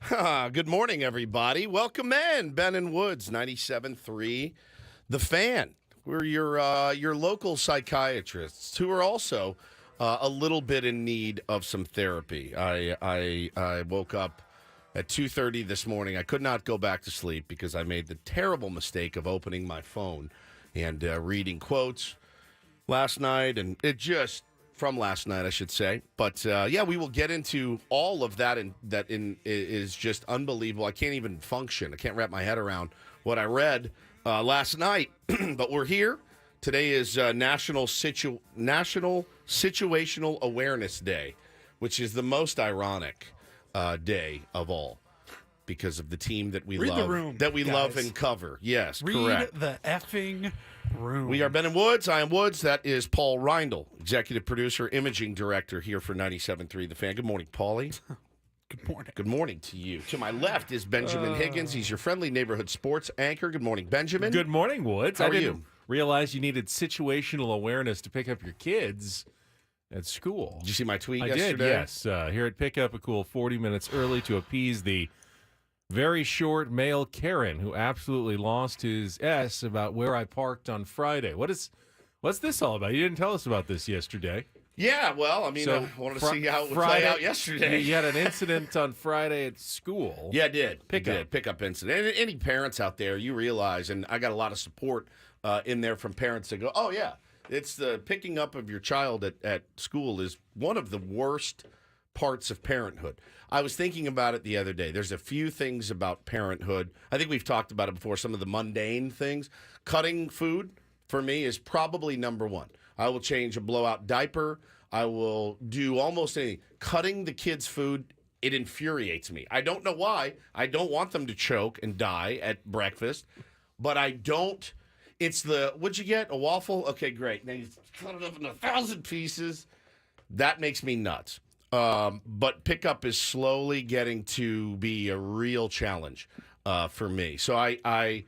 Good morning, everybody. Welcome in. Ben and Woods, 97.3, The Fan. We're your local psychiatrists who are also a little bit in need of some therapy. I woke up at 2:30 this morning. I could not go back to sleep because I made the terrible mistake of opening my phone and reading quotes last night, and it just... from last night, I should say. But, yeah, we will get into all of that, and that is just unbelievable. I can't even function. I can't wrap my head around what I read last night. But we're here. Today is National Situational Awareness Day, which is the most ironic day of all because of the team that we love. The room, that we guys. love and cover. Yes, Read correct. the effing room. We are Ben and Woods. I am Woods. That is Paul Reindl, executive producer, imaging director here for 97.3 The Fan. Good morning, Paulie. Good morning. Good morning to you. To my left is Benjamin Higgins. He's your friendly neighborhood sports anchor. Good morning, Benjamin. Good morning, Woods. How I are didn't you? realize you needed situational awareness to pick up your kids at school. Did you see my tweet I yesterday? did, yes. Here at Pickup, a cool 40 minutes early to appease the very short male Karen who absolutely lost his S about where I parked on Friday. What's this all about? You didn't tell us about this yesterday. Yeah, well, I mean, So, I wanted to see how it would Friday, play out yesterday. You had an incident on Friday at school. Yeah, I did. Pickup. Pickup incident. And any parents out there, you realize, and I got a lot of support in there from parents that go, oh, yeah, it's the picking up of your child at school is one of the worst parts of parenthood. I was thinking about it the other day. There's a few things about parenthood. I think we've talked about it before, some of the mundane things. Cutting food, for me, is probably number one. I will change a blowout diaper. I will do almost anything. Cutting the kids' food, it infuriates me. I don't know why. I don't want them to choke and die at breakfast, but I don't. It's what'd you get? A waffle? Okay, great. Now you cut it up in 1,000 pieces. That makes me nuts. But pickup is slowly getting to be a real challenge for me. So I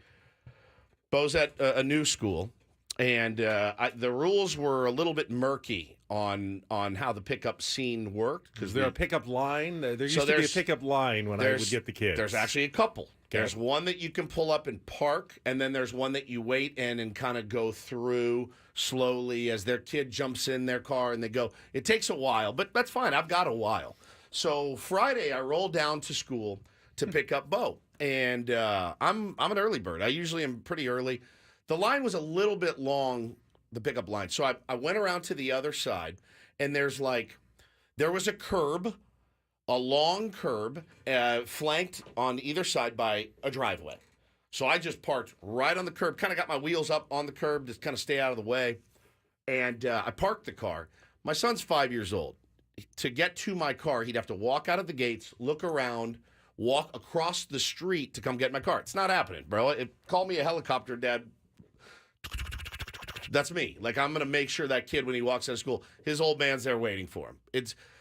was at a new school, and the rules were a little bit murky on how the pickup scene worked. Is there a pickup line? There used to be a pickup line when I would get the kids. There's actually a couple. Okay. There's one that you can pull up and park, and then there's one that you wait in and kind of go through slowly as their kid jumps in their car and they go. It takes a while, but that's fine. I've got a while. So Friday, I rolled down to school to pick up Bo, and I'm an early bird. I usually am pretty early. The line was a little bit long, the pickup line. So I went around to the other side, and there was a curb, a long curb, flanked on either side by a driveway. So I just parked right on the curb, kind of got my wheels up on the curb to kind of stay out of the way. And I parked the car. My son's 5 years old. To get to my car, he'd have to walk out of the gates, look around, walk across the street to come get my car. It's not happening, bro. Call me a helicopter, Dad. That's me. Like, I'm going to make sure that kid, when he walks out of school, his old man's there waiting for him.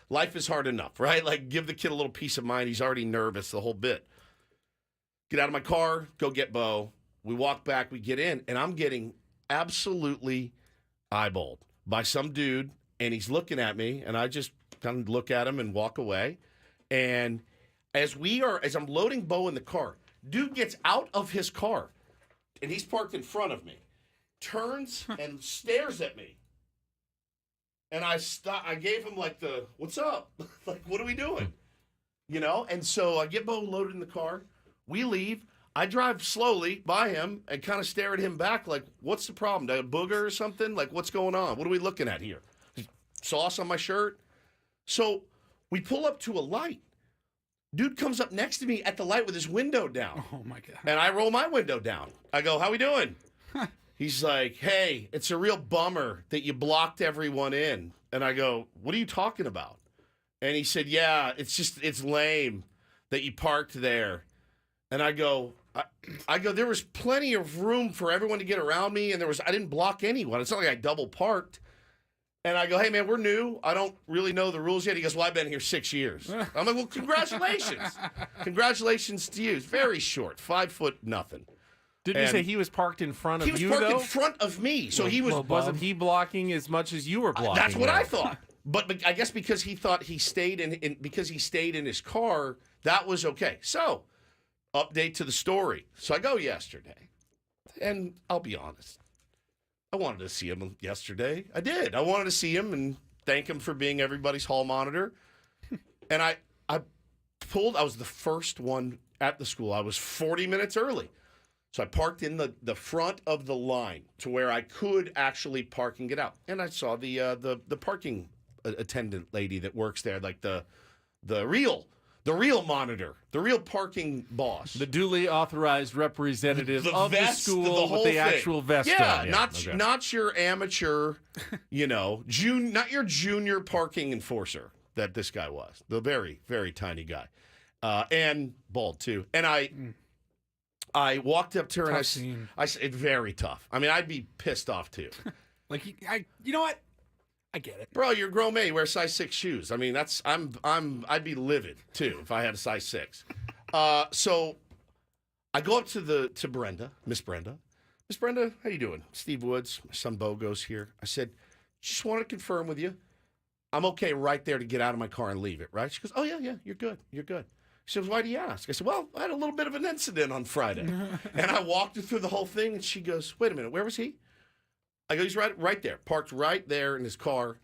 Life is hard enough, right? Like, give the kid a little peace of mind. He's already nervous, the whole bit. Get out of my car, go get Bo. We walk back, we get in, and I'm getting absolutely eyeballed by some dude, and he's looking at me, and I just kind of look at him and walk away. And as I'm loading Bo in the car, dude gets out of his car, and he's parked in front of me, turns and stares at me. And I gave him like what's up? Like, what are we doing? You know? And so I get Bo loaded in the car. We leave. I drive slowly by him and kind of stare at him back like, what's the problem? A booger or something? Like, what's going on? What are we looking at here? Sauce on my shirt? So we pull up to a light. Dude comes up next to me at the light with his window down. Oh, my God. And I roll my window down. I go, how we doing? He's like, hey, it's a real bummer that you blocked everyone in. And I go, what are you talking about? And he said, yeah, it's lame that you parked there. And I go, there was plenty of room for everyone to get around me, and I didn't block anyone. It's not like I double parked. And I go, hey, man, we're new. I don't really know the rules yet. He goes, well, I've been here 6 years. I'm like, well, congratulations. Congratulations to you. It's very short, 5 foot nothing. Didn't you say he was parked in front of you, though? He was parked in front of me. So he was... Wasn't he blocking as much as you were blocking? That's what I thought. But I guess because he thought he stayed because he stayed in his car, that was okay. So, update to the story. So I go yesterday, and I'll be honest, I wanted to see him yesterday. I did. I wanted to see him and thank him for being everybody's hall monitor. And I was the first one at the school. I was 40 minutes early. So I parked in the front of the line to where I could actually park and get out. And I saw the parking attendant lady that works there, like the real monitor, the real parking boss. The duly authorized representative of vest, the school with the actual vest on. Not your amateur, not your junior parking enforcer that this guy was. The very, very tiny guy. And bald, too. And I walked up to her and I said, very tough. I mean, I'd be pissed off, too. You know what? I get it. Bro, you're a grown man. You wear size 6 shoes. I mean, I'd be livid, too, if I had a size 6. So I go up to Brenda, Miss Brenda. Miss Brenda, how you doing? Steve Woods, my son Bo goes here. I said, just want to confirm with you. I'm okay right there to get out of my car and leave it, right? She goes, oh, yeah, you're good. She says, why do you ask? I said, well, I had a little bit of an incident on Friday. And I walked her through the whole thing, and she goes, wait a minute, where was he? I go, he's right there, parked right there in his car.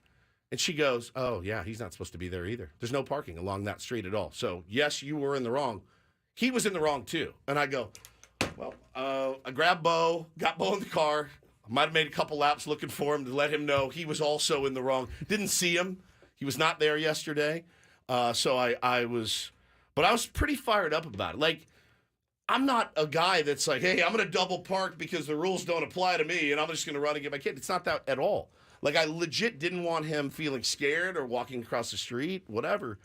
And she goes, oh, yeah, he's not supposed to be there either. There's no parking along that street at all. So, yes, you were in the wrong. He was in the wrong, too. And I go, well, I grabbed Bo, got Bo in the car. I might have made a couple laps looking for him to let him know he was also in the wrong. Didn't see him. He was not there yesterday. So I was pretty fired up about it. Like, I'm not a guy that's like, hey, I'm going to double park because the rules don't apply to me and I'm just going to run and get my kid. It's not that at all. Like, I legit didn't want him feeling scared or walking across the street, whatever.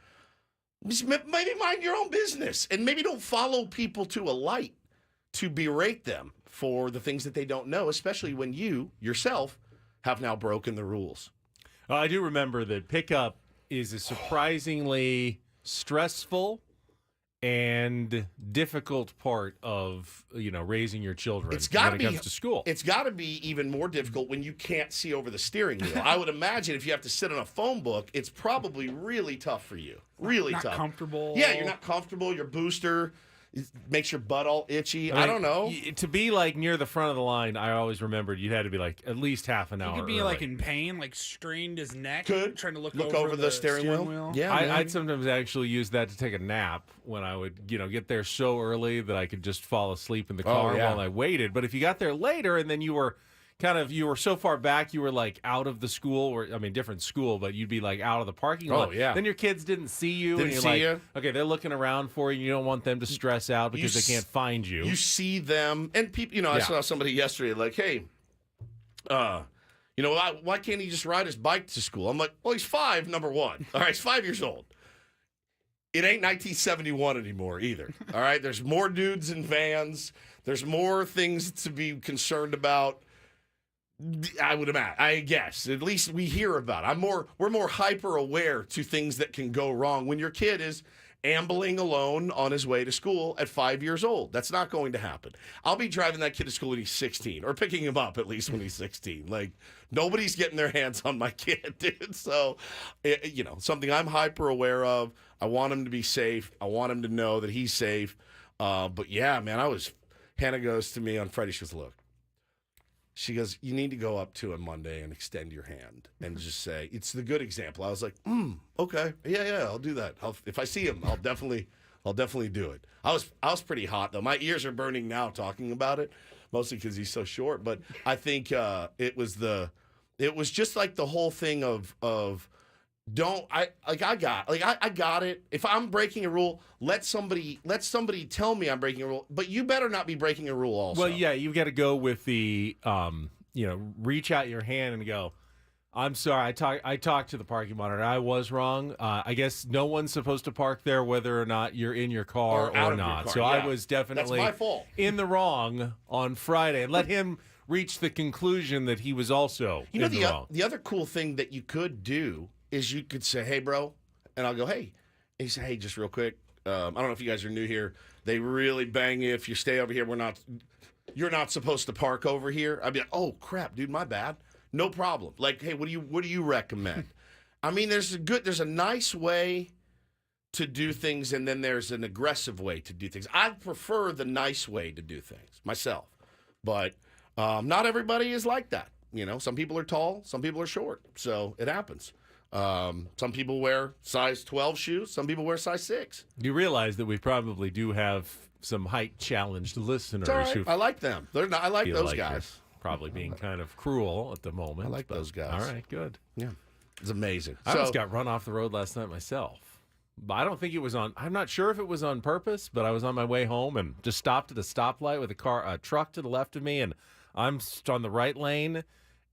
Just maybe mind your own business and maybe don't follow people to a light to berate them for the things that they don't know, especially when you, yourself, have now broken the rules. I do remember that pickup is a surprisingly stressful and difficult part of raising your children when it comes to school. It's got to be even more difficult when you can't see over the steering wheel. I would imagine if you have to sit on a phone book, it's probably really tough for you. Really not tough. Comfortable. Yeah, you're not comfortable. Your booster makes your butt all itchy. I don't know. To be like near the front of the line, I always remembered you had to be like at least half an hour. He could be early. like in pain, like strained his neck, trying to look over the steering wheel. Yeah, I'd sometimes actually use that to take a nap when I would, get there so early that I could just fall asleep in the car while I waited. But if you got there later and then you were so far back, you were like out of the school, or different school, but you'd be like out of the parking lot. Oh, yeah. Then your kids didn't see you, and you're okay, they're looking around for you. You don't want them to stress out because they can't find you. You see them, and people. I saw somebody yesterday like, hey, why can't he just ride his bike to school? I'm like, well, he's 5, number one. All right, he's 5 years old. It ain't 1971 anymore either. All right, there's more dudes in vans. There's more things to be concerned about. I would imagine. I guess at least we hear about it. We're more hyper aware to things that can go wrong when your kid is ambling alone on his way to school at 5 years old. That's not going to happen. I'll be driving that kid to school when he's 16, or picking him up at least when he's 16. Like, nobody's getting their hands on my kid, dude. So, something I'm hyper aware of. I want him to be safe. I want him to know that he's safe. But yeah, man, Hannah goes to me on Friday. She goes, look. She goes, you need to go up to him Monday and extend your hand and just say, it's the good example. I was like, okay. Yeah, I'll do that. If I see him, I'll definitely do it. I was pretty hot, though. My ears are burning now talking about it, mostly because he's so short. But I think it was just like the whole thing of I got it. If I'm breaking a rule, let somebody tell me I'm breaking a rule. But you better not be breaking a rule also. Well, yeah, you've got to go with the reach out your hand and go, I'm sorry, I talked to the parking monitor. I was wrong. I guess no one's supposed to park there whether or not you're in your car or not. So I was definitely That's my fault. In the wrong on Friday. And let him reach the conclusion that he was also in the wrong. The other cool thing that you could do is you could say, hey, bro, and I'll go, hey. And he said, hey, just real quick, I don't know if you guys are new here. They really bang you if you stay over here. You're not supposed to park over here. I'd be like, oh, crap, dude, my bad. No problem. Like, hey, what do you recommend? I mean, there's a nice way to do things, and then there's an aggressive way to do things. I prefer the nice way to do things myself, but not everybody is like that. You know, some people are tall, some people are short, so it happens. Some people wear size 12 shoes, some people wear size 6. You realize that we probably do have some height-challenged listeners who I like them. I like feel those like guys. probably being kind of cruel at the moment. I like those guys. All right, good. Yeah, it's amazing. I almost got run off the road last night myself. But I don't think it was I'm not sure if it was on purpose, but I was on my way home and just stopped at a stoplight with a truck to the left of me, and I'm on the right lane,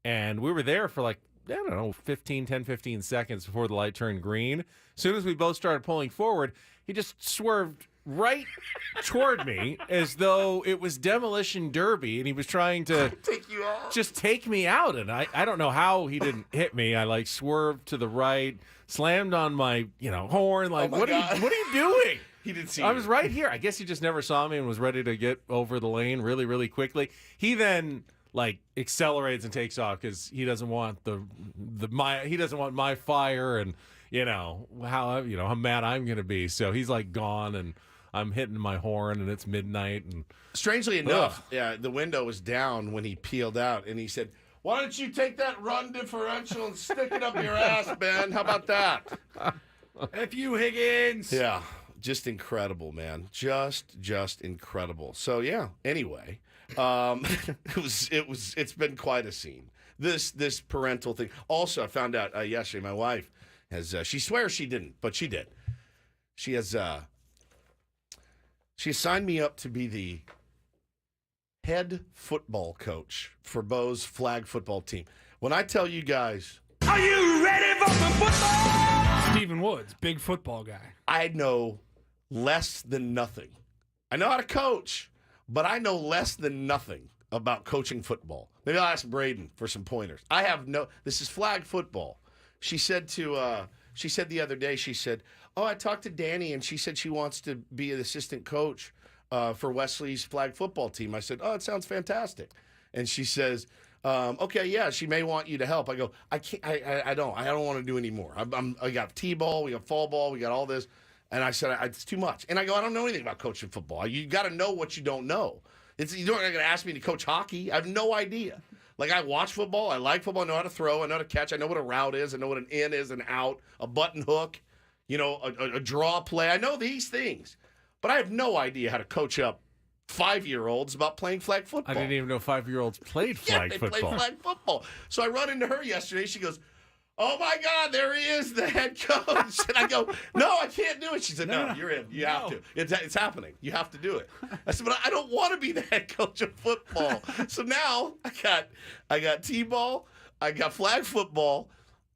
and we were there for like, I don't know, 15 seconds before the light turned green. As soon as we both started pulling forward, he just swerved right toward me as though it was Demolition Derby, and he was trying to take you out. Just take me out. And I don't know how he didn't hit me. I like swerved to the right, slammed on my horn. Like, what are you doing? He didn't see I you. was right here. I guess he just never saw me and was ready to get over the lane really, really quickly. He then accelerates and takes off because he doesn't want he doesn't want my fire and how mad I'm gonna be. So he's gone, and I'm hitting my horn, and it's midnight. And strangely enough, the window was down when he peeled out, and he said, "Why don't you take that run differential and stick it up your ass, Ben? How about that?" F you, Higgins. Yeah, just incredible, man. Just incredible. So yeah. Anyway, it's been quite a scene. This parental thing. Also, I found out yesterday. My wife has. She swears she didn't, but she did. She has. She signed me up to be the head football coach for Bo's flag football team. When I tell you guys, are you ready for some football? Stephen Woods, big football guy. I know less than nothing. I know how to coach, but I know less than nothing about coaching football. Maybe I'll ask Braden for some pointers. This is flag football. She said the other day, she said, "Oh, I talked to Danny, and she said she wants to be an assistant coach for Wesley's flag football team." I said, "Oh, it sounds fantastic." And she says, "Okay, yeah, she may want you to help." I go, "I can't. I don't want to do any more. I got t-ball, we got fall ball, we got all this." And I said, "It's too much." And I go, "I don't know anything about coaching football. You got to know what you don't know. You're not going to ask me to coach hockey. I have no idea." I watch football. I like football. I know how to throw. I know how to catch. I know what a route is. I know what an in is, an out, a button hook, a draw play. I know these things. But I have no idea how to coach up 5-year-olds about playing flag football. I didn't even know 5-year-olds played flag football. They play flag football. So I run into her yesterday. She goes, "Oh, my God, there he is, the head coach." And I go, "No, I can't do it." She said, "No, you're in. You have to. It's happening. You have to do it." I said, "But I don't want to be the head coach of football." So now I got t-ball. I got flag football.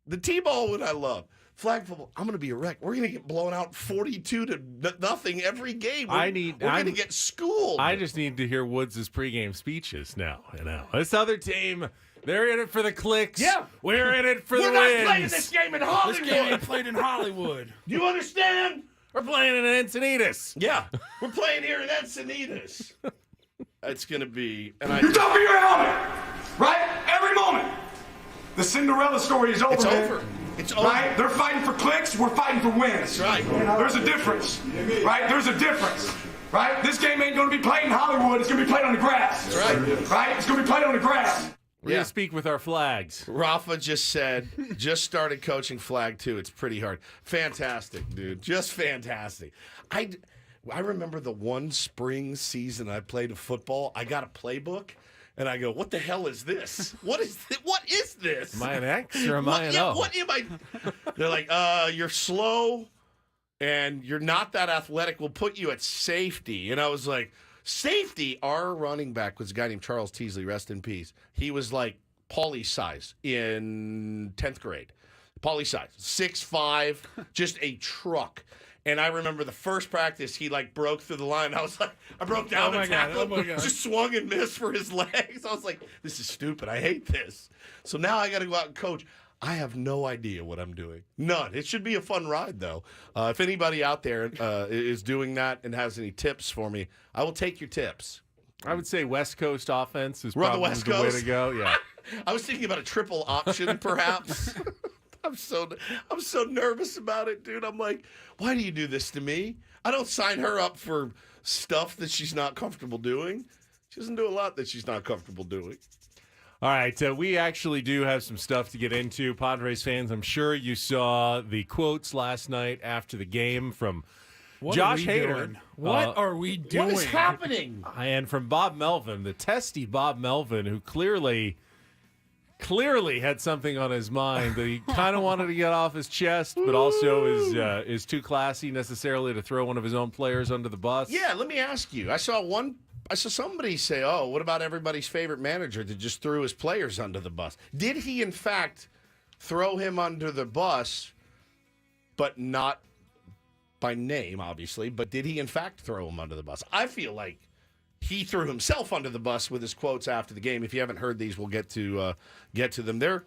The t-ball one I love. Flag football, I'm going to be a wreck. We're going to get blown out 42-0 every game. We're going to get schooled. I just need to hear Woods' pregame speeches now. This other team, they're in it for the clicks. Yeah. We're in it for the wins. We're not playing this game in Hollywood. This game ain't played in Hollywood. Do you understand? We're playing in Encinitas. Yeah. We're playing here in Encinitas. It's going to be... You're top your helmet, right? Every moment. The Cinderella story is over. It's over. It's over. Right? They're fighting for clicks. We're fighting for wins. That's right. There's a difference. Right? There's a difference. Right? This game ain't going to be played in Hollywood. It's going to be played on the grass. That's right. Right? It's going to be played on the grass. We're going to speak with our flags. Rafa just said, just started coaching flag too. It's pretty hard. Fantastic, dude. Just fantastic. I remember the one spring season I played football. I got a playbook. And I go, "What the hell is this? What is this? Am I an X or am I an O?" What am I? They're like, "You're slow and you're not that athletic. We'll put you at safety." And I was like, "Safety?" Our running back was a guy named Charles Teasley, rest in peace. He was like Paulie size in 10th grade. Paulie size, 6'5", just a truck. And I remember the first practice, he broke through the line. I was like, I broke down to tackle him, just swung and missed for his legs. I was like, this is stupid. I hate this. So now I got to go out and coach. I have no idea what I'm doing. None. It should be a fun ride, though. If anybody out there is doing that and has any tips for me, I will take your tips. I would say West Coast offense is Run probably the West the way Coast. to go. Yeah. I was thinking about a triple option, perhaps. I'm so nervous about it, dude. I'm like, why do you do this to me? I don't sign her up for stuff that she's not comfortable doing. She doesn't do a lot that she's not comfortable doing. All right, we actually do have some stuff to get into. Padres fans, I'm sure you saw the quotes last night after the game from Josh Hader. What are we doing? What is happening? And from Bob Melvin, the testy Bob Melvin, who clearly had something on his mind that he kind of wanted to get off his chest, but also is too classy necessarily to throw one of his own players under the bus. Yeah, let me ask you. I saw somebody say, "Oh, what about everybody's favorite manager that just threw his players under the bus?" Did he in fact throw him under the bus, but not by name, obviously? But did he in fact throw him under the bus? I feel like he threw himself under the bus with his quotes after the game. If you haven't heard these, we'll get to them. They're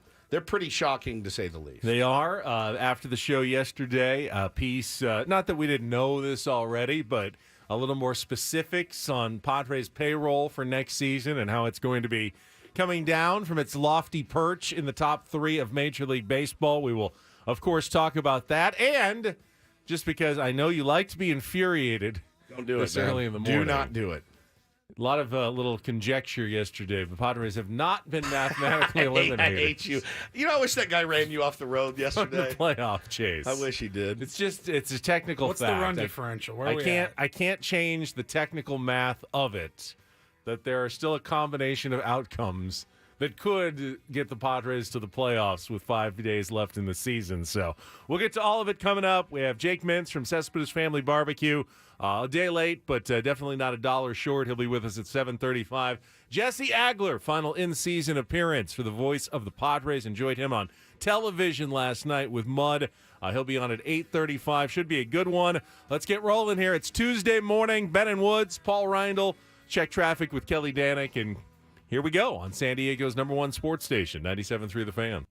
pretty shocking, to say the least. They are. After the show yesterday, a piece, not that we didn't know this already, but a little more specifics on Padres payroll for next season and how it's going to be coming down from its lofty perch in the top 3 of Major League Baseball. We will, of course, talk about that. And just because I know you like to be infuriated, don't do it this early in the morning. Do not do it. A lot of little conjecture yesterday. The Padres have not been mathematically eliminated. I hate you. You know, I wish that guy ran you off the road yesterday. The playoff chase. I wish he did. It's a technical What's fact. the run differential? Where are we at? I can't change the technical math of it. That there are still a combination of outcomes that could get the Padres to the playoffs with 5 days left in the season. So we'll get to all of it coming up. We have Jake Mintz from Cespedes Family Barbecue. A day late, but definitely not $1 short. He'll be with us at 7:35. Jesse Agler, final in-season appearance for the voice of the Padres. Enjoyed him on television last night with Mud. He'll be on at 8:35. Should be a good one. Let's get rolling here. It's Tuesday morning. Ben and Woods, Paul Reindl. Check traffic with Kelly Danick, and here we go on San Diego's #1 sports station, 97.3 The Fan.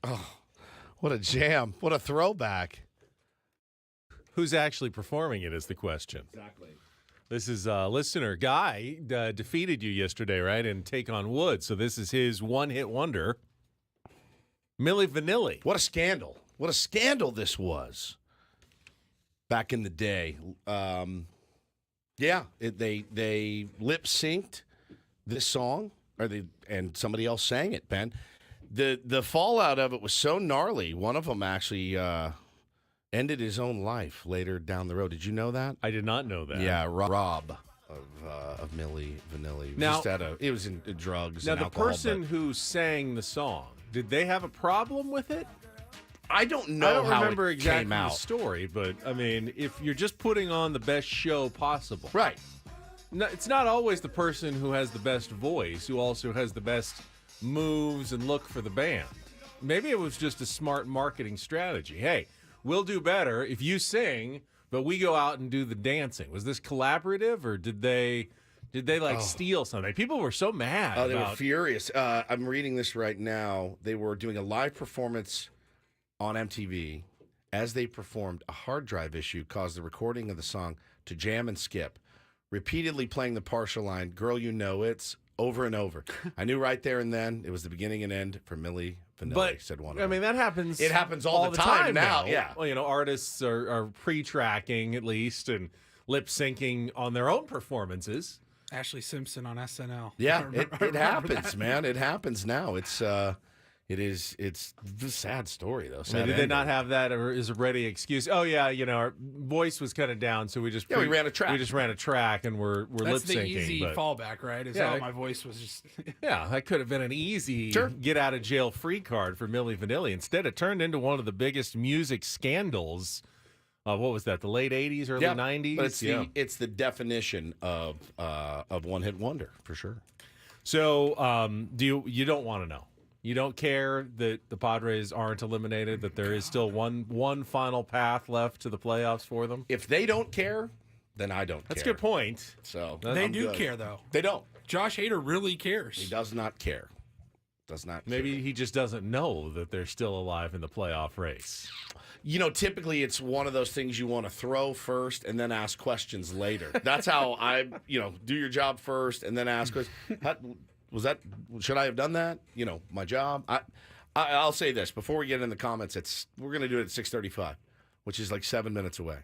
Oh, what a jam. What a throwback. Who's actually performing it is the question. Exactly. This is listener Guy defeated you yesterday, right? And Take on Wood. So this is his one-hit wonder. Milli Vanilli. What a scandal. What a scandal this was back in the day. They lip-synced this song, and somebody else sang it, Ben. The fallout of it was so gnarly. One of them actually ended his own life later down the road. Did you know that? I did not know that. Yeah, Rob of Milli Vanilli. Now, it was in drugs now and the alcohol. person who sang the song, did they have a problem with it? I don't know I don't how remember it exactly came the out. story, but I mean, if you're just putting on the best show possible, Right. no, it's not always the person who has the best voice who also has the best moves and look for the band. Maybe it was just a smart marketing strategy. Hey, we'll do better if you sing, but we go out and do the dancing. Was this collaborative, or did they steal something? People were so mad. Oh, they were furious. I'm reading this right now. They were doing a live performance on MTV. As they performed, a hard drive issue caused the recording of the song to jam and skip, repeatedly playing the partial line, "Girl, you know it's," over and over. I knew right there and then it was the beginning and end for Milli Vanilli, But said one of I them. mean, that happens. It happens all the time now, yeah. Well, artists are pre-tracking at least and lip syncing on their own performances. Ashley Simpson on SNL. Yeah, I it remember happens, that. man. It happens now. It's a sad story, though. I mean, Sad did they not ending. have that as a ready excuse? Oh yeah, our voice was kind of down, so we just we ran a track. We just ran a track, and we're lip That's the syncing. easy but, fallback, right? Yeah, My voice was just. yeah, that could have been an easy Sure. get out of jail free card for Milli Vanilli. Instead, it turned into one of the biggest music scandals. What was that? The late '80s, early Yeah, '90s. But it's the definition of one hit wonder for sure. So, you don't want to know? You don't care that the Padres aren't eliminated, that there is still one final path left to the playoffs for them? If they don't care, then I don't That's a care. good point. So They I'm do good. care, though. They don't. Josh Hader really cares. He does not care. Does not. Maybe care. he just doesn't know that they're still alive in the playoff race. Typically it's one of those things you want to throw first and then ask questions later. That's how I, do your job first and then ask questions. Should I have done that? My job. I'll say this before we get in the comments. We're going to do it at 6:35, which is like 7 minutes away.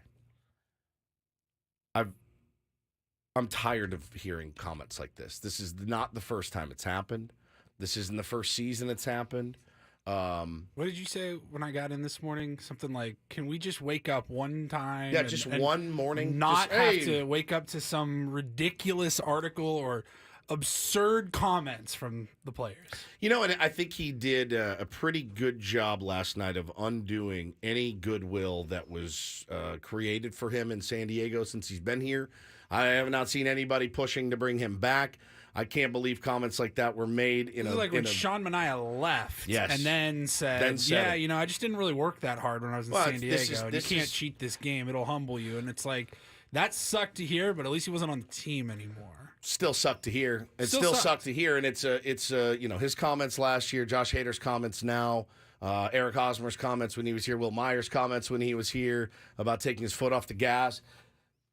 I'm tired of hearing comments like this. This is not the first time it's happened. This isn't the first season it's happened. What did you say when I got in this morning? Something like, "Can we just wake up one time?" Yeah, just one morning. Not just, have hey, to wake up to some ridiculous article or absurd comments from the players. And I think he did a pretty good job last night of undoing any goodwill that was created for him in San Diego since he's been here. I have not seen anybody pushing to bring him back. I can't believe comments like that were made in This is like when Sean Manaea left and then said, I just didn't really work that hard when I was in San Diego. And you can't cheat this game. It'll humble you. And it's like, that sucked to hear, but at least he wasn't on the team anymore. Still sucked to hear. It still sucked to hear. And it's his comments last year, Josh Hader's comments now, Eric Hosmer's comments when he was here, Will Meyer's comments when he was here about taking his foot off the gas.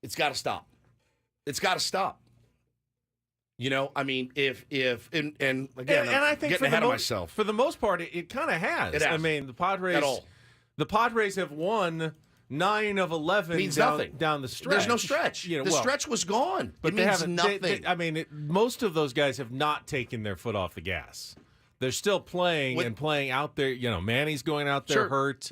It's got to stop. It's got to stop. I mean, if again, And I think getting ahead of myself. For the most part, it kind of has. It has. I mean, the Padres have won 9 of 11 Means nothing. down the stretch. There's no stretch. The stretch was gone. But it they means haven't. nothing. Most of those guys have not taken their foot off the gas. They're still playing and playing out there. Manny's going out there hurt.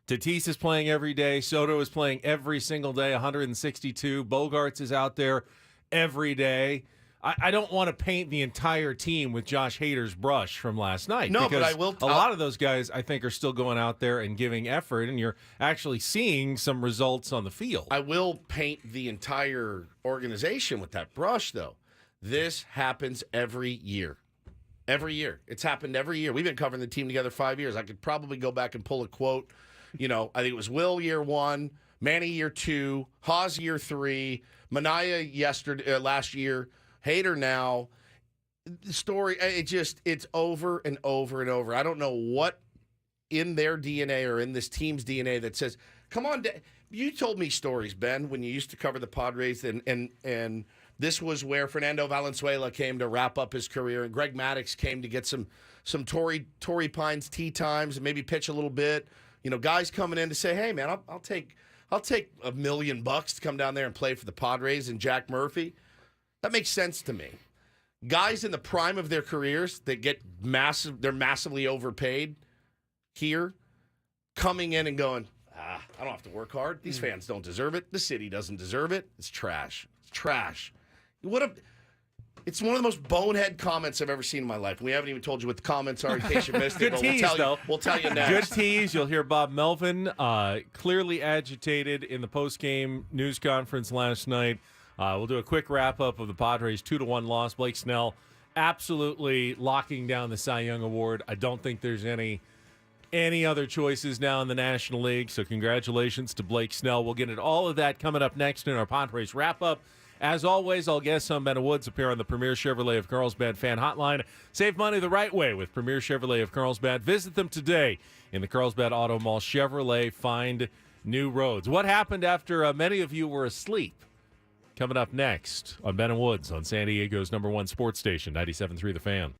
Tatis is playing every day. Soto is playing every single day, 162. Bogarts is out there every day. I don't want to paint the entire team with Josh Hader's brush from last night. No, because but I will. A lot of those guys, I think, are still going out there and giving effort, and you're actually seeing some results on the field. I will paint the entire organization with that brush, though. This happens every year. Every year. It's happened every year. We've been covering the team together 5 years. I could probably go back and pull a quote. I think it was Will year 1, Manny year 2, Haas year 3, Manaea last year, Hader now. The story, it's over and over and over. I don't know what in their DNA or in this team's DNA that says, come on, you told me stories, Ben, when you used to cover the Padres, and this was where Fernando Valenzuela came to wrap up his career, and Greg Maddux came to get some Torrey Pines tee times and maybe pitch a little bit. You know, guys coming in to say, hey, man, I'll take $1 million to come down there and play for the Padres and Jack Murphy. That makes sense to me. Guys in the prime of their careers that get they're massively overpaid here, coming in and going, I don't have to work hard. These fans don't deserve it. The city doesn't deserve it. It's trash. It's trash. It's one of the most bonehead comments I've ever seen in my life. We haven't even told you what the comments are in case you missed it. Good tease, though. We'll tell you next. Good tease. You'll hear Bob Melvin clearly agitated in the post-game news conference last night. We'll do a quick wrap-up of the Padres' 2-1 loss. Blake Snell absolutely locking down the Cy Young Award. I don't think there's any other choices now in the National League, so congratulations to Blake Snell. We'll get into all of that coming up next in our Padres wrap-up. As always, all guests on Ben and Woods appear on the Premier Chevrolet of Carlsbad fan hotline. Save money the right way with Premier Chevrolet of Carlsbad. Visit them today in the Carlsbad Auto Mall. Chevrolet, find new roads. What happened after many of you were asleep? Coming up next on Ben and Woods on San Diego's #1 sports station, 97.3 The Fan.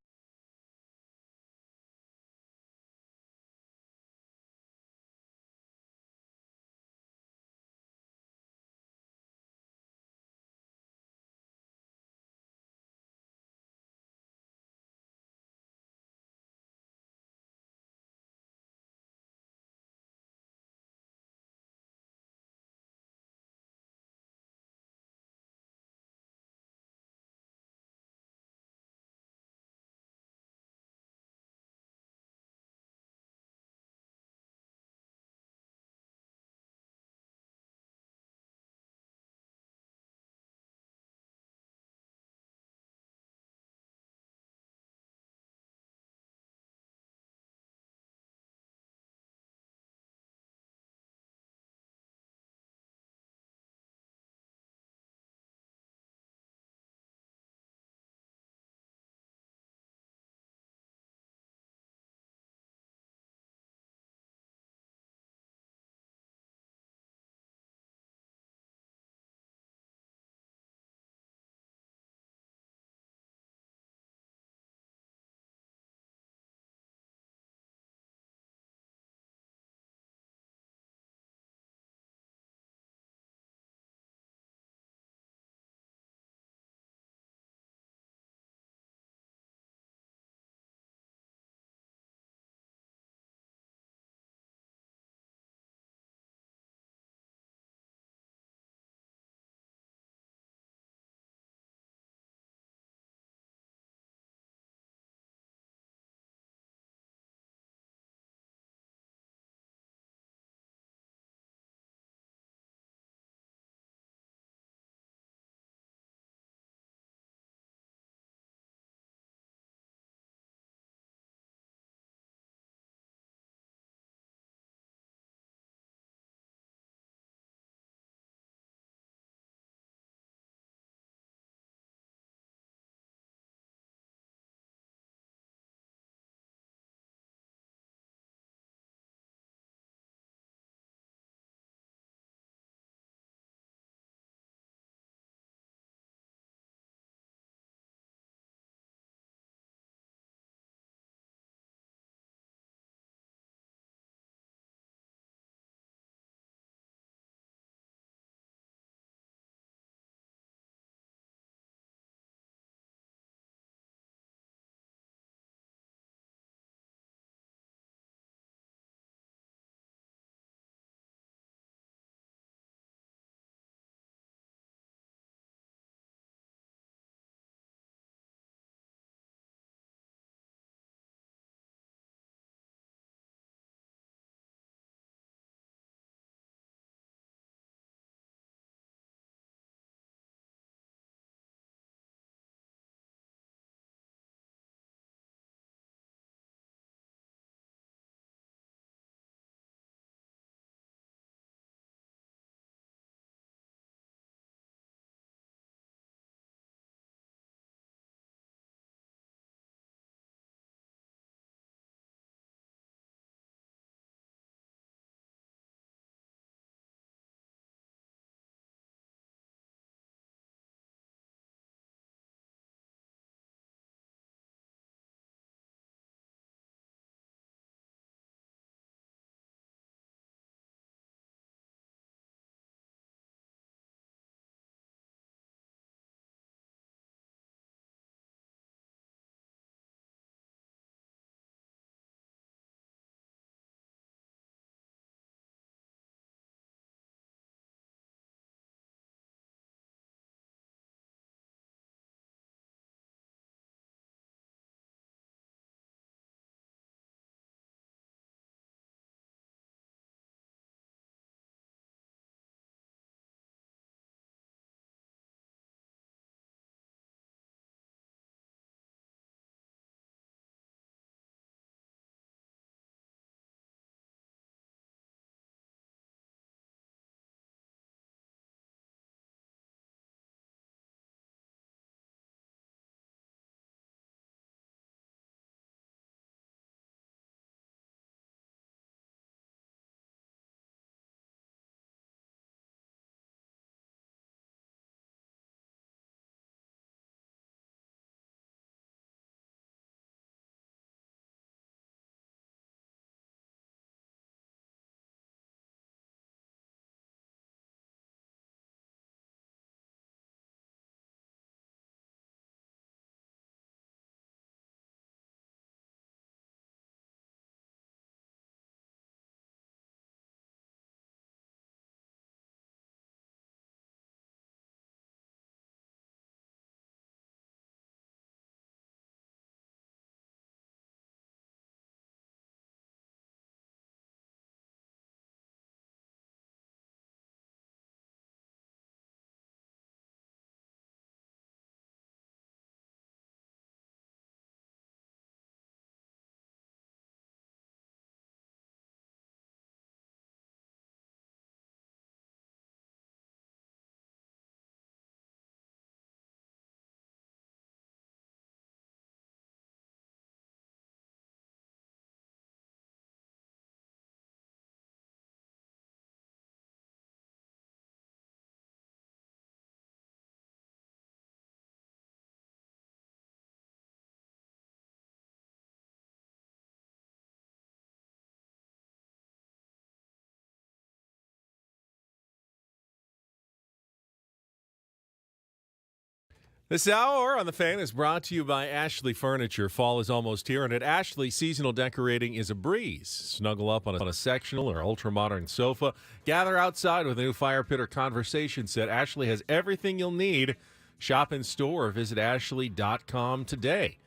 This hour on The Fan is brought to you by Ashley Furniture. Fall is almost here, and at Ashley, seasonal decorating is a breeze. Snuggle up on a sectional or ultra-modern sofa. Gather outside with a new fire pit or conversation set. Ashley has everything you'll need. Shop in store or visit ashley.com today.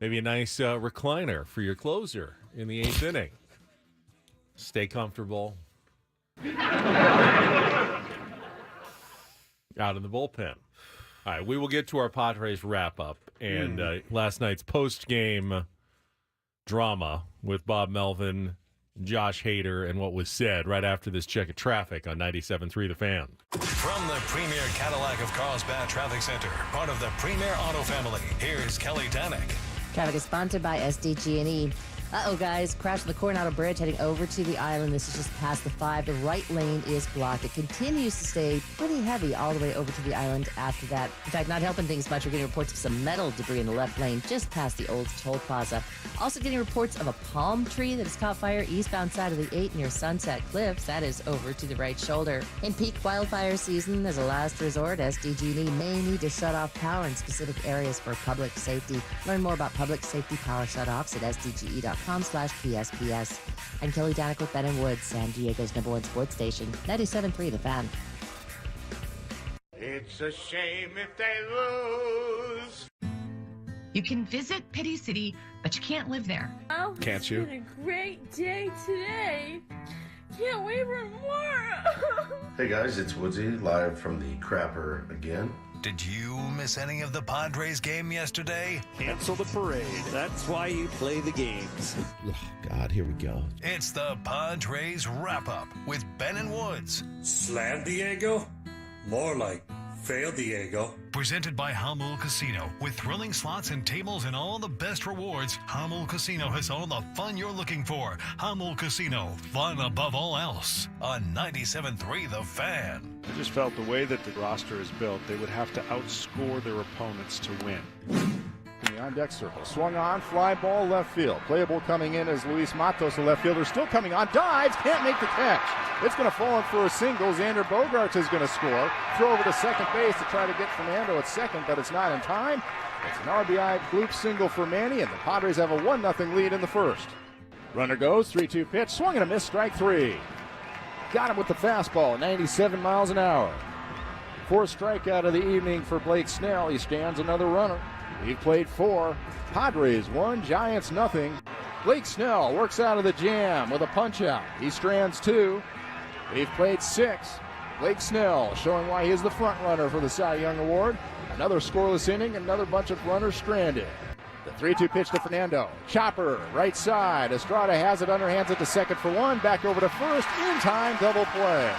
Maybe a nice recliner for your closer in the 8th inning. Stay comfortable. Out in the bullpen. All right, we will get to our Padres wrap-up and last night's post-game drama with Bob Melvin, Josh Hader, and what was said right after this check of traffic on 97.3 The Fan. From the Premier Cadillac of Carlsbad Traffic Center, part of the Premier Auto family, here's Kelly Danek. Traffic is sponsored by SDG&E. Uh-oh, guys. Crash on the Coronado Bridge heading over to the island. This is just past the 5. The right lane is blocked. It continues to stay pretty heavy all the way over to the island after that. In fact, not helping things much. We're getting reports of some metal debris in the left lane just past the old toll plaza. Also getting reports of a palm tree that has caught fire eastbound side of the 8 near Sunset Cliffs. That is over to the right shoulder. In peak wildfire season, as a last resort, SDG&E may need to shut off power in specific areas for public safety. Learn more about public safety power shutoffs at sdge.com/PSPS. I'm Kelly Danek with Ben and Woods, San Diego's #1 sports station, 97.3 The Fan. It's a shame if they lose. You can visit Pity City, but you can't live there. Oh, can't you? It's been a great day today. Can't wait for more. Hey guys, it's Woodsy, live from the Crapper again. Did you miss any of the Padres game yesterday? Cancel the parade. That's why you play the games. Oh, God, here we go. It's the Padres wrap-up with Ben and Woods. Slam Diego? More like fail Diego. Presented by Hamul Casino. With thrilling slots and tables and all the best rewards, Hamul Casino has all the fun you're looking for. Hamul Casino, fun above all else. On 97.3 The Fan. I just felt the way that the roster is built, they would have to outscore their opponents to win. In the on-deck circle, swung on, fly ball, left field. Playable coming in as Luis Matos, the left fielder, still coming on, dives, can't make the catch. It's going to fall in for a single. Xander Bogaerts is going to score. Throw over to second base to try to get Fernando at second, but it's not in time. It's an RBI bloop single for Manny, and the Padres have a 1-0 lead in the first. Runner goes, 3-2 pitch, swung and a miss, strike 3. Got him with the fastball, 97 miles an hour. 4th strikeout of the evening for Blake Snell. He stands another runner. We've played 4. Padres 1, Giants 0. Blake Snell works out of the jam with a punch-out. He strands 2. We've played 6. Blake Snell showing why he is the front runner for the Cy Young Award. Another scoreless inning, another bunch of runners stranded. The 3-2 pitch to Fernando. Chopper, right side. Estrada has it, underhands it to second for 1. Back over to first. In time, double play.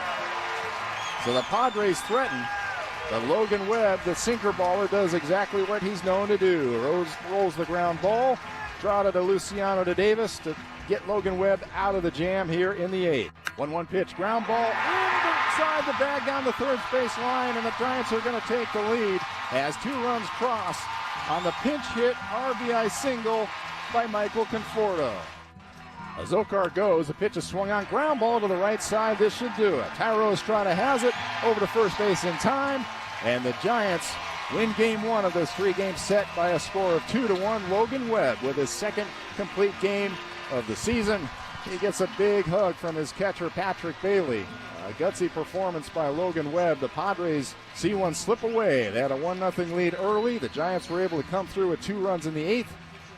So the Padres threaten. But Logan Webb, the sinker baller, does exactly what he's known to do. Rolls the ground ball. Estrada to Luciano to Davis to get Logan Webb out of the jam here in the 8th. 1-1 pitch, ground ball inside the bag down the third base line, and the Giants are going to take the lead as 2 runs cross on the pinch hit RBI single by Michael Conforto. Azócar goes, the pitch is swung on, ground ball to the right side, this should do it. Thairo Estrada has it, over to first base in time, and the Giants win game 1 of this 3-game set by a score of 2-1. Logan Webb with his second complete game of the season. He gets a big hug from his catcher, Patrick Bailey. A gutsy performance by Logan Webb. The Padres see one slip away. They had a 1-0 lead early. The Giants were able to come through with 2 runs in the 8th,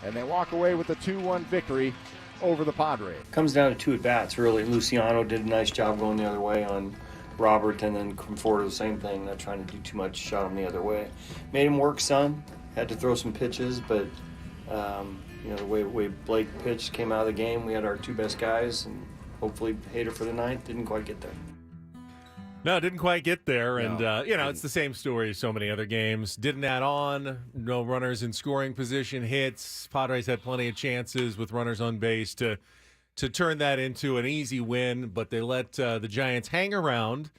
and they walk away with a 2-1 victory over the Padres. Comes down to 2 at-bats early. Luciano did a nice job going the other way on Robert, and then Conforto the same thing, not trying to do too much, shot him the other way. Made him work some, had to throw some pitches, but the way Blake pitched came out of the game, we had our 2 best guys, and hopefully Hader for the 9th didn't quite get there. No, didn't quite get there, and it's the same story as so many other games. Didn't add on, no runners in scoring position, hits. Padres had plenty of chances with runners on base to turn that into an easy win, but they let the Giants hang around,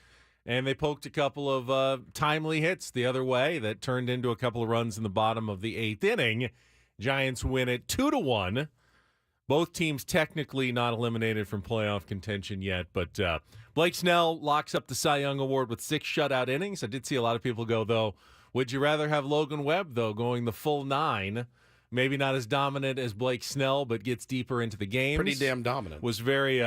and they poked a couple of timely hits the other way that turned into a couple of runs in the bottom of the 8th inning. Giants win it 2-1. Both teams technically not eliminated from playoff contention yet, but Blake Snell locks up the Cy Young Award with 6 shutout innings. I did see a lot of people go, though, Would you rather have Logan Webb, though, going the full 9? Maybe not as dominant as Blake Snell, but gets deeper into the games. Pretty damn dominant. Was very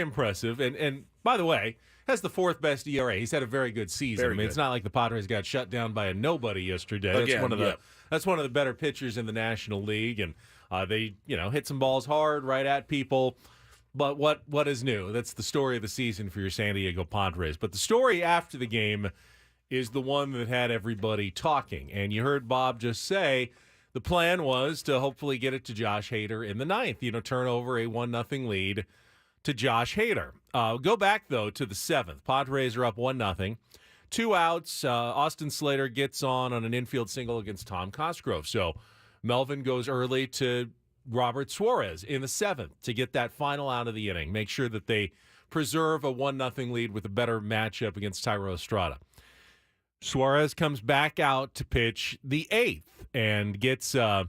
impressive. And by the way, has the 4th best ERA. He's had a very good season. Very good. It's not like the Padres got shut down by a nobody yesterday. Again, That's one of the better pitchers in the National League, and they hit some balls hard right at people. But what is new? That's the story of the season for your San Diego Padres. But the story after the game is the one that had everybody talking. And you heard Bob just say the plan was to hopefully get it to Josh Hader in the 9th, turn over a 1-0 lead to Josh Hader. Go back, though, to the 7th. Padres are up 1-0. 2 outs. Austin Slater gets on an infield single against Tom Cosgrove. So Melvin goes early to Robert Suarez in the 7th to get that final out of the inning. Make sure that they preserve a 1-0 lead with a better matchup against Tyro Estrada. Suarez comes back out to pitch the 8th and gets the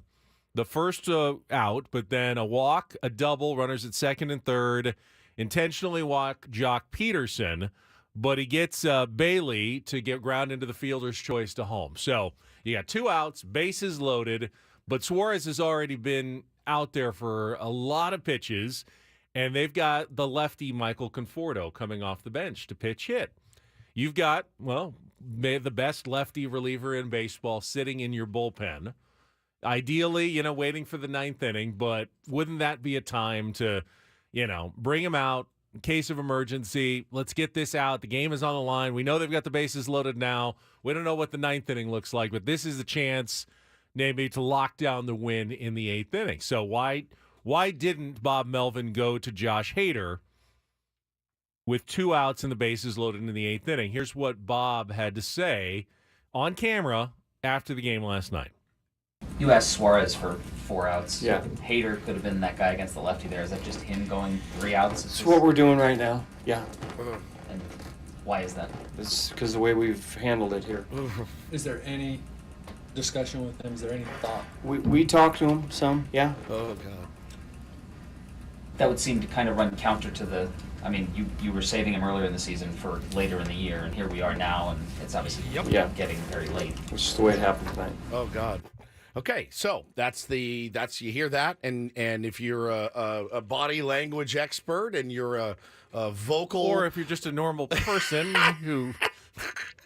first out, but then a walk, a double, runners at second and third, intentionally walk Jock Peterson, but he gets Bailey to get ground into the fielder's choice to home. So you got 2 outs, bases loaded, but Suarez has already been out there for a lot of pitches, and they've got the lefty Michael Conforto coming off the bench to pitch hit. You've got, the best lefty reliever in baseball sitting in your bullpen. Ideally, waiting for the 9th inning, but wouldn't that be a time to, bring him out in case of emergency? Let's get this out. The game is on the line. We know they've got the bases loaded now. We don't know what the 9th inning looks like, but this is the chance maybe to lock down the win in the 8th inning. So why didn't Bob Melvin go to Josh Hader with 2 outs and the bases loaded in the 8th inning? Here's what Bob had to say on camera after the game last night. You asked Suarez for 4 outs. Yeah. Hader could have been that guy against the lefty there. Is that just him going 3 outs? That's what we're doing right now. Yeah. And why is that? It's because the way we've handled it here. Is there any discussion with him? Is there any thought? We talked to him some, yeah. Oh, God. That would seem to kind of run counter to the... I mean, you were saving him earlier in the season for later in the year, and here we are now, and it's obviously getting very late. It's just the way it happened tonight. Oh, God. Okay, so that's you hear that, and if you're a body language expert and you're a vocal, or if you're just a normal person who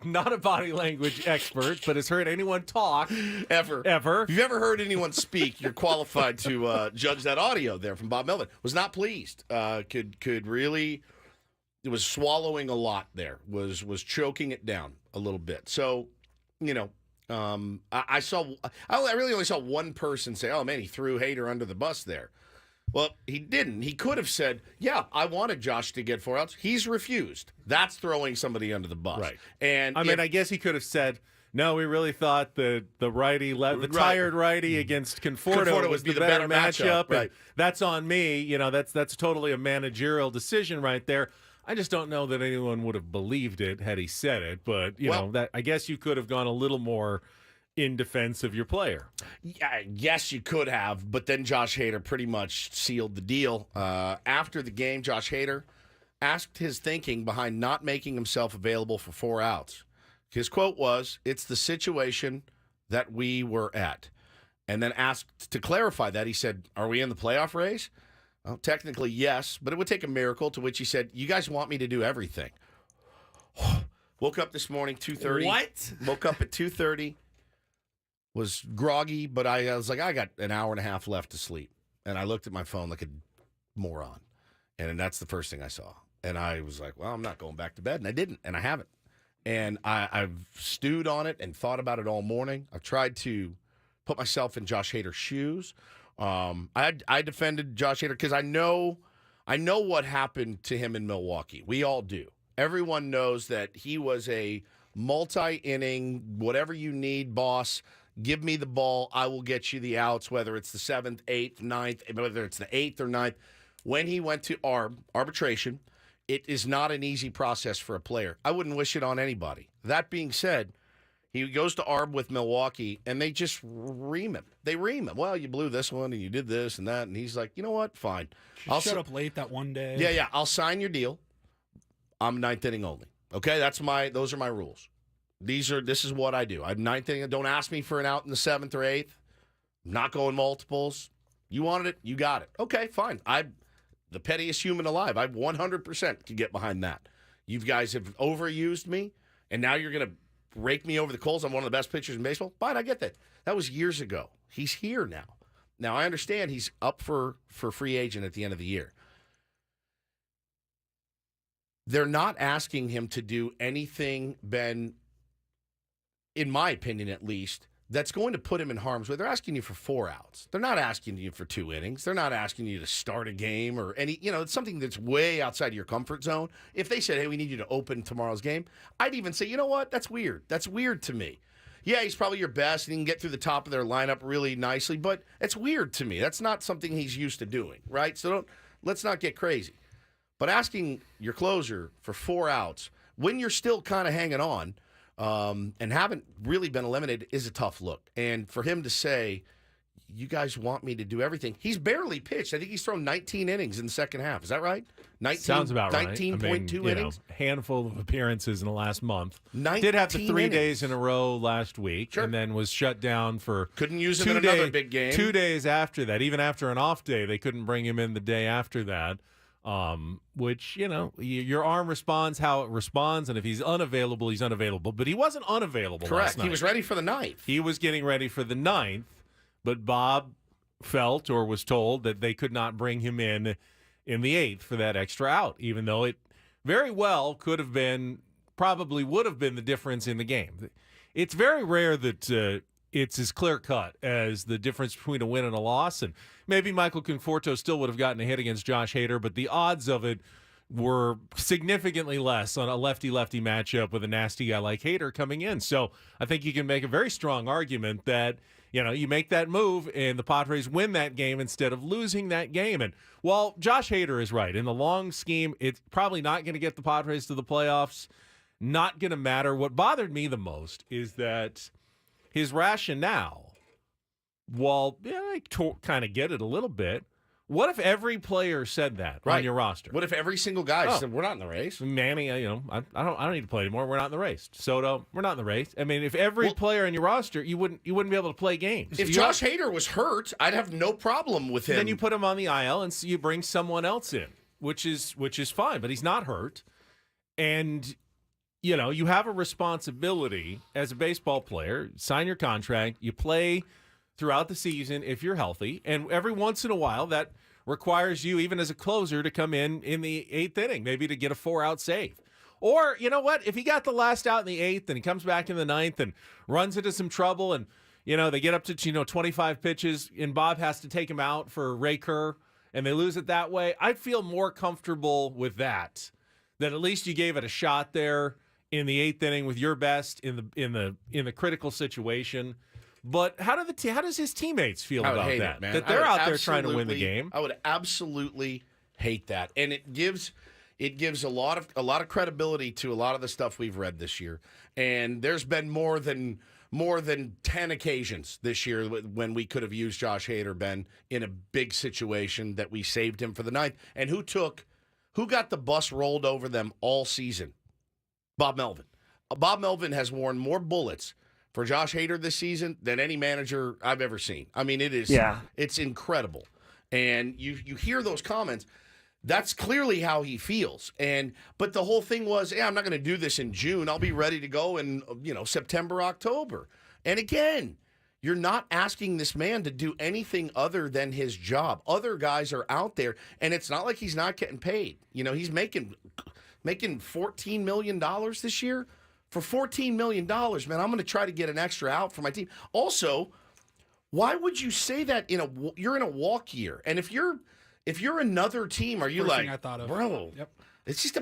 not a body language expert but has heard anyone talk ever, if you've ever heard anyone speak, you're qualified to judge that audio there from Bob Melvin. Was not pleased. Could really, it was swallowing a lot there. Was choking it down a little bit. So I really only saw one person say, "Oh man, he threw Hader under the bus there." Well, he didn't. He could have said, "Yeah, I wanted Josh to get 4 outs." He's refused. That's throwing somebody under the bus. Right. And I guess he could have said, "No, we really thought the righty, tired righty against Conforto would be the better matchup." Right. And that's on me. That's totally a managerial decision right there. I just don't know that anyone would have believed it had he said it, but that I guess you could have gone a little more in defense of your player. Yeah, yes, you could have, but then Josh Hader pretty much sealed the deal. After the game, Josh Hader asked his thinking behind not making himself available for 4 outs. His quote was, "It's the situation that we were at." And then asked to clarify that, he said, "Are we in the playoff race?" Well, technically, yes, but it would take a miracle, to which he said, "You guys want me to do everything." Woke up this morning, 2:30. What? Woke up at 2:30. Was groggy, but I was like, I got an hour and a half left to sleep. And I looked at my phone like a moron. And that's the first thing I saw. And I was like, well, I'm not going back to bed. And I didn't, and I haven't. And I've stewed on it and thought about it all morning. I've tried to put myself in Josh Hader's shoes. I defended Josh Hader because I know what happened to him in Milwaukee. We all do. Everyone knows that he was a multi-inning, whatever you need, boss. Give me the ball. I will get you the outs, whether it's the 7th, 8th, 9th, whether it's the 8th or 9th. When he went to arbitration, it is not an easy process for a player. I wouldn't wish it on anybody. That being said, he goes to ARB with Milwaukee, and they just ream him. They ream him. Well, you blew this one, and you did this and that. And he's like, you know what? Fine. I'll shut up late that one day. Yeah. I'll sign your deal. I'm 9th inning only. Okay, those are my rules. This is what I do. I'm ninth inning. Don't ask me for an out in the 7th or 8th. I'm not going multiples. You wanted it, you got it. Okay, fine. I'm the pettiest human alive. I 100% can get behind that. You guys have overused me, and now you're going to rake me over the coals. I'm one of the best pitchers in baseball. Fine, I get that. That was years ago. He's here now. Now, I understand he's up for free agent at the end of the year. They're not asking him to do anything, Ben, in my opinion at least, that's going to put him in harm's way. They're asking you for 4 outs. They're not asking you for 2 innings. They're not asking you to start a game or any, it's something that's way outside your comfort zone. If they said, hey, we need you to open tomorrow's game, I'd even say, you know what? That's weird. That's weird to me. Yeah, he's probably your best and he can get through the top of their lineup really nicely, but it's weird to me. That's not something he's used to doing, right? So let's not get crazy. But asking your closer for 4 outs when you're still kind of hanging on, and haven't really been eliminated is a tough look. And for him to say, you guys want me to do everything. He's barely pitched. I think he's thrown 19 innings in the second half. Is that right? 19, sounds about right. 19.2 innings. Handful of appearances in the last month. 19 Did have the 3 innings. days in a row last week, Sure. and then was shut down for couldn't use him in another big game. 2 days after that. Even after an off day, they couldn't bring him in the day after that. Which, your arm responds how it responds, and if he's unavailable, he's unavailable. But he wasn't unavailable Correct. last night. He was ready for the 9th. He was getting ready for the 9th, but Bob felt or was told that they could not bring him in the 8th for that extra out, even though it very well could have been, probably would have been the difference in the game. It's very rare that it's as clear-cut as the difference between a win and a loss, and maybe Michael Conforto still would have gotten a hit against Josh Hader, but the odds of it were significantly less on a lefty-lefty matchup with a nasty guy like Hader coming in. So I think you can make a very strong argument that, you make that move and the Padres win that game instead of losing that game. And while Josh Hader is right, in the long scheme, it's probably not going to get the Padres to the playoffs, not going to matter. What bothered me the most is that his rationale, while I kind of get it a little bit, what if every player said that on your roster? What if every single guy said, we're not in the race? Manny, I don't need to play anymore. We're not in the race. Soto, we're not in the race. I mean, if every player in your roster, you wouldn't be able to play games. If Josh Hader was hurt, I'd have no problem with him. Then you put him on the IL and you bring someone else in, which is fine, but he's not hurt. And you have a responsibility as a baseball player. Sign your contract. You play throughout the season if you're healthy. And every once in a while, that requires you, even as a closer, to come in the 8th inning, maybe to get a 4-out save. Or, you know what? If he got the last out in the 8th and he comes back in the 9th and runs into some trouble and, they get up to, 25 pitches and Bob has to take him out for Ray Kerr and they lose it that way, I'd feel more comfortable with that at least you gave it a shot there in the 8th inning with your best in the critical situation. But how does his teammates feel about that? That they're out there trying to win the game. I would absolutely hate that, and it gives a lot of credibility to a lot of the stuff we've read this year. And there's been more than 10 occasions this year when we could have used Josh Hader, Ben, in a big situation that we saved him for the 9th. And who got the bus rolled over them all season? Bob Melvin. Bob Melvin has worn more bullets for Josh Hader this season than any manager I've ever seen. I mean, it's incredible. And you hear those comments. That's clearly how he feels. But the whole thing was, I'm not going to do this in June. I'll be ready to go in, September, October. And again, you're not asking this man to do anything other than his job. Other guys are out there, and it's not like he's not getting paid. He's making $14 million this year. For $14 million, man, I'm going to try to get an extra out for my team. Also, why would you say that you're in a walk year? And if you're another team, are you First thing I thought of. Bro? Yep. It's just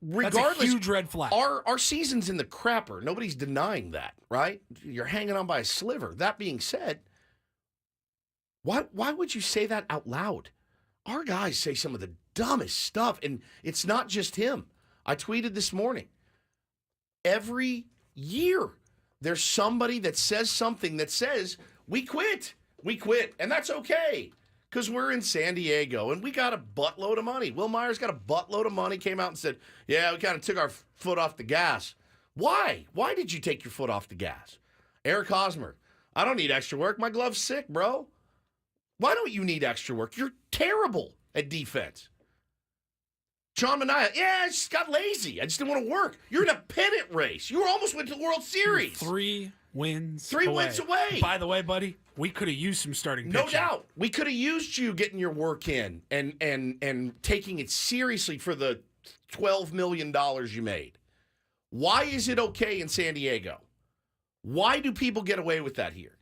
regardless. That's a huge red flag. Our season's in the crapper. Nobody's denying that, right? You're hanging on by a sliver. That being said, why would you say that out loud? Our guys say some of the dumbest stuff, and it's not just him. I tweeted this morning. Every year, there's somebody that says something that says, we quit. And that's okay because we're in San Diego and we got a buttload of money. Will Myers got a buttload of money, came out and said, we kind of took our foot off the gas. Why? Why did you take your foot off the gas? Eric Hosmer, I don't need extra work. My glove's sick, bro. Why don't you need extra work? You're terrible at defense. John Mania, I just got lazy. I just didn't want to work. You're in a pennant race. You almost went to the World Series. 3 wins. 3 wins away. By the way, buddy, we could have used some starting pitching. No doubt. We could have used you getting your work in and taking it seriously for the $12 million you made. Why is it okay in San Diego? Why do people get away with that here?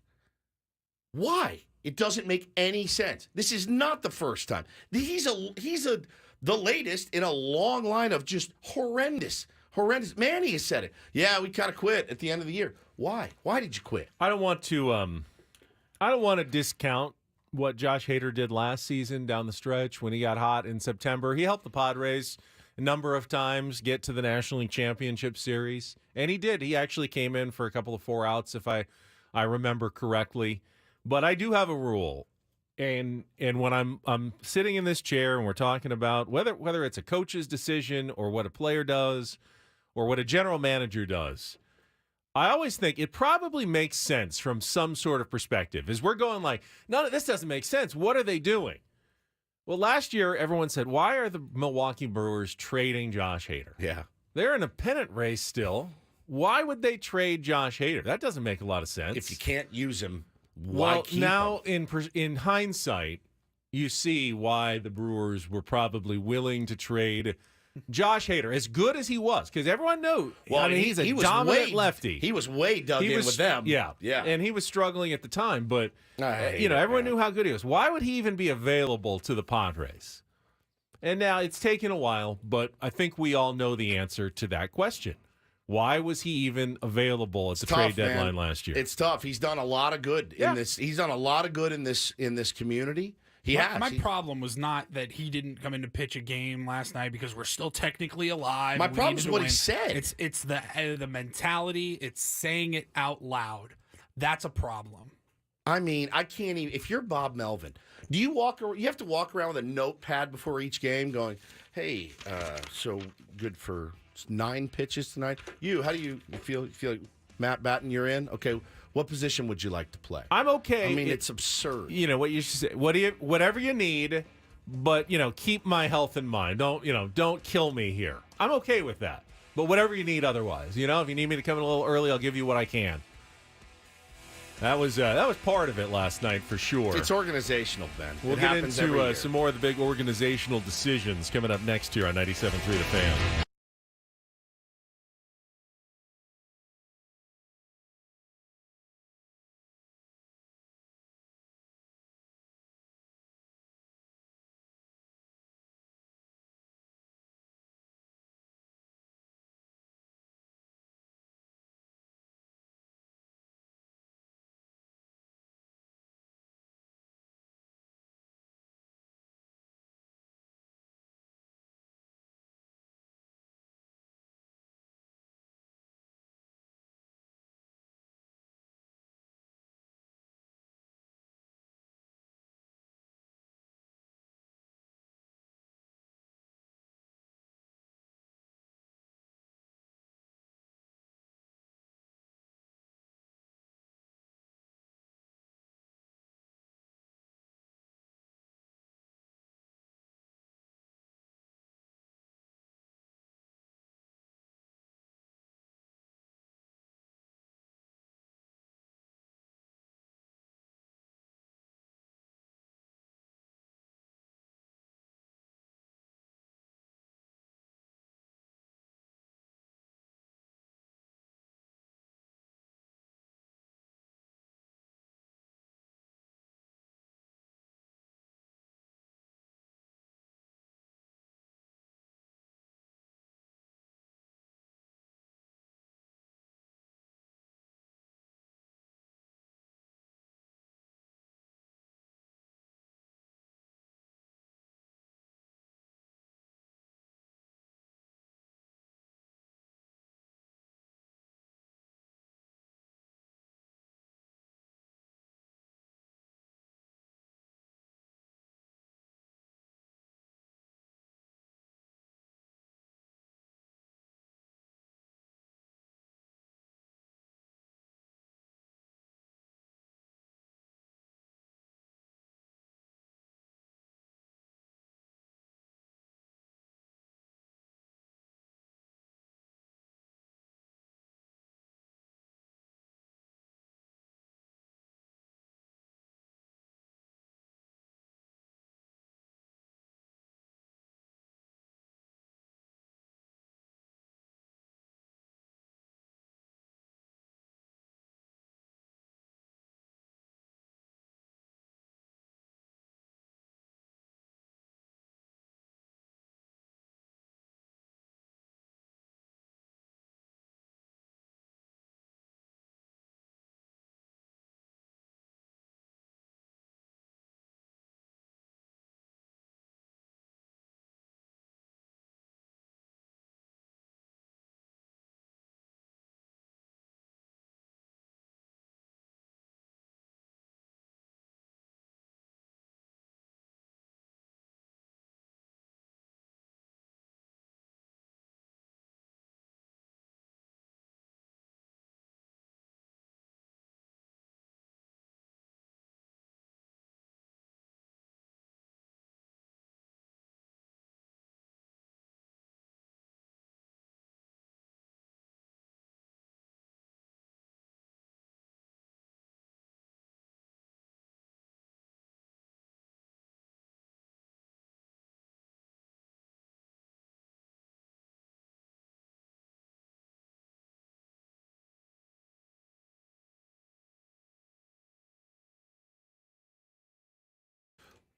Why? It doesn't make any sense. This is not the first time. He's the latest in a long line of just horrendous. Manny has said it. Yeah, we kind of quit at the end of the year. Why? Why did you quit? I don't want to discount what Josh Hader did last season down the stretch when he got hot in September. He helped the Padres a number of times get to the National League Championship Series, and he did. He actually came in for a couple of 4 outs, if I remember correctly. But I do have a rule, and when I'm sitting in this chair and we're talking about whether it's a coach's decision or what a player does or what a general manager does, I always think it probably makes sense from some sort of perspective. As we're going like, no, this doesn't make sense. What are they doing? Well, last year, everyone said, why are the Milwaukee Brewers trading Josh Hader? Yeah. They're in a pennant race still. Why would they trade Josh Hader? That doesn't make a lot of sense. If you can't use him, why keep now, him? in hindsight, you see why the Brewers were probably willing to trade Josh Hader, as good as he was, because everyone knew. Well, he's a dominant lefty. He was way dug in with them. Yeah, and he was struggling at the time. But everyone knew how good he was. Why would he even be available to the Padres? And now it's taken a while, but I think we all know the answer to that question. Why was he even available at the trade deadline last year? It's tough. He's done a lot of good in this. He's done a lot of good in this community. My problem was not that he didn't come in to pitch a game last night because we're still technically alive. My problem is what he said. It's the mentality. It's saying it out loud. That's a problem. I mean, I can't even. If you're Bob Melvin, you have to walk around with a notepad before each game, going, "Hey, so good for 9 pitches tonight. How do you feel? Like Matt Batten, you're in? Okay." What position would you like to play? I'm okay. I mean, it's absurd. You know what you should say. Whatever you need, but keep my health in mind. Don't kill me here. I'm okay with that. But whatever you need, otherwise, if you need me to come in a little early, I'll give you what I can. That was part of it last night for sure. It's organizational, Ben. We'll get into some more of the big organizational decisions coming up next year on 97.3 The Fan.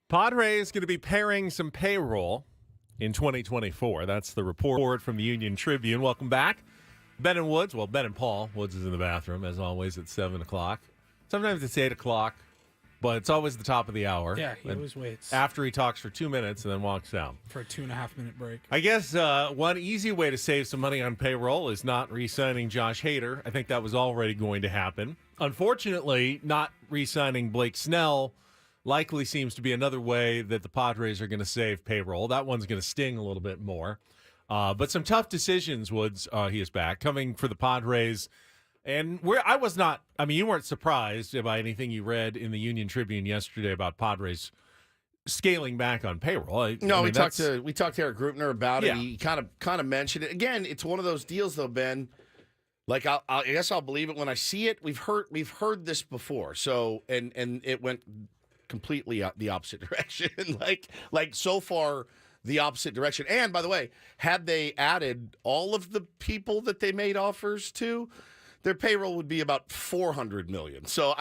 Padres going to be paying some payroll in 2024. That's the report from the Union Tribune. Welcome back. Ben and Woods. Well, Ben and Paul. Woods is in the bathroom, as always, at 7 o'clock. Sometimes it's 8 o'clock, but it's always the top of the hour. Yeah, he always waits. After he talks for 2 minutes and then walks down. For a 2.5-minute break. I guess one easy way to save some money on payroll is not re-signing Josh Hader. I think that was already going to happen. Unfortunately, not re-signing Blake Snell likely seems to be another way that the Padres are going to save payroll. That one's going to sting a little bit more. But some tough decisions, Woods, he is back, coming for the Padres. And you weren't surprised by anything you read in the Union Tribune yesterday about Padres scaling back on payroll. We talked to Eric Grupner about it. He kind of mentioned it. Again, it's one of those deals, though, Ben. Like I guess I'll believe it when I see it. We've heard this before. So and it went completely the opposite direction. like so far the opposite direction. And by the way, had they added all of the people that they made offers to, their payroll would be about $400 million. So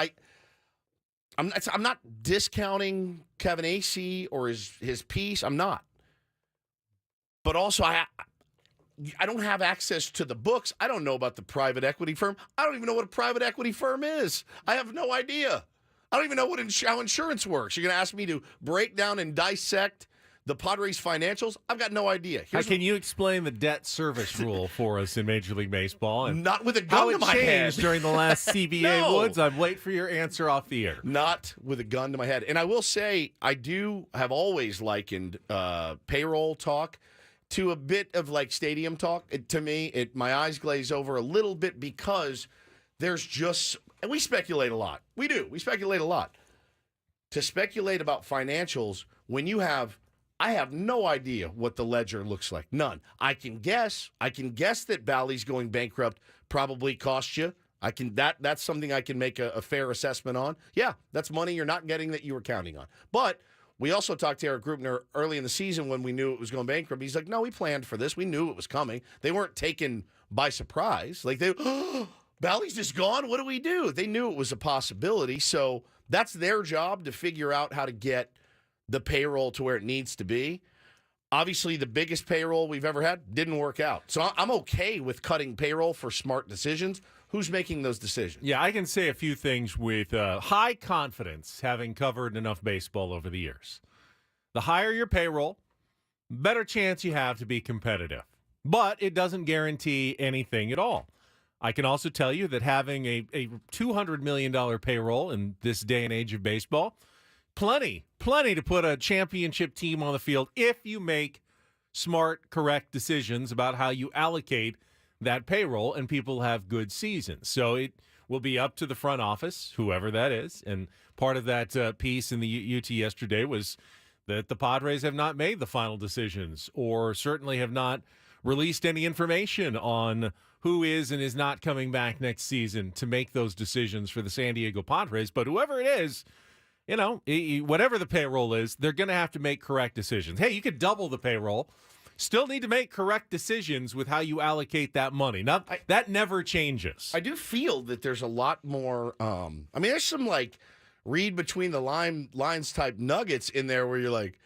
I'm not discounting Kevin Acee or his piece. I'm not. But also I don't have access to the books. I don't know about the private equity firm. I don't even know what a private equity firm is. I have no idea. I don't even know how insurance works. You're going to ask me to break down and dissect the Padres' financials? I've got no idea. Can you explain the debt service rule for us in Major League Baseball? And not with a gun to my head. How it changed during the last CBA, No. Woods? I'm waiting for your answer off the air. Not with a gun to my head. And I will say, I do have always likened payroll talk to a bit of like stadium talk. To me, my eyes glaze over a little bit because there's just, and we speculate a lot. We do. We speculate a lot. To speculate about financials when I have no idea what the ledger looks like. None. I can guess that Bally's going bankrupt probably cost you. That's something I can make a fair assessment on. Yeah, that's money you're not getting that you were counting on. But we also talked to Eric Grupner early in the season when we knew it was going bankrupt. He's like, no, we planned for this. We knew it was coming. They weren't taken by surprise. Like, Bally's just gone? What do we do? They knew it was a possibility. So that's their job to figure out how to get the payroll to where it needs to be. Obviously, the biggest payroll we've ever had didn't work out. So I'm okay with cutting payroll for smart decisions. Who's making those decisions? Yeah, I can say a few things with high confidence, having covered enough baseball over the years. The higher your payroll, better chance you have to be competitive. But it doesn't guarantee anything at all. I can also tell you that having a $200 million payroll in this day and age of baseball, plenty to put a championship team on the field if you make smart, correct decisions about how you allocate that payroll and people have good seasons. So it will be up to the front office, whoever that is. And part of that piece in the UT yesterday was that the Padres have not made the final decisions or certainly have not released any information on who is and is not coming back next season to make those decisions for the San Diego Padres. But whoever it is, whatever the payroll is, they're going to have to make correct decisions. Hey, you could double the payroll. Still need to make correct decisions with how you allocate that money. That never changes. I do feel that there's a lot more. There's some like read between the lines type nuggets in there where you're like,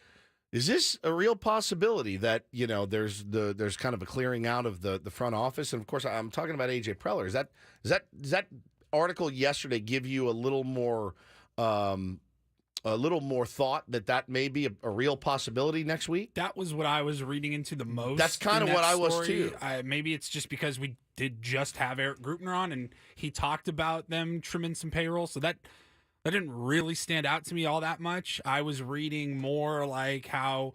is this a real possibility that there's kind of a clearing out of the front office? And of course, I'm talking about AJ Preller. Does that article yesterday give you a little more thought that may be a real possibility next week? That was what I was reading into the most. That's kind of what I was too. Maybe it's just because we did just have Eric Grupner on and he talked about them trimming some payroll. So that didn't really stand out to me all that much. I was reading more like how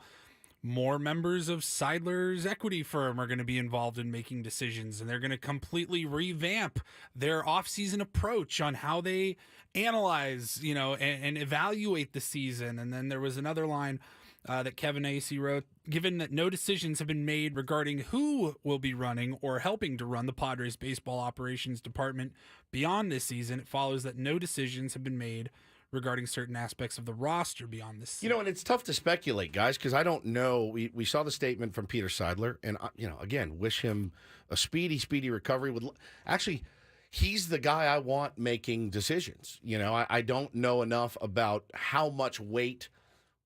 more members of Seidler's equity firm are going to be involved in making decisions, and they're going to completely revamp their offseason approach on how they analyze, and evaluate the season. And then there was another line that Kevin Acee wrote, given that no decisions have been made regarding who will be running or helping to run the Padres baseball operations department beyond this season, it follows that no decisions have been made regarding certain aspects of the roster beyond this season. And it's tough to speculate, guys, because I don't know. We saw the statement from Peter Seidler, and, again, wish him a speedy recovery. Actually, he's the guy I want making decisions. I don't know enough about how much weight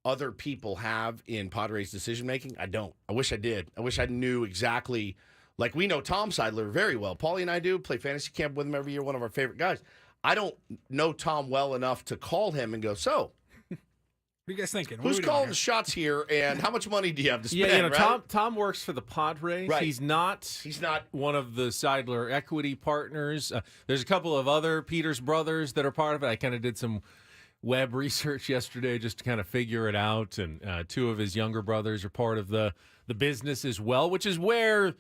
other people have in Padres decision making. I don't. I wish I did. I wish I knew exactly. Like, we know Tom Seidler very well. Paulie and I do play fantasy camp with him every year. One of our favorite guys. I don't know Tom well enough to call him and go, so. What are you guys thinking? Who's calling the shots here, and how much money do you have to spend? Yeah, right? Tom works for the Padres. Right. He's not one of the Seidler equity partners. There's a couple of other Peters brothers that are part of it. I kind of did some web research yesterday just to kind of figure it out, and two of his younger brothers are part of the business as well, which is where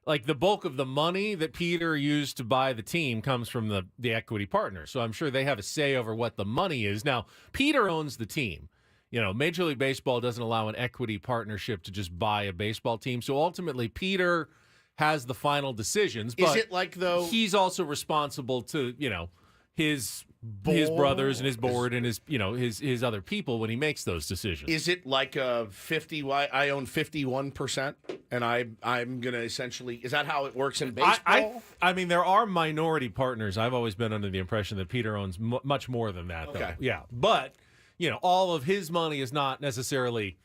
like the bulk of the money that Peter used to buy the team comes from the equity partners. So I'm sure they have a say over what the money is. Now, Peter owns the team. You know, Major League Baseball doesn't allow an equity partnership to just buy a baseball team. So ultimately, Peter has the final decisions. But is it like, though, he's also responsible to, his brothers and his board and his other people when he makes those decisions. Is it like a 50? I own 51%, and I'm going to essentially. Is that how it works in baseball? I mean, there are minority partners. I've always been under the impression that Peter owns much more than that. Okay. Though. Yeah, but all of his money is not necessarily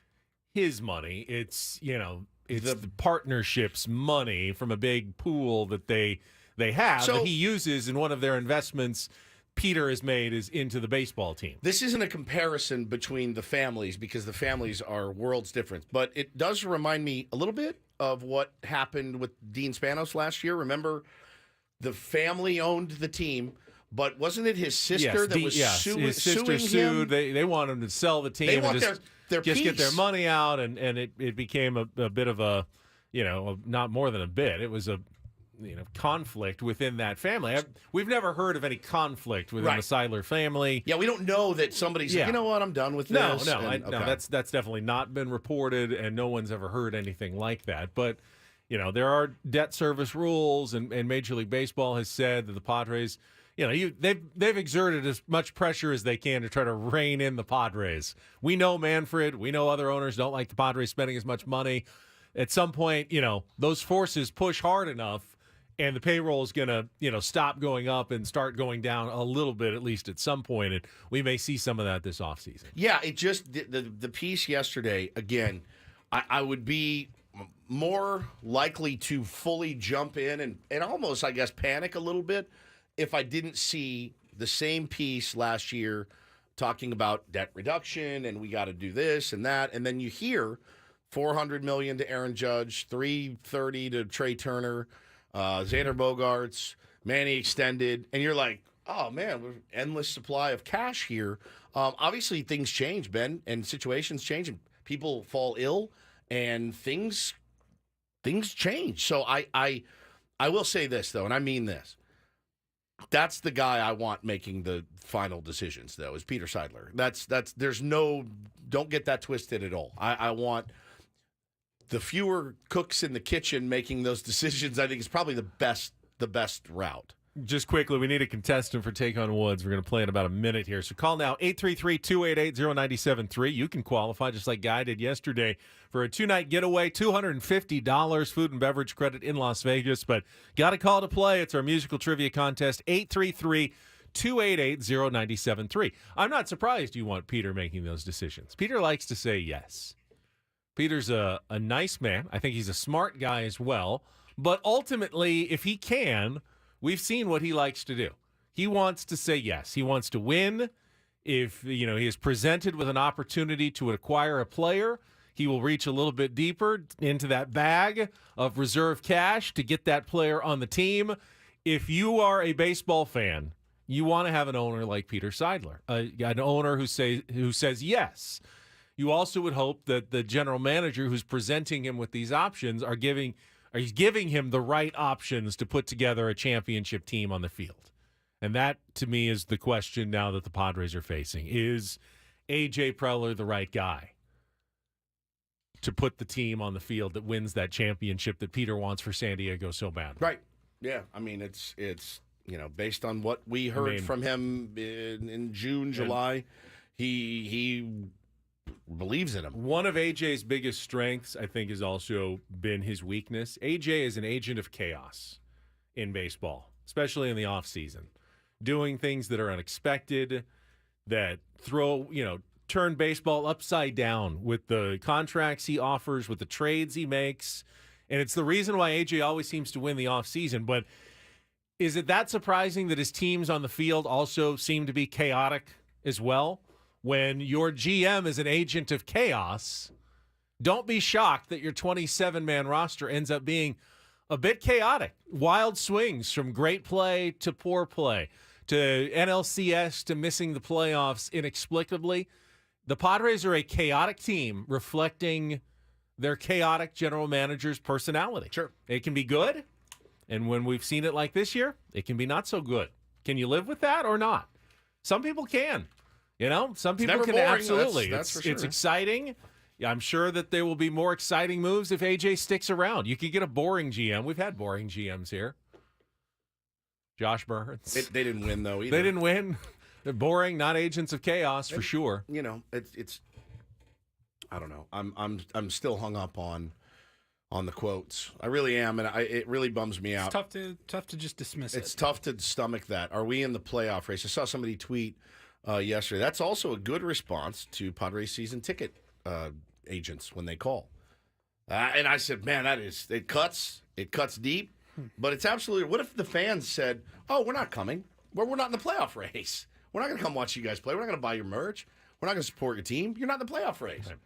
his money. It's it's the partnership's money from a big pool that they have that he uses in one of their investments. Peter has made is into the baseball team. This isn't a comparison between the families because the families are worlds different, but it does remind me a little bit of what happened with Dean Spanos last year. Remember, the family owned the team, but wasn't it his sister that was his sister suing sued. him? They want him to sell the team. They want their just piece. get their money out, and it became a bit of a, not more than a bit. It was a conflict within that family. We've never heard of any conflict within the Seidler family. Yeah, we don't know that somebody's like, you know what, I'm done with this. No, that's definitely not been reported, and no one's ever heard anything like that. But, there are debt service rules, and Major League Baseball has said that the Padres, they've exerted as much pressure as they can to try to rein in the Padres. We know Manfred, we know other owners don't like the Padres spending as much money. At some point, those forces push hard enough, and the payroll is going to, stop going up and start going down a little bit, at least at some point. And we may see some of that this offseason. Yeah, it just, the piece yesterday, again, I would be more likely to fully jump in and almost, I guess, panic a little bit if I didn't see the same piece last year talking about debt reduction and we got to do this and that. And then you hear $400 million to Aaron Judge, $330 to Trey Turner, Xander Bogaerts, Manny extended, and you're like, oh man, we're endless supply of cash here. Obviously, things change, Ben, and situations change, and people fall ill, and things change. So I will say this though, and I mean this. That's the guy I want making the final decisions, though, is Peter Seidler. That's don't get that twisted at all. I want the fewer cooks in the kitchen making those decisions. I think is probably the best route. Just quickly, we need a contestant for Take on Woods. We're going to play in about a minute here. So call now, 833-288-0973. You can qualify, just like Guy did yesterday, for a 2-night getaway, $250 food and beverage credit in Las Vegas. But got a call to play. It's our musical trivia contest, 833-288-0973. I'm not surprised you want Peter making those decisions. Peter likes to say yes. Peter's a nice man. I think he's a smart guy as well. But ultimately, if he can, we've seen what he likes to do. He wants to say yes. He wants to win. If he is presented with an opportunity to acquire a player, he will reach a little bit deeper into that bag of reserve cash to get that player on the team. If you are a baseball fan, you want to have an owner like Peter Seidler, an owner who says yes. You also would hope that the general manager who's presenting him with these options he's giving him the right options to put together a championship team on the field. And that, to me, is the question now that the Padres are facing. Is A.J. Preller the right guy to put the team on the field that wins that championship that Peter wants for San Diego so badly? Right. Yeah. I mean, it's based on what we heard from him in June, July, he believes in him. One of AJ's biggest strengths, I think, has also been his weakness. AJ is an agent of chaos in baseball, especially in the offseason, doing things that are unexpected, that throw turn baseball upside down with the contracts he offers, with the trades he makes. And it's the reason why AJ always seems to win the offseason. But is it that surprising that his teams on the field also seem to be chaotic as well? When your GM is an agent of chaos, don't be shocked that your 27-man roster ends up being a bit chaotic. Wild swings from great play to poor play to NLCS to missing the playoffs inexplicably. The Padres are a chaotic team reflecting their chaotic general manager's personality. Sure. It can be good, and when we've seen it like this year, it can be not so good. Can you live with that or not? Some people can. Some people can. Boring. Absolutely. That's for sure. It's exciting. Yeah, I'm sure that there will be more exciting moves if AJ sticks around. You could get a boring GM. We've had boring GMs here. Josh Burns. They didn't win, though, either. They didn't win. They're boring, not agents of chaos, for sure. It's I don't know. I'm still hung up on the quotes. I really am, and it really bums me out. It's tough to just dismiss it. It's tough to stomach that. Are we in the playoff race? I saw somebody tweet yesterday. That's also a good response to Padres season ticket agents when they call. And I said, man, it cuts deep, but it's absolutely. What if the fans said, "Oh, we're not coming. We're not in the playoff race. We're not going to come watch you guys play. We're not going to buy your merch. We're not going to support your team. You're not in the playoff race." Right.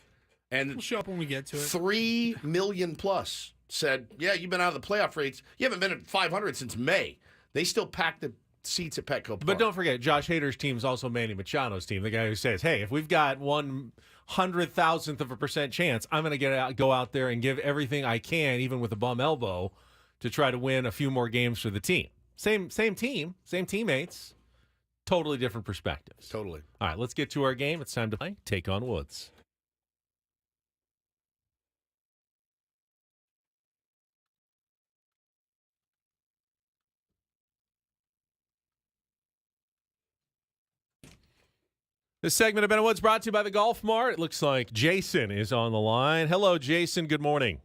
And we'll show up when we get to it. 3 million plus said, "Yeah, you've been out of the playoff race. You haven't been at 500 since May." They still pack the seats at Petco Park. But don't forget, Josh Hader's team is also Manny Machado's team, the guy who says, "Hey, if we've got 1/100,000% chance, I'm going to go out there and give everything I can, even with a bum elbow, to try to win a few more games for the team." Same team, same teammates, totally different perspectives. Totally. All right, let's get to our game. It's time to play Take on Woods. This segment of Ben Woods brought to you by the Golf Mart. It looks like Jason is on the line. Hello, Jason. Good morning.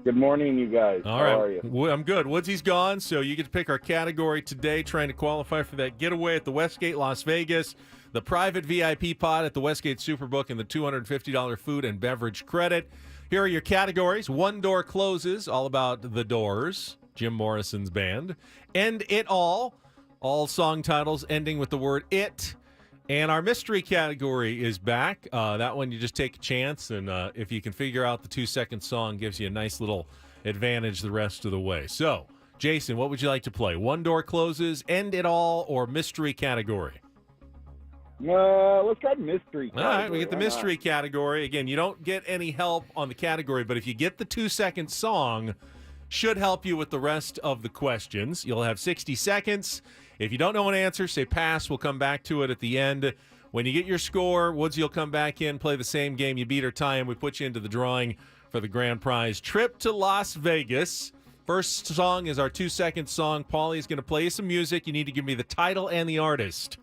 Good morning, you guys. All right. How are you? I'm good. Woodsy's gone, so you get to pick our category today, trying to qualify for that getaway at the Westgate Las Vegas, the private VIP pod at the Westgate Superbook, and the $250 food and beverage credit. Here are your categories. One Door Closes, all about the Doors, Jim Morrison's band. End It All song titles ending with the word it. And our mystery category is back. That one, you just take a chance, and if you can figure out the 2-second song, gives you a nice little advantage the rest of the way. So, Jason, what would you like to play? One Door Closes, End It All, or mystery category? Let's try mystery category. All right, we get the mystery category. Again, you don't get any help on the category, but if you get the 2-second song, should help you with the rest of the questions. You'll have 60 seconds. If you don't know an answer, say pass. We'll come back to it at the end. When you get your score, Woodsy will come back in, play the same game. You beat or tie him. We put you into the drawing for the grand prize trip to Las Vegas. First song is our 2-second song. Paulie's going to play you some music. You need to give me the title and the artist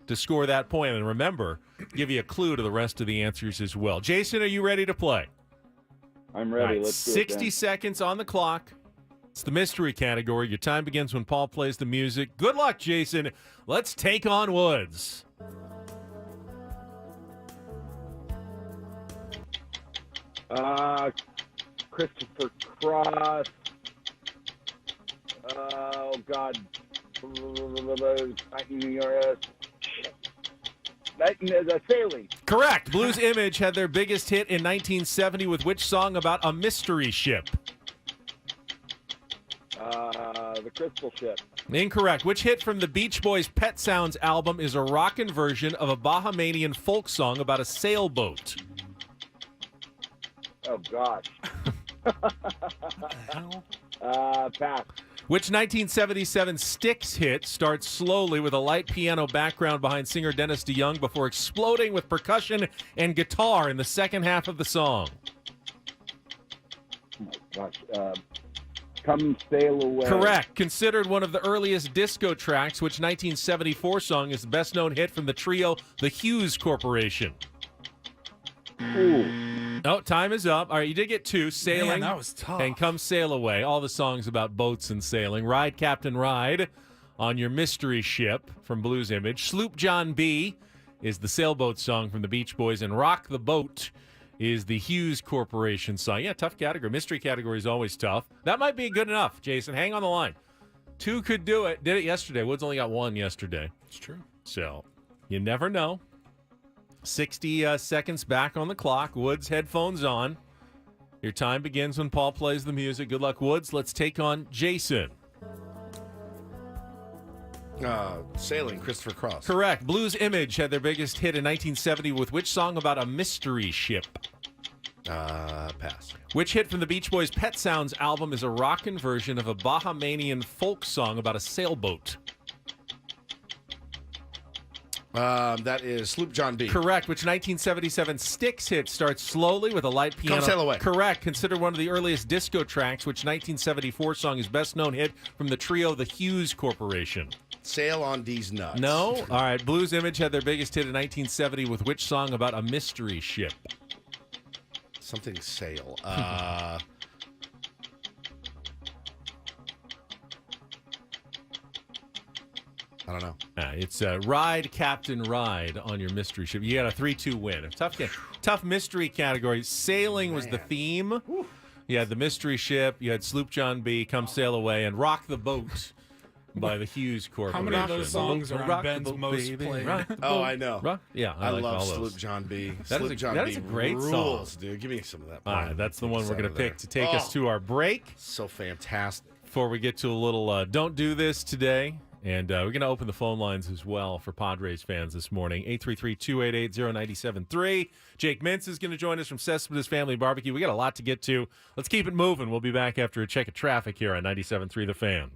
to score that point. And remember, give you a clue to the rest of the answers as well. Jason, are you ready to play? I'm ready. Right, Let's do 60 it, seconds on the clock. It's the mystery category. Your time begins when Paul plays the music. Good luck, Jason. Let's take on Woods. Christopher Cross. Oh, God. Sailing. Correct. Blues Image had their biggest hit in 1970 with which song about a mystery ship? The Crystal Ship. Incorrect. Which hit from the Beach Boys' Pet Sounds album is a rockin' version of a Bahamian folk song about a sailboat? Oh, gosh. Pass. Which 1977 Styx hit starts slowly with a light piano background behind singer Dennis DeYoung before exploding with percussion and guitar in the second half of the song? Oh, my gosh. Come Sail Away. Correct. Considered one of the earliest disco tracks, which 1974 song is the best-known hit from the trio The Hughes Corporation? Ooh. Oh, time is up. All right, you did get 2. Sailing. Man, that was tough. And Come Sail Away. All the songs about boats and sailing. Ride, Captain, Ride on your mystery ship from Blues Image. Sloop John B. is the Sailboat song from the Beach Boys, and Rock the Boat is the Hughes Corporation song. Yeah, tough category. Mystery category is always tough. That might be good enough, Jason. Hang on the line. 2 could do it. Did it yesterday. Woods only got 1 yesterday. It's true. So, you never know. 60 seconds back on the clock. Woods headphones on. Your time begins when Paul plays the music. Good luck, Woods. Let's take on Jason. Sailing, Christopher Cross. Correct. Blues Image had their biggest hit in 1970 with which song about a mystery ship? Pass. Which hit from the Beach Boys' Pet Sounds album is a rockin' version of a Bahamian folk song about a sailboat? That is Sloop John B. Correct. Which 1977 Styx hit starts slowly with a light piano? Come Sail Away. Correct. Considered one of the earliest disco tracks. Which 1974 song is best known hit from the trio The Hughes Corporation? Sail on D's Nuts. No? All right. Blues Image had their biggest hit in 1970 with which song about a mystery ship? Something sail. I don't know. It's Ride, Captain, Ride on your mystery ship. You got a 3-2 win. A tough mystery category. Sailing was the theme. You had the mystery ship. You had Sloop John B., Come Sail Away, and Rock the Boat by the Hughes Corporation. How many of those songs are on Ben's most played? Oh, I know. Yeah, I like love all those. Sloop John B. That is a great rules, song. dude. Give me some of that. All right, that's the one we're going to pick to take us to our break. So fantastic. Before we get to a little Don't Do This today. And we're going to open the phone lines as well for Padres fans this morning. 833-288-0973. Jake Mintz is going to join us from Cespedes Family Barbecue. We got a lot to get to. Let's keep it moving. We'll be back after a check of traffic here on 97.3 The Fan.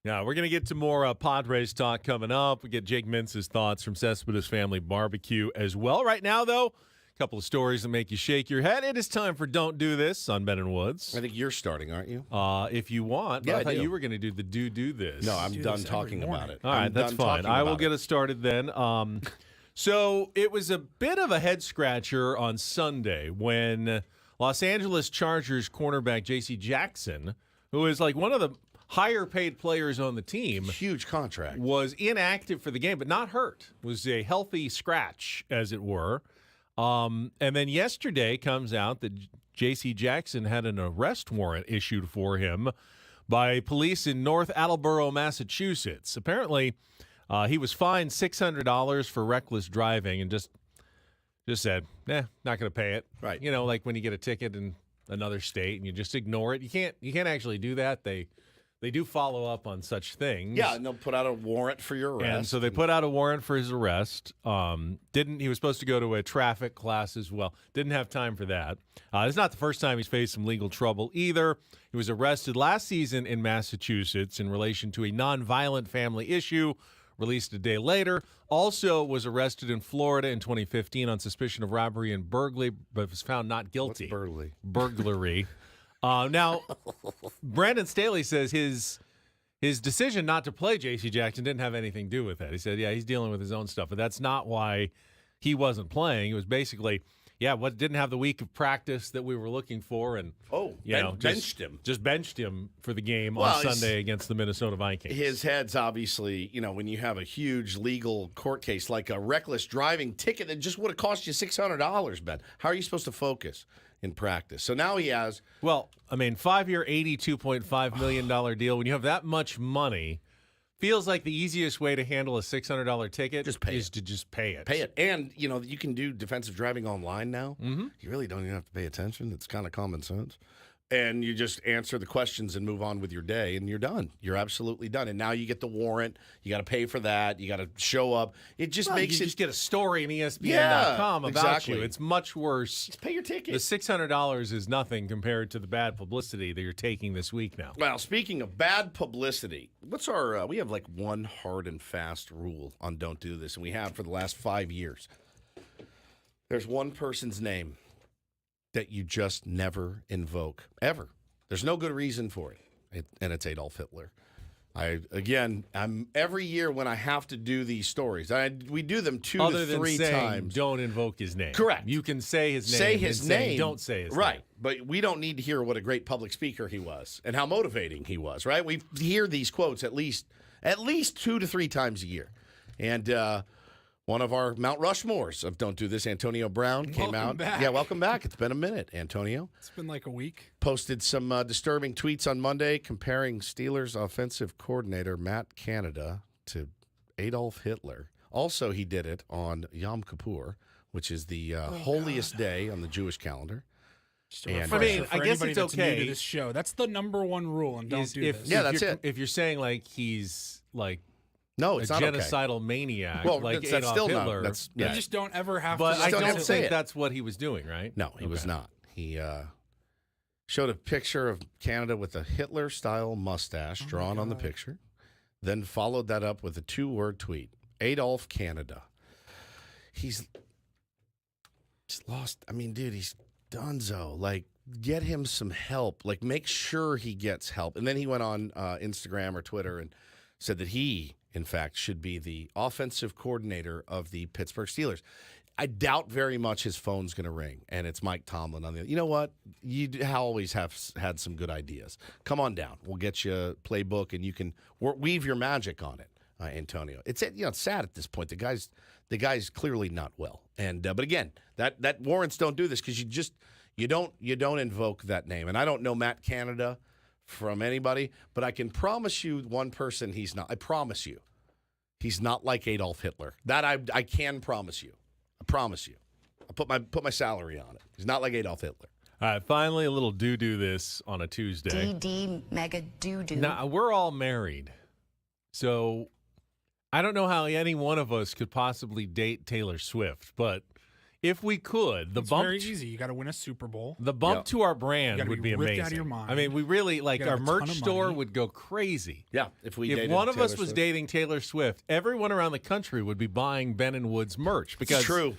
Yeah, we're going to get to more Padres talk coming up. We get Jake Mintz's thoughts from Cespedes Family Barbecue as well. Right now, though, a couple of stories that make you shake your head. It is time for Don't Do This on Ben and Woods. I think you're starting, aren't you? If you want. Yeah, I thought you were going to do the Do This. No, I'm done talking about it. All right, that's fine. I will get us started then. So it was a bit of a head-scratcher on Sunday when Los Angeles Chargers cornerback J.C. Jackson, who is like one of the higher-paid players on the team. Huge contract. Was inactive for the game, but not hurt. Was a healthy scratch, as it were. And then yesterday comes out that J.C. Jackson had an arrest warrant issued for him by police in North Attleboro, Massachusetts. Apparently, he was fined $600 for reckless driving and just said, not going to pay it. Right. You know, like when you get a ticket in another state and you just ignore it. You can't actually do that. They do follow up on such things. Yeah, and they'll put out a warrant for your arrest. And so they put out a warrant for his arrest. He was supposed to go to a traffic class as well. Didn't have time for that. It's not the first time he's faced some legal trouble either. He was arrested last season in Massachusetts in relation to a nonviolent family issue, released a day later. Also was arrested in Florida in 2015 on suspicion of robbery and burglary, but was found not guilty. What's burglary? Burglary. Now, Brandon Staley says his decision not to play J.C. Jackson didn't have anything to do with that. He said, he's dealing with his own stuff, but that's not why he wasn't playing. It was basically, didn't have the week of practice that we were looking for, and benched him. Just benched him for the game on Sunday against the Minnesota Vikings. His head's obviously, when you have a huge legal court case like a reckless driving ticket that just would have cost you $600, Ben. How are you supposed to focus in practice? So now he has. Well, 5-year, $82.5 million deal. When you have that much money, feels like the easiest way to handle a $600 ticket to just pay it. Pay it. And, you can do defensive driving online now. Mm-hmm. You really don't even have to pay attention. It's kind of common sense. And you just answer the questions and move on with your day, and you're done. You're absolutely done. And now you get the warrant. You got to pay for that. You got to show up. It just makes you just get a story on ESPN.com about you. It's much worse. Just pay your ticket. The $600 is nothing compared to the bad publicity that you're taking this week now. Well, speaking of bad publicity, what's our? We have like one hard and fast rule on Don't Do This, and we have for the last 5 years. There's one person's name that you just never invoke, ever. There's no good reason for it, and it's Adolf Hitler. I'm every year when I have to do these stories, we do them 2 Other to 3 than saying, times. Don't invoke his name. Correct. You can say his name. Say his name. Don't say his name. Right. But we don't need to hear what a great public speaker he was and how motivating he was, right? We hear these quotes at least 2 to 3 times a year. And one of our Mount Rushmores of Don't Do This, Antonio Brown, came out. Back. Yeah, welcome back. It's been a minute, Antonio. It's been like a week. Posted some disturbing tweets on Monday comparing Steelers offensive coordinator Matt Canada to Adolf Hitler. Also, he did it on Yom Kippur, which is the holiest day on the Jewish calendar. And I guess it's okay. New to this show. That's the number one rule, and don't do this. Yeah, that's it. If you're saying like he's like. No, it's a not genocidal maniac like that's Adolf still Hitler. You just don't ever have but to. I don't say think it. that's what he was doing, right? No, he was not. He showed a picture of Canada with a Hitler-style mustache drawn on the picture, then followed that up with a 2-word tweet. Adolf Canada. He's lost. Dude, he's donezo. Like, get him some help. Like, make sure he gets help. And then he went on Instagram or Twitter and said that he, in fact, should be the offensive coordinator of the Pittsburgh Steelers. I doubt very much his phone's going to ring, and it's Mike Tomlin on the other. You know what? You always have had some good ideas. Come on down. We'll get you a playbook, and you can weave your magic on it, Antonio. It's sad at this point. The guy's clearly not well. And but again, that warrants don't do this because you don't invoke that name. And I don't know Matt Canada from anybody, but I can promise you one person he's not. I promise you, he's not like Adolf Hitler. That I can promise you. I promise you. I'll put my salary on it. He's not like Adolf Hitler. All right, finally a little do this on a Tuesday. DD mega do. Now, we're all married, so I don't know how any one of us could possibly date Taylor Swift, but if we could, it's very easy. You got to win a Super Bowl. The bump to our brand would be amazing. Out of your mind. I mean, we really our merch store would go crazy. Yeah, if one of us was dating Taylor Swift, everyone around the country would be buying Ben and Woods merch because it's true.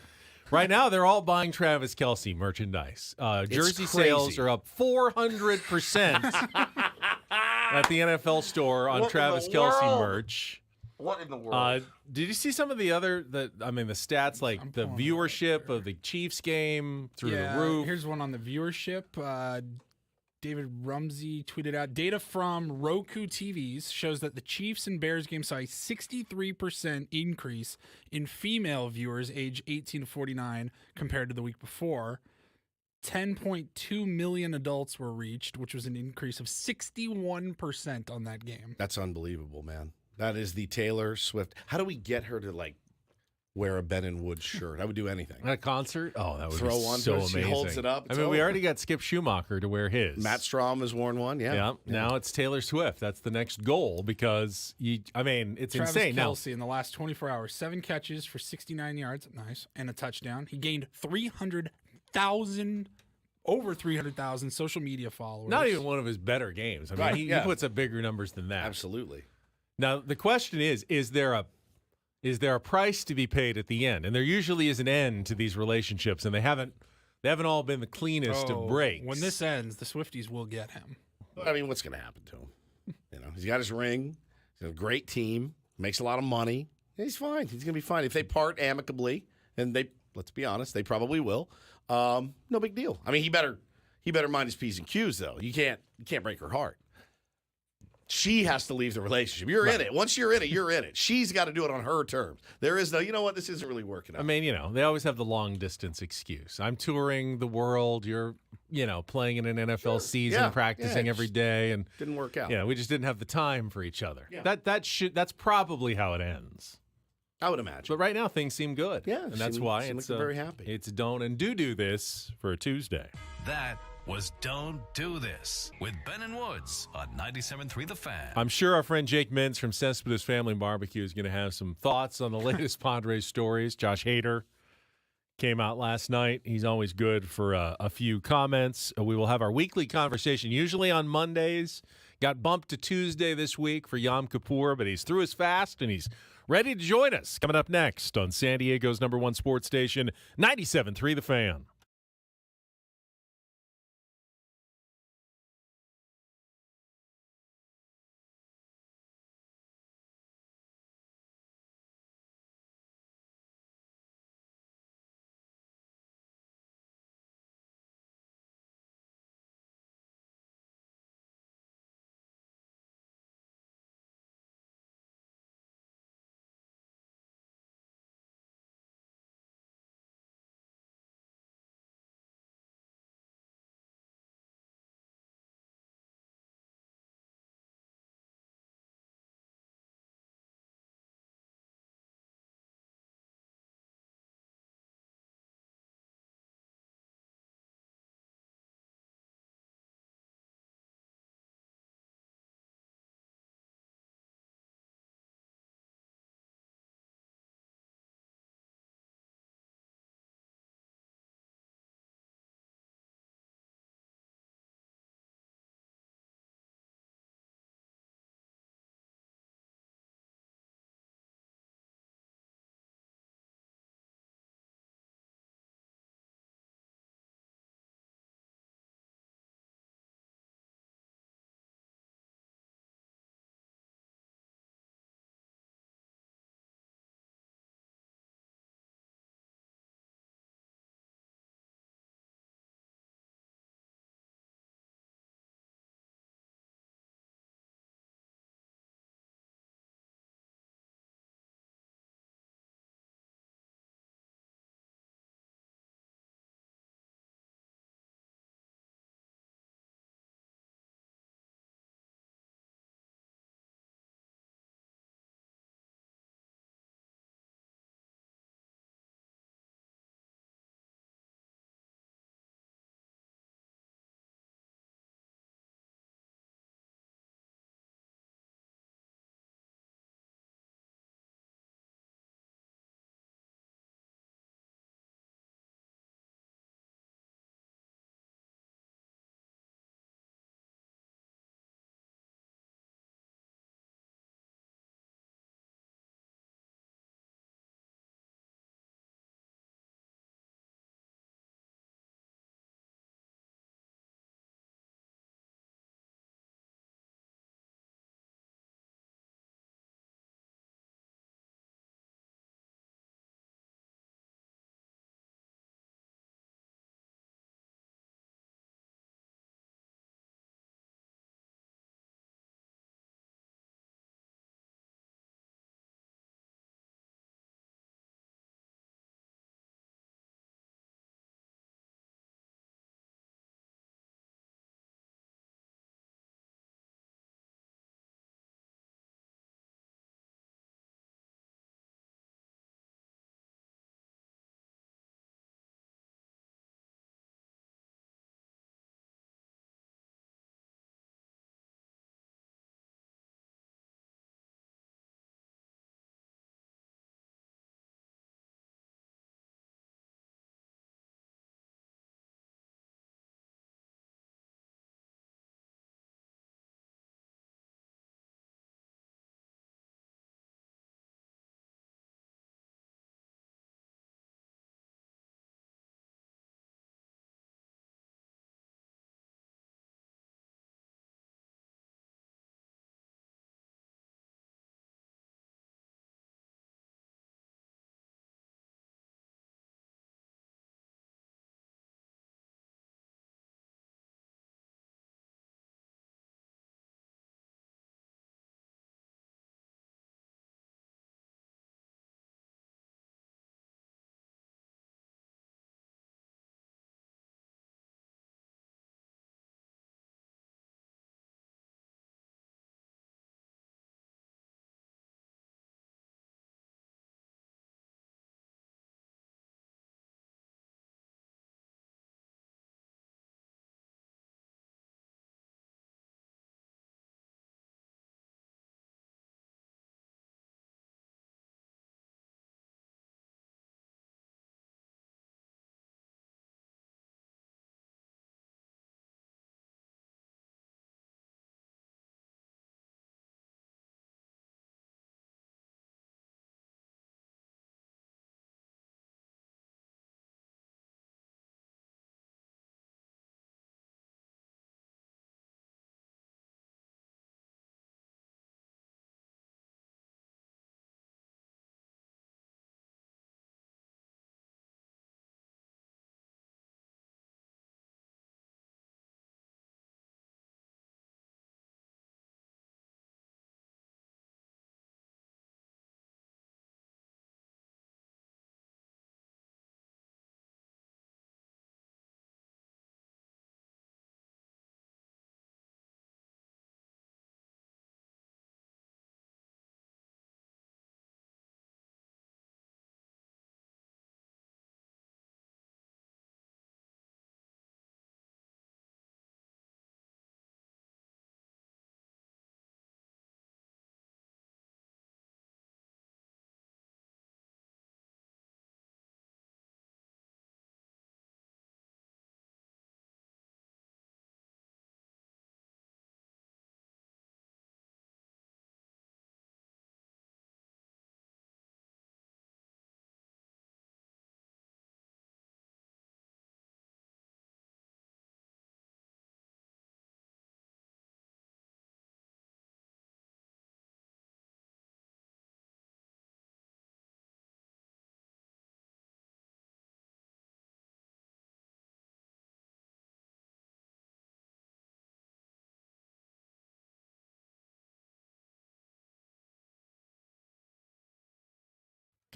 Right now, they're all buying Travis Kelce merchandise. Jersey sales are up 400% at the NFL store on Travis Kelce merch. What in the world? Did you see some of the stats, like the viewership of the Chiefs game through the roof? Here's one on the viewership. David Rumsey tweeted out, data from Roku TVs shows that the Chiefs and Bears game saw a 63% increase in female viewers age 18 to 49 compared to the week before. 10.2 million adults were reached, which was an increase of 61% on that game. That's unbelievable, man. That is the Taylor Swift. How do we get her to wear a Ben and Woods shirt? I would do anything. At a concert? Oh, that would be so amazing. She holds it up. I mean, we already got Skip Schumacher to wear his. Matt Strom has worn one, yeah. Now it's Taylor Swift. That's the next goal because, it's Travis insane. Kelce in the last 24 hours, 7 catches for 69 yards, nice, and a touchdown. He gained over 300,000 social media followers. Not even one of his better games. I mean, he puts up bigger numbers than that. Absolutely. Now, the question is there a price to be paid at the end? And there usually is an end to these relationships, and they haven't all been the cleanest of breaks. When this ends, the Swifties will get him. I mean, what's going to happen to him? He's got his ring. He's got a great team. Makes a lot of money. He's fine. He's going to be fine. If they part amicably, and let's be honest, they probably will. No big deal. I mean, he better mind his P's and Q's though. You can't break her heart. She has to leave the relationship. You're in it. Once you're in it, you're in it. She's got to do it on her terms. There is no, you know what, this isn't really working out. I mean, they always have the long distance excuse. I'm touring the world. You're, playing in an NFL season, practicing every day, and didn't work out. Yeah, we just didn't have the time for each other. Yeah. That's probably how it ends. I would imagine. But right now things seem good. Yeah, and that's why it's very happy. It's don't and do this for a Tuesday. That was Don't Do This with Ben and Woods on 97.3 The Fan. I'm sure our friend Jake Mintz from Cespedes Family Barbecue is going to have some thoughts on the latest Padres stories. Josh Hader came out last night. He's always good for a few comments. We will have our weekly conversation, usually on Mondays. Got bumped to Tuesday this week for Yom Kippur, but he's through his fast and he's ready to join us. Coming up next on San Diego's #1 sports station, 97.3 The Fan.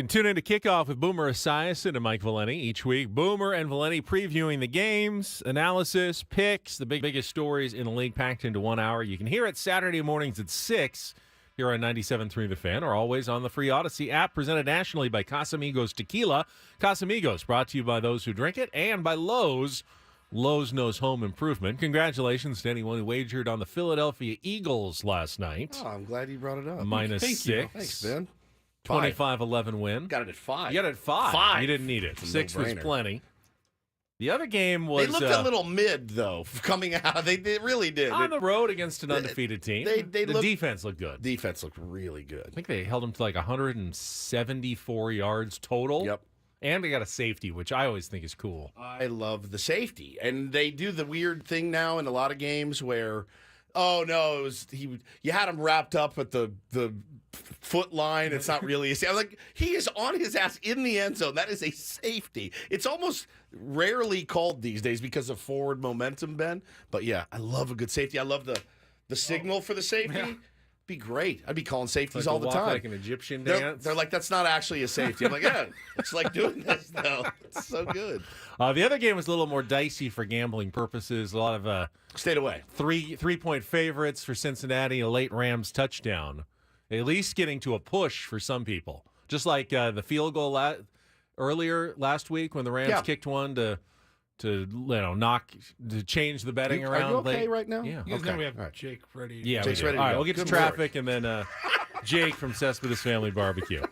can tune in to Kickoff with Boomer Esiason and Mike Valeni each week. Boomer and Valeni previewing the games, analysis, picks, the biggest stories in the league packed into 1 hour. You can hear it Saturday mornings at 6 here on 97.3 The Fan, or always on the free Odyssey app, presented nationally by Casamigos Tequila. Casamigos, brought to you by those who drink it, and by Lowe's. Lowe's knows home improvement. Congratulations to anyone who wagered on the Philadelphia Eagles last night. Oh, I'm glad you brought it up. -6. Thanks, Ben. 25-11 win. Got it at 5. You got it at 5. You didn't need it. 6 was plenty. The other game was... They looked a little mid, though, coming out. They really did. On the road against an undefeated team. The defense looked good. Defense looked really good. I think they held them to like 174 yards total. Yep. And they got a safety, which I always think is cool. I love the safety. And they do the weird thing now in a lot of games where, oh, no, you had him wrapped up at the foot line. It's not really a safety. Like, he is on his ass in the end zone. That is a safety. It's almost rarely called these days because of forward momentum, Ben. But, yeah, I love a good safety. I love the signal for the safety. Yeah. Be great. I'd be calling safeties all the time. Like an Egyptian dance. They're like, that's not actually a safety. I'm like, yeah, it's like doing this though. It's so good. The other game was a little more dicey for gambling purposes. A lot of stayed away. 3-point favorites for Cincinnati. A late Rams touchdown, at least getting to a push for some people. Just like the field goal earlier last week when the Rams kicked one to change the betting around. Are you okay right now? Yeah. You guys know we have Jake ready. Yeah, Jake's ready. All right, we'll get to traffic and then Jake from Cespedes Family Barbecue.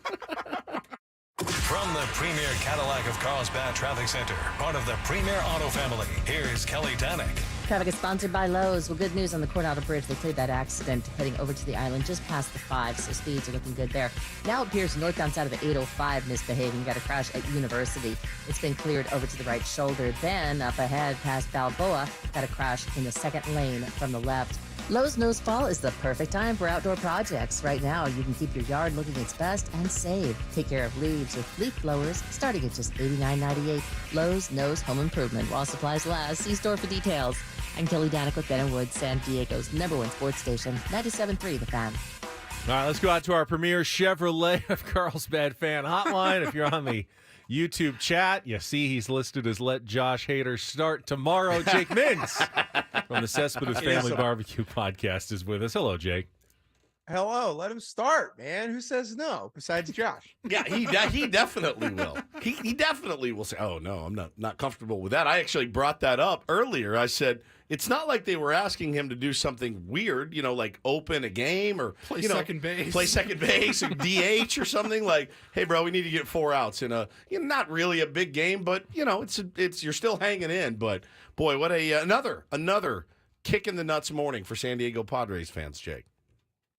From the premier Cadillac of Carlsbad Traffic Center, part of the premier auto family, here's Kelly Danick. Traffic is sponsored by Lowe's. Well, good news on the Coronado Bridge. They cleared that accident heading over to the island just past the 5, so speeds are looking good there. Now it appears northbound side of the 805 misbehaving. Got a crash at University. It's been cleared over to the right shoulder. Then up ahead past Balboa, got a crash in the second lane from the left. Lowe's knows fall is the perfect time for outdoor projects. Right now, you can keep your yard looking its best and save. Take care of leaves with leaf blowers starting at just $89.98. Lowe's knows home improvement while supplies last. See store for details. I'm Kelly Danick with Ben & Woods, San Diego's #1 sports station, 97.3 The Fan. All right, let's go out to our premier Chevrolet of Carlsbad fan hotline. If you're on the YouTube chat, you see he's listed as Let Josh Hader Start Tomorrow. Jake Mintz from the Cespedes Family Barbecue Podcast is with us. Hello, Jake. Hello. Let him start, man. Who says no besides Josh? Yeah, he definitely will. He definitely will say, oh, no, I'm not comfortable with that. I actually brought that up earlier. I said, it's not like they were asking him to do something weird, like open a game or play second base or DH or something. Like, hey, bro, we need to get 4 outs in a not really a big game, but it's you're still hanging in. But boy, what another kick in the nuts morning for San Diego Padres fans, Jake.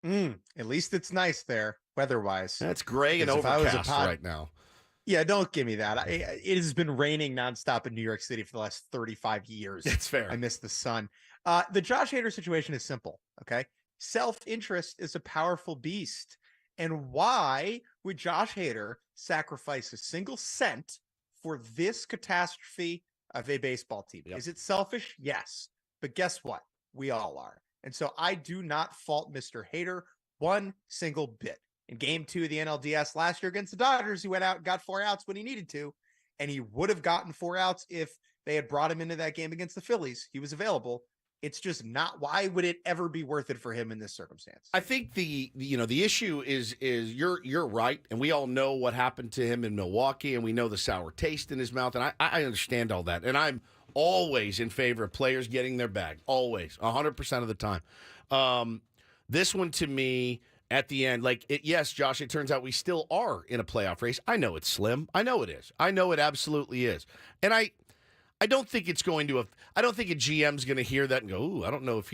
At least it's nice there, weather-wise. That's gray and overcast right now. Yeah, don't give me that. It has been raining nonstop in New York City for the last 35 years. It's fair. I miss the sun. The Josh Hader situation is simple, okay? Self-interest is a powerful beast. And why would Josh Hader sacrifice a single cent for this catastrophe of a baseball team? Yep. Is it selfish? Yes. But guess what? We all are. And so I do not fault Mr. Hader one single bit. In Game 2 of the NLDS last year against the Dodgers, he went out and got 4 outs when he needed to, and he would have gotten 4 outs if they had brought him into that game against the Phillies. He was available. It's just not. Why would it ever be worth it for him in this circumstance? I think the issue is you're right, and we all know what happened to him in Milwaukee, and we know the sour taste in his mouth, and I understand all that, and I'm always in favor of players getting their bag, always, 100% of the time. This one to me. At the end, yes, Josh, it turns out we still are in a playoff race. I know it's slim. I know it is. I know it absolutely is. And I don't think it's going to I don't think a GM's going to hear that and go, ooh, I don't know if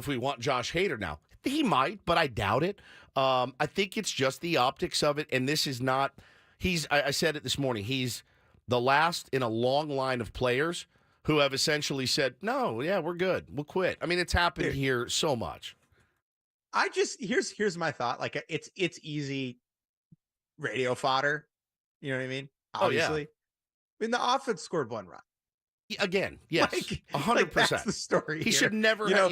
we want Josh Hader now. He might, but I doubt it. I think it's just the optics of it. And this is not, I said it this morning, he's the last in a long line of players who have essentially said, no, yeah, we're good. We'll quit. I mean, it's happened here so much. Here's my thought. Like it's easy radio fodder. You know what I mean? Obviously. Yeah. I mean, the offense scored 1 run. Again, yes, 100%. That's the story. He should never have,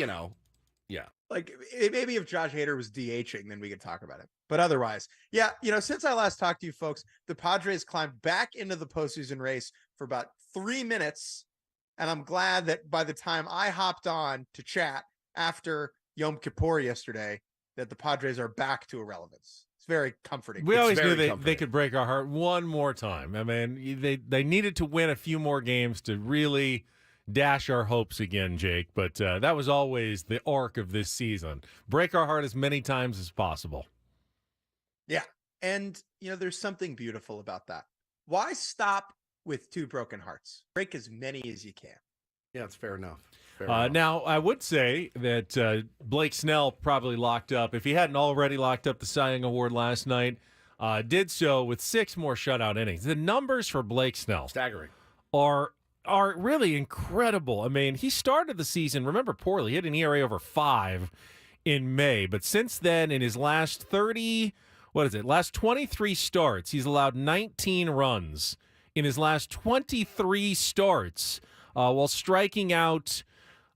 Yeah. Like, maybe if Josh Hader was DHing, then we could talk about it. But otherwise, yeah, since I last talked to you folks, the Padres climbed back into the postseason race for about 3 minutes. And I'm glad that by the time I hopped on to chat after Yom Kippur yesterday, that the Padres are back to irrelevance. It's very comforting. We always knew they could break our heart one more time. I mean, they needed to win a few more games to really dash our hopes again, Jake. But that was always the arc of this season. Break our heart as many times as possible. Yeah. And, there's something beautiful about that. Why stop with 2 broken hearts? Break as many as you can. Yeah, it's fair enough. Now, I would say that Blake Snell probably locked up, if he hadn't already locked up the Cy Young Award last night, did so with 6 more shutout innings. The numbers for Blake Snell staggering are really incredible. I mean, he started the season, remember, poorly. He had an ERA over 5 in May, but since then, in his last 23 starts, he's allowed 19 runs in his last 23 starts, while striking out,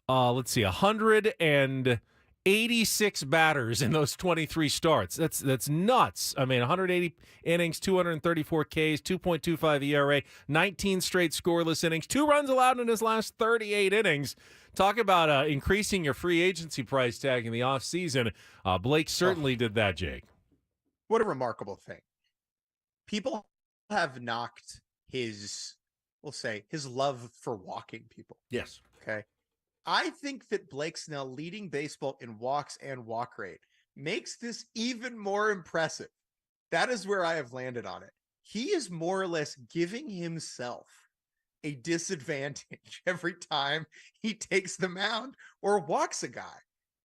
186 batters in those 23 starts. That's nuts. I mean, 180 innings, 234 Ks, 2.25 ERA, 19 straight scoreless innings, 2 runs allowed in his last 38 innings. Talk about increasing your free agency price tag in the offseason. Blake certainly did that, Jake. What a remarkable thing. People have knocked his love for walking people. Yes. Okay. I think that Blake Snell leading baseball in walks and walk rate makes this even more impressive. That is where I have landed on it. He is more or less giving himself a disadvantage every time he takes the mound or walks a guy,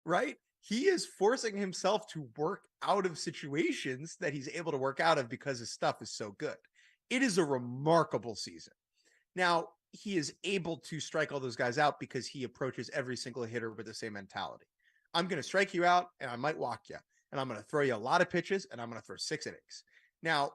right? He is forcing himself to work out of situations that he's able to work out of because his stuff is so good. It is a remarkable season. Now, he is able to strike all those guys out because he approaches every single hitter with the same mentality. I'm going to strike you out and I might walk you, and I'm going to throw you a lot of pitches and I'm going to throw 6 innings. Now,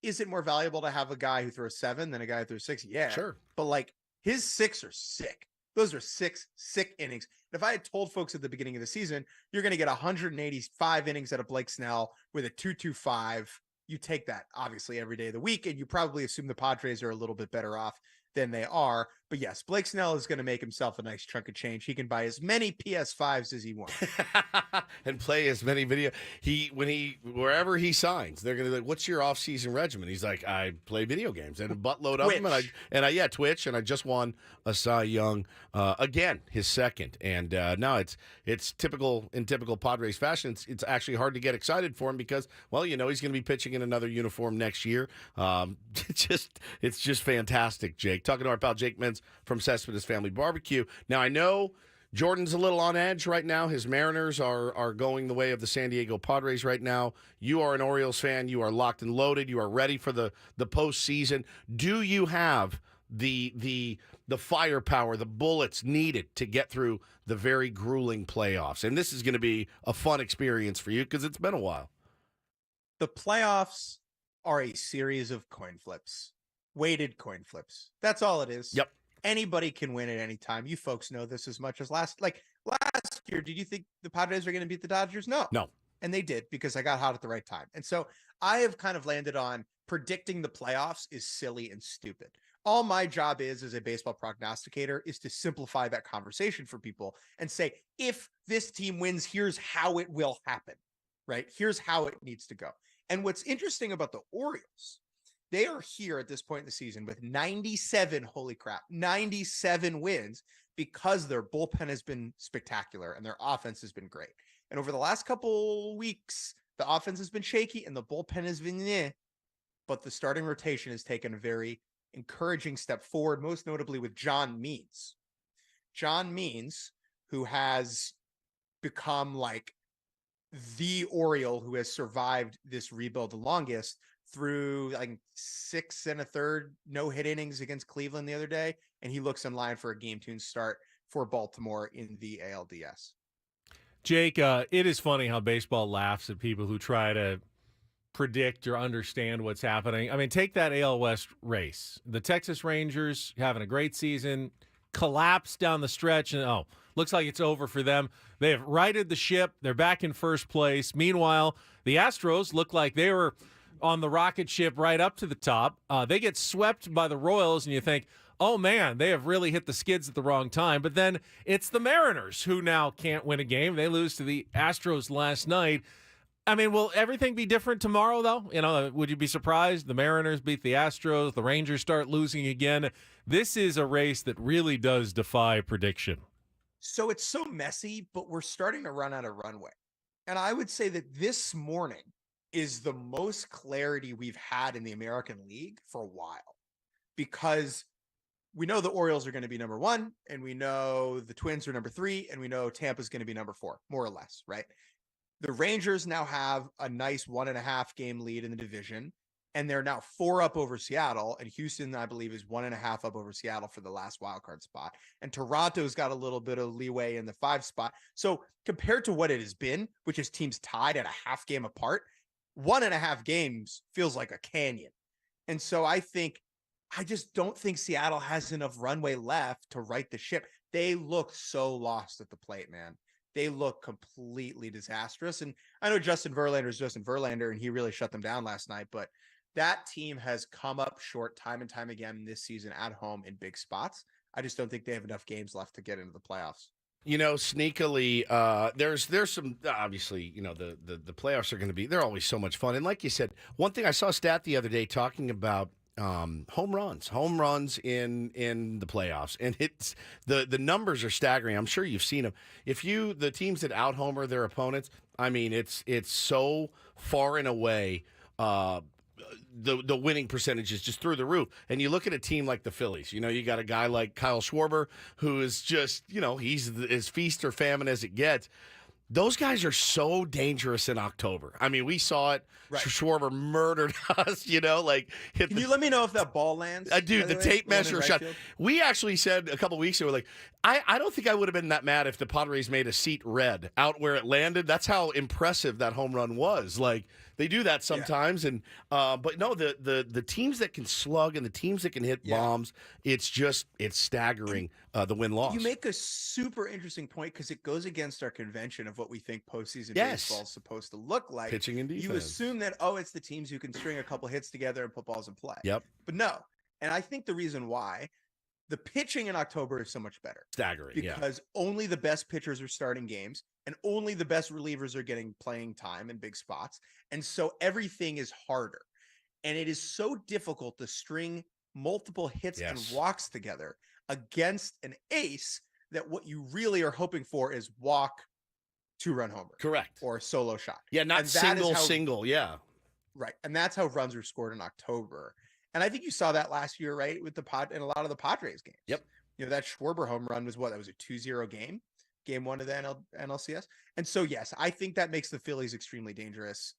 is it more valuable to have a guy who throws 7 than a guy who throws 6? Yeah. Sure. But like, his 6 are sick. Those are 6 sick innings. And if I had told folks at the beginning of the season, you're going to get 185 innings out of Blake Snell with a 2.25, you take that obviously every day of the week, and you probably assume the Padres are a little bit better off than they are. But yes, Blake Snell is going to make himself a nice chunk of change. He can buy as many PS5s as he wants and play as many video. Wherever he signs, they're going to be like, "What's your off-season regimen?" He's like, "I play video games and a buttload of them, and Twitch, and I just won a Cy Young again, his second." And no, it's typical Padres fashion. It's actually hard to get excited for him because, well, he's going to be pitching in another uniform next year. It's just fantastic, Jake. Talking to our pal Jake Mintz from Cespedes Family Barbecue. Now, I know Jordan's a little on edge right now. His Mariners are going the way of the San Diego Padres right now. You are an Orioles fan. You are locked and loaded. You are ready for the postseason. Do you have the firepower, the bullets needed to get through the very grueling playoffs? And this is going to be a fun experience for you because it's been a while. The playoffs are a series of coin flips. Weighted coin flips. That's all it is. Yep. Anybody can win at any time. You folks know this as much as last year. Did you think the Padres were going to beat the Dodgers? No. And they did, because I got hot at the right time. And so I have kind of landed on predicting the playoffs is silly and stupid. All my job is as a baseball prognosticator is to simplify that conversation for people and say, if this team wins, here's how it will happen, right? Here's how it needs to go. And what's interesting about the Orioles, they are here at this point in the season with 97 wins because their bullpen has been spectacular and their offense has been great. And over the last couple weeks, the offense has been shaky and the bullpen has been but the starting rotation has taken a very encouraging step forward, most notably with John Mintz. John Mintz, who has become like the Oriole who has survived this rebuild the longest, through like 6 1/3 no-hit innings against Cleveland the other day, and he looks in line for a game-tune start for Baltimore in the ALDS. Jake, it is funny how baseball laughs at people who try to predict or understand what's happening. I mean, take that AL West race. The Texas Rangers having a great season, collapse down the stretch, and looks like it's over for them. They have righted the ship. They're back in first place. Meanwhile, the Astros look like they were on the rocket ship right up to the top. They get swept by the Royals, and you think, oh, man, they have really hit the skids at the wrong time. But then it's the Mariners who now can't win a game. They lose to the Astros last night. I mean, will everything be different tomorrow, though? You know, would you be surprised? The Mariners beat the Astros. The Rangers start losing again. This is a race that really does defy prediction. So it's so messy, but we're starting to run out of runway. And I would say that this morning is the most clarity we've had in the American League for a while, because we know the Orioles are going to be number 1, and we know the Twins are number 3, and we know Tampa's going to be number 4, more or less, right? The Rangers now have a nice 1.5 game lead in the division, and they're now 4 up over Seattle, and Houston, I believe, is 1.5 up over Seattle for the last wildcard spot. And Toronto's got a little bit of leeway in the 5 spot. So compared to what it has been, which is teams tied at a half game apart, 1.5 games feels like a canyon. And so I just don't think Seattle has enough runway left to right the ship. They look so lost at the plate, man. They look completely disastrous. And I know Justin Verlander is Justin Verlander, and he really shut them down last night, but that team has come up short time and time again this season at home in big spots. I just don't think they have enough games left to get into the playoffs. You know, sneakily, there's some, obviously, you know, the playoffs are going to be, they're always so much fun. And like you said, one thing I saw a stat the other day talking about home runs in the playoffs, and it's the numbers are staggering. I'm sure you've seen them. The teams that out homer their opponents, I mean, it's so far and away the winning percentage is just through the roof. And you look at a team like the Phillies, you know, you got a guy like Kyle Schwarber, who is just, you know, he's as feast or famine as it gets. Those guys are so dangerous in October. I mean, we saw it. Right. Schwarber murdered us, you know, like hit. Can you let me know if that ball lands? Dude, the tape measure shot. Field? We actually said a couple weeks ago, like, I don't think I would have been that mad if the Padres made a seat red out where it landed. That's how impressive that home run was. Like, they do that sometimes, and but no, the teams that can slug and the teams that can hit bombs, it's staggering. The win-loss. You make a super interesting point because it goes against our convention of what we think postseason baseball is supposed to look like. Pitching and defense. You assume that, it's the teams who can string a couple hits together and put balls in play. Yep. But no. And I think the reason why the pitching in October is so much better. Staggering, because only the best pitchers are starting games, and only the best relievers are getting playing time in big spots. And so everything is harder. And it is so difficult to string multiple hits and walks together against an ace that what you really are hoping for is walk, 2-run homer. Correct. Or a solo shot. Yeah, not single, yeah. Right. And that's how runs are scored in October. And I think you saw that last year, right, with in a lot of the Padres games. Yep. You know, that Schwarber home run was that was a 2-0 game 1 of the NLCS. And so, yes, I think that makes the Phillies extremely dangerous,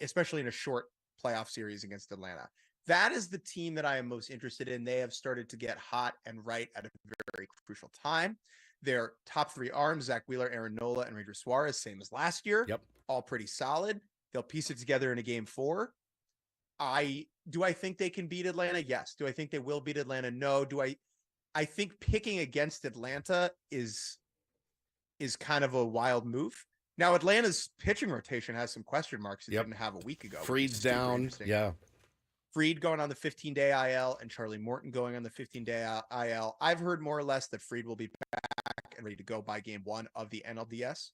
especially in a short playoff series against Atlanta. That is the team that I am most interested in. They have started to get hot and right at a very crucial time. Their top 3 arms, Zach Wheeler, Aaron Nola, and Ranger Suarez, same as last year. Yep. All pretty solid. They'll piece it together in a game 4. Do I think they can beat Atlanta? Yes. Do I think they will beat Atlanta? No. I think picking against Atlanta is kind of a wild move. Now, Atlanta's pitching rotation has some question marks it didn't have a week ago. Fried's down. Yeah. Fried going on the 15-day IL and Charlie Morton going on the 15-day IL. I've heard more or less that Fried will be back and ready to go by game 1 of the NLDS.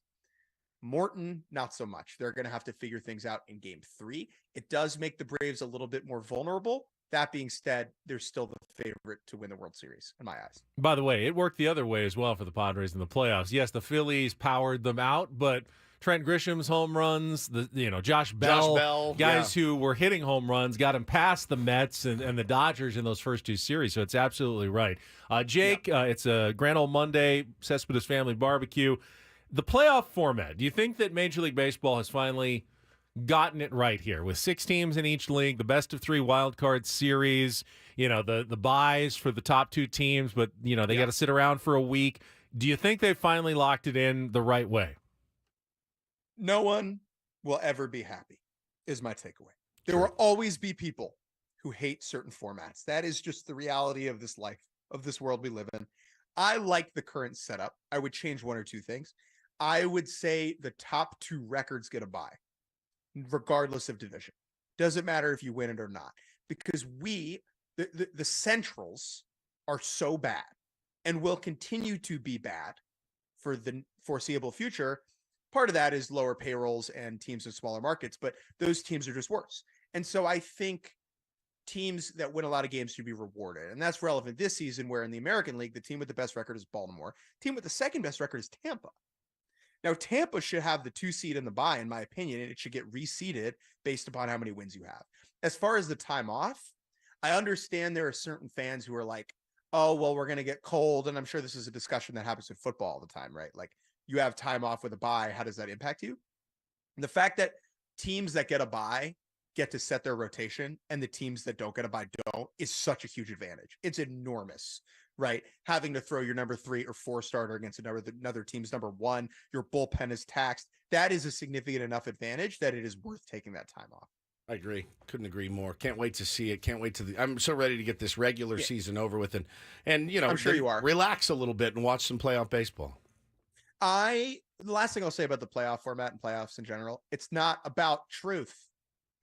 Morton, not so much. They're going to have to figure things out in game 3. It does make the Braves a little bit more vulnerable. That being said, they're still the favorite to win the World Series in my eyes. By the way, it worked the other way as well for the Padres in the playoffs. Yes, the Phillies powered them out, but Trent Grisham's home runs, Josh Bell guys who were hitting home runs, got him past the Mets and the Dodgers in those first 2 series. So it's absolutely right. Jake, it's a Grand Old Monday, Cespedes Family Barbecue. The playoff format, do you think that Major League Baseball has finally gotten it right here with 6 teams in each league, the best of 3 wild card series, the buys for the top 2 teams, but they got to sit around for a week. Do you think they finally locked it in the right way? No one will ever be happy is my takeaway. There will always be people who hate certain formats. That is just the reality of this life, of this world we live in. I like the current setup. I would change one or two things. I would say the top 2 records get a bye, regardless of division. Doesn't matter if you win it or not, because the Centrals are so bad and will continue to be bad for the foreseeable future. Part of that is lower payrolls and teams in smaller markets, but those teams are just worse. And so I think teams that win a lot of games should be rewarded. And that's relevant this season, where in the American League, the team with the best record is Baltimore. Team with the second best record is Tampa. Now, Tampa should have the 2 seed in the bye, in my opinion, and it should get reseeded based upon how many wins you have. As far as the time off, I understand there are certain fans who are like, oh, well, we're going to get cold. And I'm sure this is a discussion that happens in football all the time, right? Like, you have time off with a bye. How does that impact you? And the fact that teams that get a bye get to set their rotation and the teams that don't get a bye don't is such a huge advantage. It's enormous, right? Having to throw your number 3 or 4 starter against another team's number 1, your bullpen is taxed. That is a significant enough advantage that it is worth taking that time off. I agree. Couldn't agree more. Can't wait to see it. Can't wait I'm so ready to get this regular season over with, and you know, I'm sure you are. Relax a little bit and watch some playoff baseball. The last thing I'll say about the playoff format and playoffs in general, it's not about truth.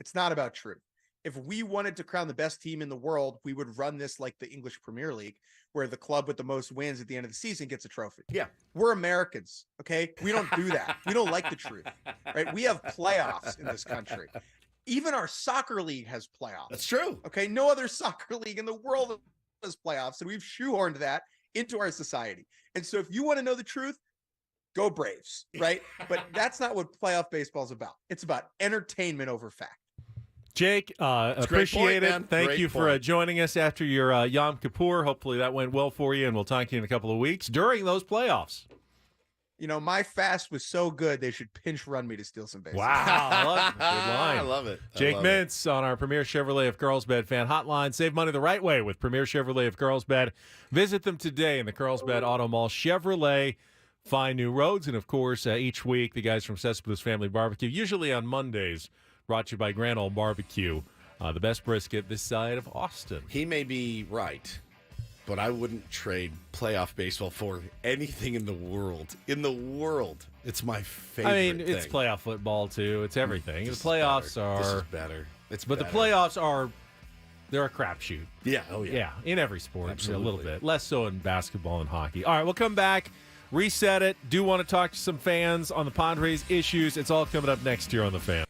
It's not about truth. If we wanted to crown the best team in the world, we would run this like the English Premier League, where the club with the most wins at the end of the season gets a trophy. Yeah. We're Americans, okay? We don't do that. We don't like the truth, right? We have playoffs in this country. Even our soccer league has playoffs. That's true. Okay. No other soccer league in the world has playoffs, and we've shoehorned that into our society. And so if you want to know the truth, go Braves, right? But that's not what playoff baseball is about. It's about entertainment over fact. Jake, appreciate it. Thank you for joining us after your Yom Kippur. Hopefully that went well for you, and we'll talk to you in a couple of weeks during those playoffs. You know, my fast was so good, they should pinch run me to steal some bases. Wow. I love it. Good line. I love it. Jake Mintz on our Premier Chevrolet of Carlsbad fan hotline. Save money the right way with Premier Chevrolet of Carlsbad. Visit them today in the Carlsbad Auto Mall. Chevrolet, find new roads. And, of course, each week, the guys from Cespedes Family Barbecue, usually on Mondays, brought to you by Grand Ole Barbecue, the best brisket this side of Austin. He may be right, but I wouldn't trade playoff baseball for anything in the world. In the world, it's my favorite. I mean, thing. It's playoff football too. It's everything. The playoffs are. This is better. But the playoffs are. They're a crapshoot. Yeah. Oh yeah. Yeah. In every sport, Absolutely. A little bit less so in basketball and hockey. All right, we'll come back, reset it. Do want to talk to some fans on the Padres issues. It's all coming up next year on the Fan.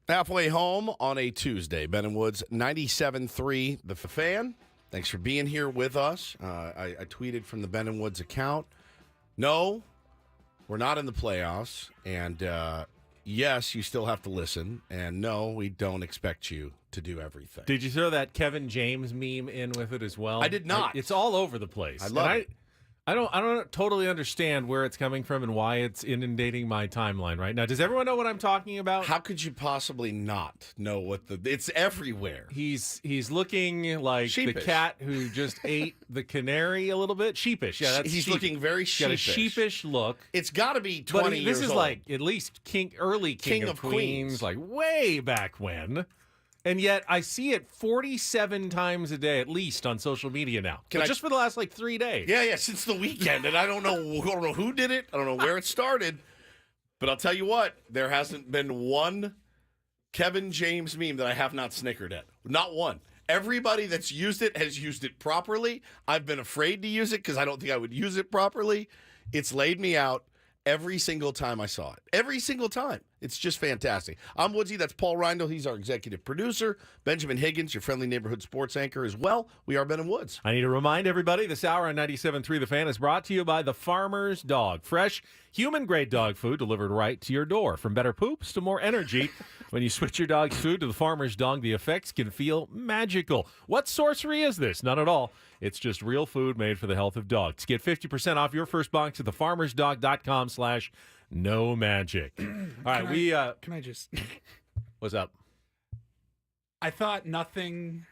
Halfway home on a Tuesday. Ben and Woods, 97.3 The Fan. Thanks for being here with us. I tweeted from the Ben and Woods account. No, we're not in the playoffs. And yes, you still have to listen. And no, we don't expect you to do everything. Did you throw that Kevin James meme in with it as well? I did not. It's all over the place. I love it. I don't totally understand where it's coming from and why it's inundating my timeline right now. Does everyone know what I'm talking about? How could you possibly not know what it's everywhere? He's looking like sheepish. The cat who just ate the canary a little bit. Sheepish. Yeah, that's he's sheep. looking very sheepish. Got a sheepish look. It's got to be 20 years old. This is like at least early King of Queens, like way back when. And yet I see it 47 times a day, at least, on social media now. Just for the last, 3 days. Yeah, since the weekend. And I don't know who did it. I don't know where it started. But I'll tell you what, there hasn't been one Kevin James meme that I have not snickered at. Not one. Everybody that's used it has used it properly. I've been afraid to use it because I don't think I would use it properly. It's laid me out every single time I saw it. Every single time. It's just fantastic. I'm Woodsy. That's Paul Reindl. He's our executive producer. Benjamin Higgins, your friendly neighborhood sports anchor as well. We are Ben and Woods. I need to remind everybody, this hour on 97.3 The Fan is brought to you by The Farmer's Dog. Fresh, human-grade dog food delivered right to your door. From better poops to more energy. When you switch your dog's food to The Farmer's Dog, the effects can feel magical. What sorcery is this? None at all. It's just real food made for the health of dogs. Get 50% off your first box at thefarmersdog.com/no magic. All right, Can I just... What's up? I thought nothing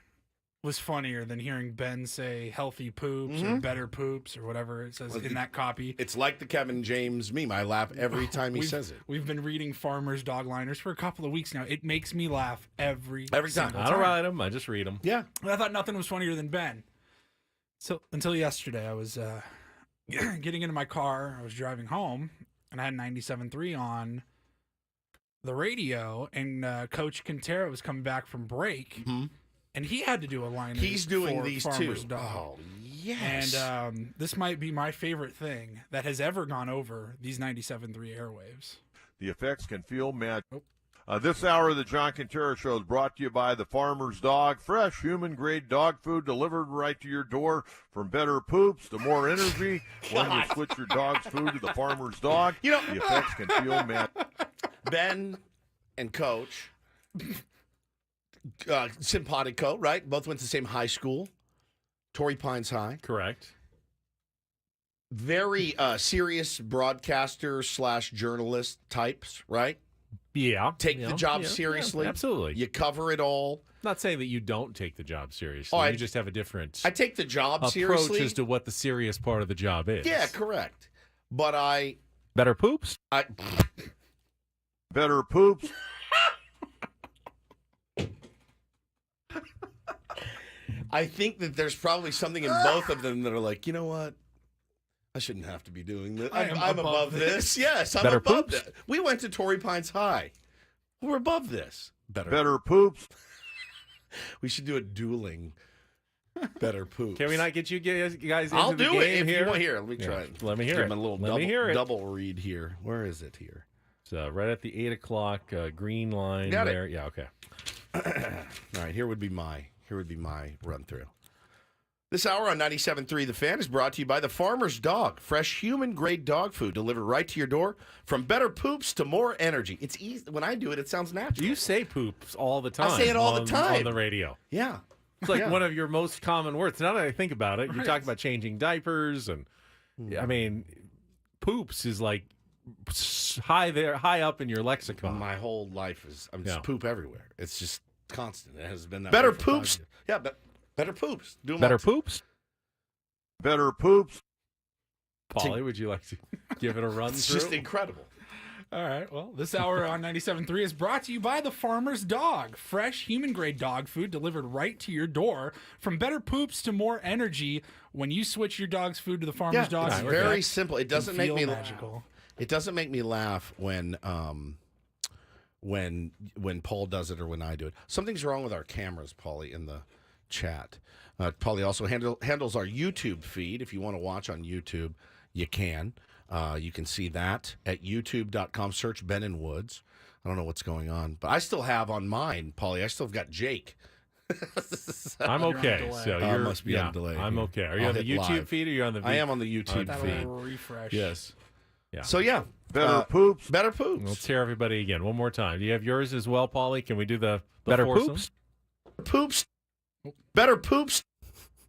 was funnier than hearing Ben say healthy poops or better poops or whatever it says in that copy. It's like the Kevin James meme. I laugh every time he says it. We've been reading Farmer's Dog liners for a couple of weeks now. It makes me laugh every time. I don't write them. I just read them. Yeah. I thought nothing was funnier than Ben. So until yesterday, I was getting into my car. I was driving home, and I had 97.3 on the radio, and Coach Quintero was coming back from break, and he had to do a line. He's doing these Farmer's too. Dog. Oh, yes. And this might be my favorite thing that has ever gone over these 97.3 airwaves. The effects can feel magic. This hour of the John Quintero Show is brought to you by The Farmer's Dog. Fresh, human-grade dog food delivered right to your door. From better poops to more energy. When you switch your dog's food to The Farmer's Dog, the effects can feel magic. Ben and Coach, simpatico, right? Both went to the same high school, Torrey Pines High. Correct. Very serious broadcaster / journalist types, right? Yeah. Take the job seriously. Yeah, absolutely. You cover it all. Not saying that you don't take the job seriously. You just have a different I take the job approach seriously. as to what the serious part of the job is. Yeah, correct. But Better poops? Better poops. I think that there's probably something in both of them that are like, you know what? I shouldn't have to be doing this. I'm above this. Yes, I'm Better above poops? that. We went to Torrey Pines High. We're above this. Better poops. We should do a dueling. Better poops. Can we not get you guys into I'll the do game it if here? you want. Here, let me try it. Let me hear Give it. him a little Let me hear it. double read here. Where is it here? So right at the 8 o'clock green line Got it. there. Yeah, okay. All right, here would be my run through. This hour on 97.3 The Fan is brought to you by The Farmer's Dog. Fresh human-grade dog food delivered right to your door. From better poops to more energy. It's easy. When I do it, it sounds natural. You say poops all the time. I say it all the time. On the radio. Yeah. It's like one of your most common words. Now that I think about it, you talk about changing diapers, and I mean, poops is like high up in your lexicon. My whole life is just poop everywhere. It's just constant. It has been that Better way for 5 poops? years. Yeah, but better poops. Do 'em Better once. poops? Better poops. Paulie, would you like to give it a run It's through? just incredible. All right. Well, this hour on 97.3 is brought to you by The Farmer's Dog. Fresh, human-grade dog food delivered right to your door. From better poops to more energy. When you switch your dog's food to The Farmer's Dog, it's very simple. It doesn't make me magical. It doesn't make me laugh when Paul does it or when I do it. Something's wrong with our cameras, Paulie, in the chat. Paulie also handles our YouTube feed. If you want to watch on YouTube, you can. You can see that at youtube.com. Search Ben and Woods. I don't know what's going on. But I still have on mine, Paulie, I still have got Jake. I'm okay. So you must be on delay. I'm okay. Are you on the YouTube feed or are you on the I am on the YouTube feed. Refresh. Yes. Yeah. So, yeah. Better poops. Better poops. Let's hear everybody again one more time. Do you have yours as well, Paulie? Can we do the better foursome? poops? Poops. Better poops.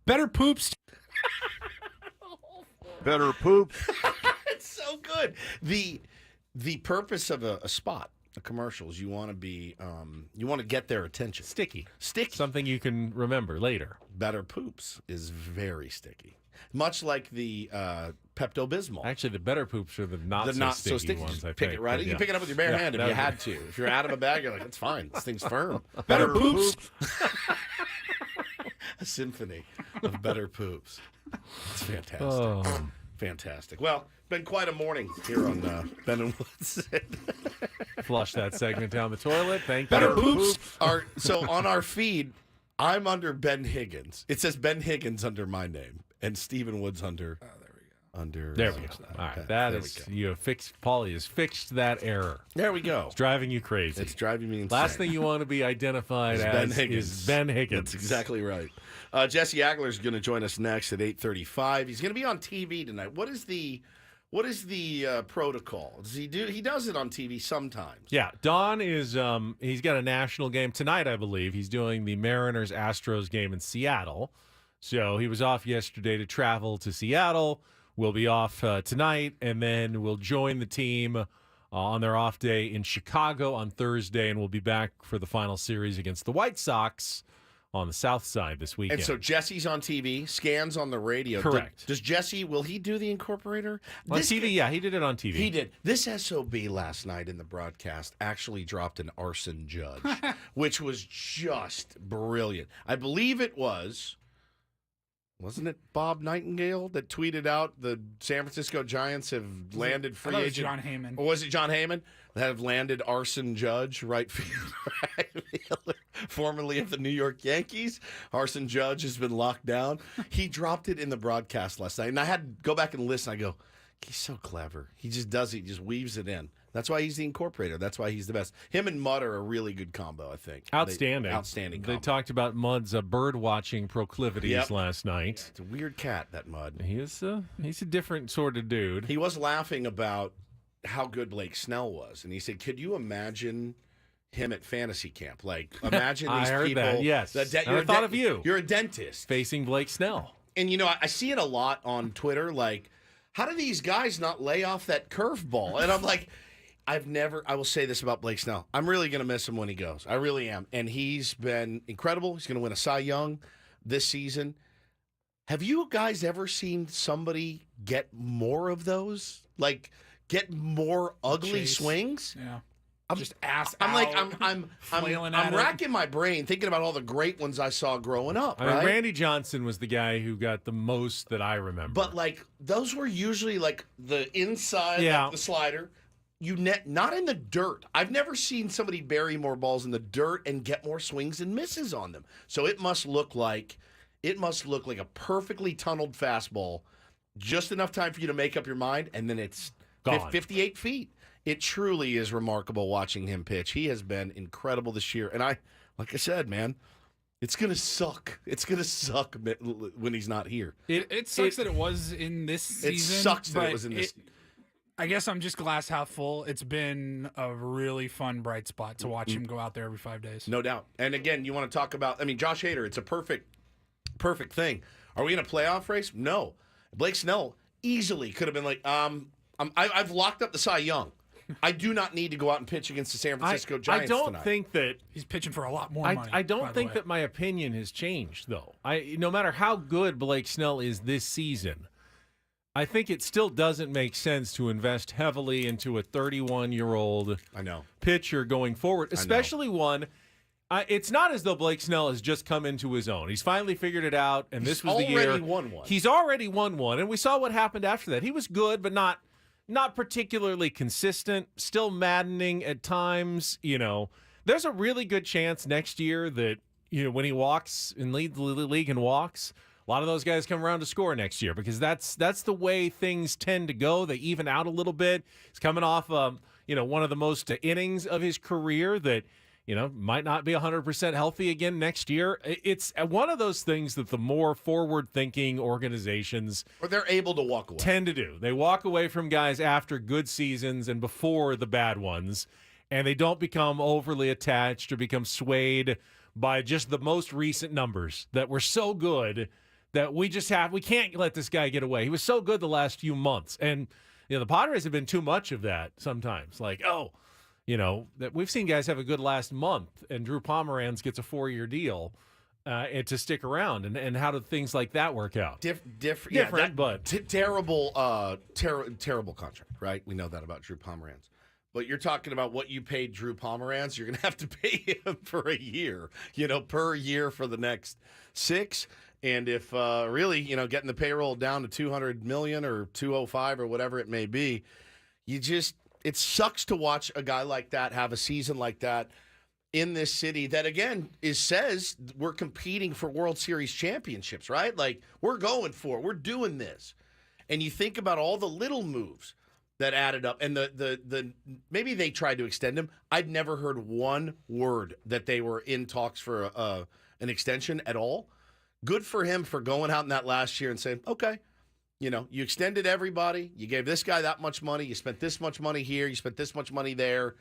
Better poops. Better poops. It's so good. The purpose of a spot, a commercial, is you want to be, you want to get their attention. Sticky. Sticky. Something you can remember later. Better poops is very sticky. Much like the Pepto-Bismol. Actually, the better poops are the not so sticky ones, I think. Pick it right. You can pick it up with your bare hand if you had to. If you're out of a bag, you're like, it's fine. This thing's firm. Better poops. A symphony of better poops. It's fantastic. Oh. Fantastic. Well, been quite a morning here on Ben and Woods. Flush that segment down the toilet. Thank Better you. poops are so on our feed. I'm under Ben Higgins. It says Ben Higgins under my name, and Stephen Woods under. Under. There we go. All right, that is you have fixed. Paulie has fixed that error. There we go. It's driving you crazy. It's driving me insane. Last thing you want to be identified as is Ben Higgins. That's exactly right. Jesse Agler is going to join us next at 8:35. He's going to be on TV tonight. What is the protocol? Does he do? He does it on TV sometimes. Yeah, Don is. He's got a national game tonight, I believe. He's doing the Mariners-Astros game in Seattle. So he was off yesterday to travel to Seattle. We'll be off tonight, and then we'll join the team on their off day in Chicago on Thursday, and we'll be back for the final series against the White Sox on the South Side this weekend. And so Jesse's on TV, Scan's on the radio. Correct. Does Jesse, will he do the Incorporator? On TV, yeah, he did it on TV. He did. This SOB last night in the broadcast actually dropped an arson judge, which was just brilliant. I believe it was... Wasn't it Bob Nightingale that tweeted out the San Francisco Giants have landed free agent? John Heyman. Or was it John Heyman that have landed arson judge, right fielder, formerly of the New York Yankees? Arson Judge has been locked down. He dropped it in the broadcast last night, and I had to go back and listen. I go, he's so clever. He just does it. He just weaves it in. That's why he's the Incorporator. That's why he's the best. Him and Mudd are a really good combo, I think. Outstanding. Outstanding combo. They combo. talked about Mudd's bird-watching proclivities last night. It's a weird cat, that Mudd. He's a different sort of dude. He was laughing about how good Blake Snell was, and he said, could you imagine him at fantasy camp? Like, imagine these I heard people. That, yes. I thought of you. You're a dentist. Facing Blake Snell. And, I see it a lot on Twitter, like, how do these guys not lay off that curveball? And I'm like... I will say this about Blake Snell. I'm really going to miss him when he goes. I really am. And he's been incredible. He's going to win a Cy Young this season. Have you guys ever seen somebody get more of those? Like, get more ugly swings? Yeah. I'm racking my brain thinking about all the great ones I saw growing up. I mean, Randy Johnson was the guy who got the most that I remember. But, like, those were usually, like, the inside of the slider. Not in the dirt. I've never seen somebody bury more balls in the dirt and get more swings and misses on them. So it must look like a perfectly tunneled fastball, just enough time for you to make up your mind, and then it's gone. 58 feet. It truly is remarkable watching him pitch. He has been incredible this year, and like I said, man, it's gonna suck. It's gonna suck when he's not here. It sucks that it was in this season. It sucks that it was in this. I guess I'm just glass half full. It's been a really fun, bright spot to watch him go out there every 5 days. No doubt. And again, you want to talk about, Josh Hader, it's a perfect thing. Are we in a playoff race? No. Blake Snell easily could have been like, I've locked up the Cy Young. I do not need to go out and pitch against the San Francisco Giants tonight. I don't tonight. think that... He's pitching for a lot more money. I don't think that my opinion has changed, though. No matter how good Blake Snell is this season... I think it still doesn't make sense to invest heavily into a 31-year-old pitcher going forward, especially one. It's not as though Blake Snell has just come into his own. He's finally figured it out, and this was the year. He's already won one. He's already won one, and we saw what happened after that. He was good, but not particularly consistent, still maddening at times. There's a really good chance next year that when he walks and leads the league in walks, a lot of those guys come around to score next year because that's the way things tend to go. They even out a little bit. He's coming off one of the most innings of his career that, might not be 100% healthy again next year. It's one of those things that the more forward-thinking organizations or they're able to walk away tend to do. They walk away from guys after good seasons and before the bad ones, and they don't become overly attached or become swayed by just the most recent numbers that were so good that we can't let this guy get away. He was so good the last few months. And, the Padres have been too much of that sometimes. Like, that we've seen guys have a good last month, and Drew Pomeranz gets a 4-year deal and to stick around. And how do things like that work out? Different, but terrible contract, right? We know that about Drew Pomeranz. But you're talking about what you paid Drew Pomeranz. You're going to have to pay him for a year, per year for the next 6. And if really, getting the payroll down to $200 million or $205 or whatever it may be, it sucks to watch a guy like that have a season like that in this city that, again, says we're competing for World Series championships, right? Like, we're doing this. And you think about all the little moves that added up, and the maybe they tried to extend him. I'd never heard one word that they were in talks for an extension at all. Good for him for going out in that last year and saying, okay, you extended everybody. You gave this guy that much money. You spent this much money here. You spent this much money there.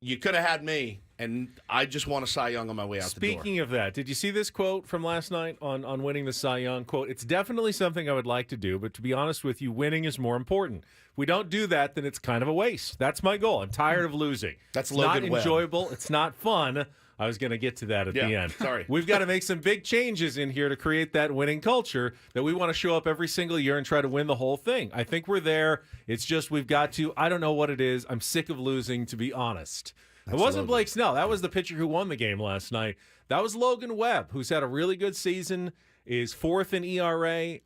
You could have had me, and I just want a Cy Young on my way out the door. Speaking of that, did you see this quote from last night on winning the Cy Young? Quote, "It's definitely something I would like to do, but to be honest with you, winning is more important. If we don't do that, then it's kind of a waste. That's my goal. I'm tired of losing. That's it's Logan not Webb. Enjoyable. It's not fun." I was going to get to that at the end. Sorry. We've got to make some big changes in here to create that winning culture that we want to show up every single year and try to win the whole thing. I think we're there. It's just we've got to. I don't know what it is. I'm sick of losing, to be honest. It wasn't Blake Snell. That was the pitcher who won the game last night. That was Logan Webb, who's had a really good season, is 4th in ERA,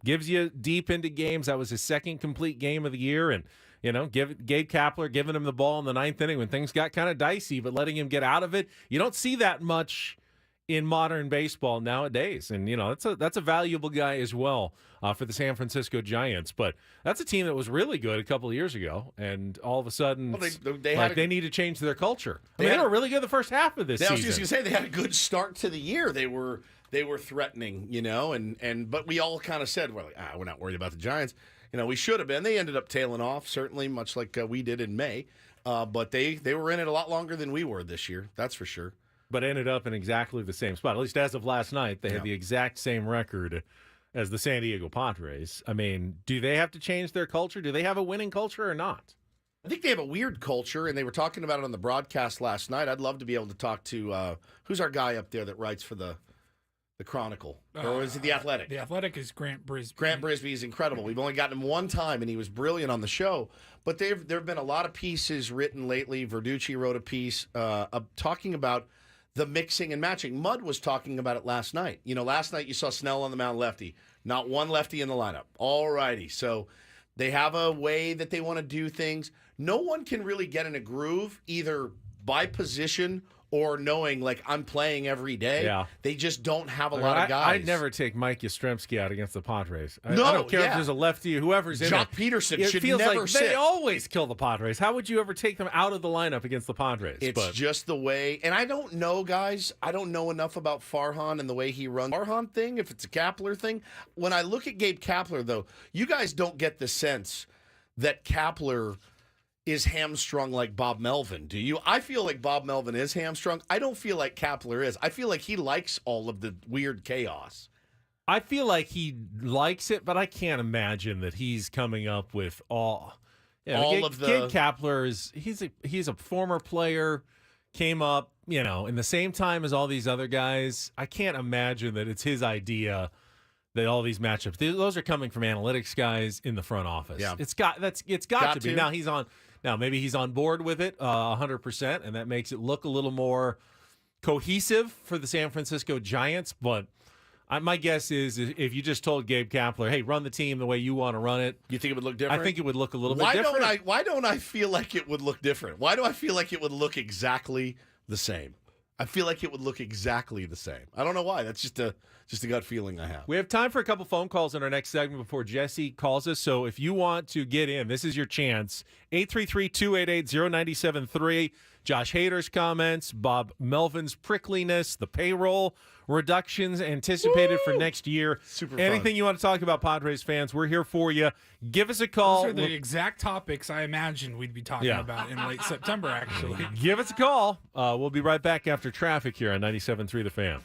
gives you deep into games. That was his 2nd complete game of the year, and Gabe Kapler giving him the ball in the 9th inning when things got kind of dicey, but letting him get out of it. You don't see that much in modern baseball nowadays, and that's a valuable guy as well for the San Francisco Giants. But that's a team that was really good a couple of years ago, and all of a sudden, they need to change their culture. They were really good the first half of this season. I was just going to say they had a good start to the year. They were threatening, but we all kind of said, we're not worried about the Giants. We should have been. They ended up tailing off, certainly, much like we did in May. But they were in it a lot longer than we were this year. That's for sure. But ended up in exactly the same spot. At least as of last night, they had the exact same record as the San Diego Padres. I mean, do they have to change their culture? Do they have a winning culture or not? I think they have a weird culture, and they were talking about it on the broadcast last night. I'd love to be able to talk to who's our guy up there that writes for the Chronicle, or is it The Athletic? The Athletic is Grant Brisbee. Grant Brisbee is incredible. We've only gotten him one time, and he was brilliant on the show. But there have been a lot of pieces written lately. Verducci wrote a piece talking about the mixing and matching. Mudd was talking about it last night. Last night you saw Snell on the mound, lefty. Not one lefty in the lineup. All righty. So they have a way that they want to do things. No one can really get in a groove, either by position or knowing, like, I'm playing every day. Yeah. They just don't have a lot of guys. I'd never take Mike Yastrzemski out against the Padres. I don't care if there's a lefty or whoever's in it. Jock Peterson should feels never like sit. They always kill the Padres. How would you ever take them out of the lineup against the Padres? It's just the way. And I don't know, guys. I don't know enough about Farhan and the way he runs. Farhan thing, if it's a Kapler thing. When I look at Gabe Kapler, though, you guys don't get the sense that Kapler is hamstrung like Bob Melvin, do you? I feel like Bob Melvin is hamstrung. I don't feel like Kapler is. I feel like he likes all of the weird chaos. I feel like he likes it, but I can't imagine that he's coming up with all of the. Gabe Kapler he's a former player, came up, in the same time as all these other guys. I can't imagine that it's his idea that all these matchups, those are coming from analytics guys in the front office. Yeah. It's got to be. Now maybe he's on board with it 100%, and that makes it look a little more cohesive for the San Francisco Giants. But my guess is if you just told Gabe Kapler, hey, run the team the way you want to run it. You think it would look different? I think it would look a little bit different. Why don't I feel like it would look different? Why do I feel like it would look exactly the same? I feel like it would look exactly the same. I don't know why. That's just Just a gut feeling I have. We have time for a couple phone calls in our next segment before Jesse calls us. So if you want to get in, this is your chance. 833-288-0973. Josh Hader's comments, Bob Melvin's prickliness, the payroll reductions anticipated for next year. Super Anything fun. you want to talk about, Padres fans, we're here for you. Give us a call. Those are the exact topics I imagined we'd be talking about in late September, actually. Give us a call. We'll be right back after traffic here on 97.3 The Fan.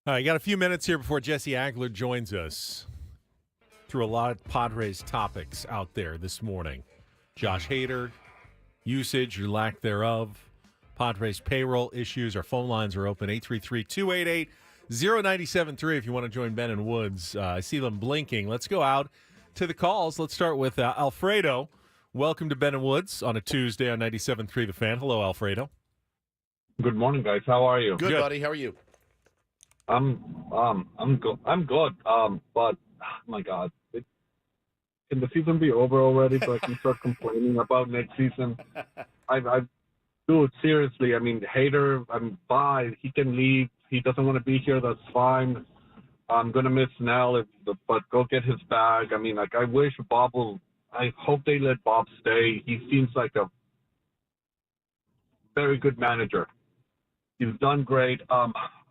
All right, got a few minutes here before Jesse Agler joins us. Through a lot of Padres topics out there this morning. Josh Hader, usage or lack thereof. Padres payroll issues. Our phone lines are open, 833-288-0973 if you want to join Ben and Woods. I see them blinking. Let's go out to the calls. Let's start with Alfredo. Welcome to Ben and Woods on a Tuesday on 97.3 The Fan. Hello, Alfredo. Good morning, guys. How are you? Good, buddy. How are you? I'm good. I'm good. But my God, can the season be over already so I can start complaining about next season? Dude, seriously. I mean, Hader, bye. He can leave. He doesn't want to be here. That's fine. I'm gonna miss Snell, but go get his bag. I mean, like, I wish Bob will. I hope they let Bob stay. He seems like a very good manager. He's done great.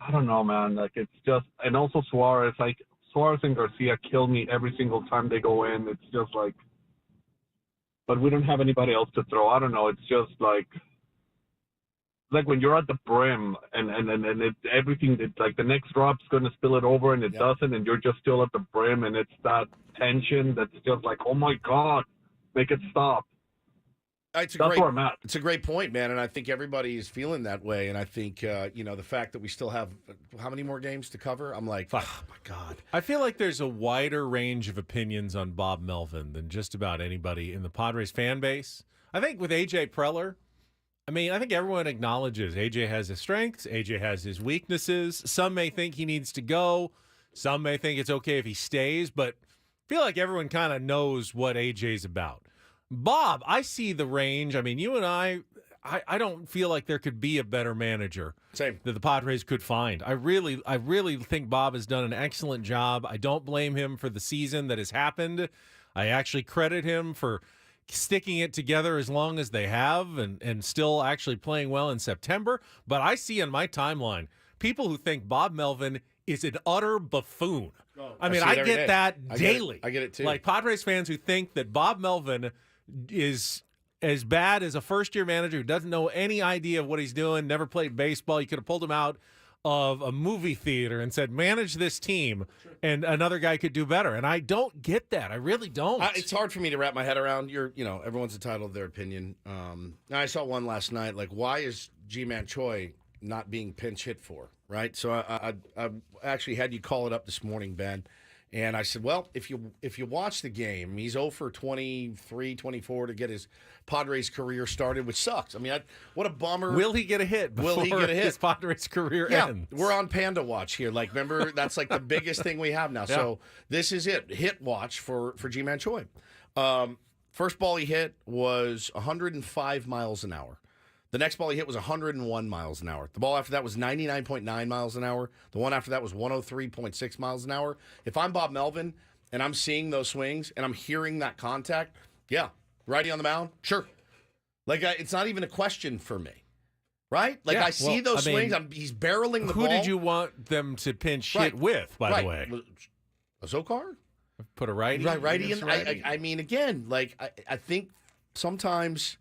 I don't know, man. Like, it's just, and also Suarez. Like, Suarez and Garcia kill me every single time they go in. It's just like, but we don't have anybody else to throw. I don't know. It's just like when you're at the brim and everything, like the next drop's going to spill it over and it doesn't, and you're just still at the brim, and it's that tension that's just like, oh my God, make it stop. That's where I'm at. It's a great point, man, and I think everybody is feeling that way. And I think the fact that we still have how many more games to cover, I'm like, oh my God. I feel like there's a wider range of opinions on Bob Melvin than just about anybody in the Padres fan base. I think with AJ Preller, I think everyone acknowledges AJ has his strengths, AJ has his weaknesses. Some may think he needs to go. Some may think it's okay if he stays, but I feel like everyone kind of knows what AJ's about. Bob, I see the range. I mean, you and I don't feel like there could be a better manager that the Padres could find. I really think Bob has done an excellent job. I don't blame him for the season that has happened. I actually credit him for sticking it together as long as they have and still actually playing well in September. But I see on my timeline people who think Bob Melvin is an utter buffoon. Oh, I get that daily. I get it too. Like Padres fans who think that Bob Melvin is as bad as a first-year manager who doesn't know any idea of what he's doing, never played baseball. You could have pulled him out of a movie theater and said, manage this team, and another guy could do better. And I don't get that. I really don't. It's hard for me to wrap my head around. Everyone's entitled to their opinion. I saw one last night, like, why is Ji-Man Choi not being pinch hit for, right? So I actually had you call it up this morning, Ben. And I said, well, if you watch the game, he's 0 for 23, 24 to get his Padres career started, which sucks. I mean, what a bummer. Will he get a hit before his Padres career ends? We're on Panda Watch here. Like, remember, that's like the biggest thing we have now. Yeah. So this is it. Hit watch for Ji-Man Choi. First ball he hit was 105 miles an hour. The next ball he hit was 101 miles an hour. The ball after that was 99.9 miles an hour. The one after that was 103.6 miles an hour. If I'm Bob Melvin and I'm seeing those swings and I'm hearing that contact, righty on the mound, sure. Like, it's not even a question for me, right? Like, I see those swings. He's barreling the ball. Who did you want them to pinch hit with, by the way? A Zokar? Put a righty? Righty. I mean, again, like, I think sometimes...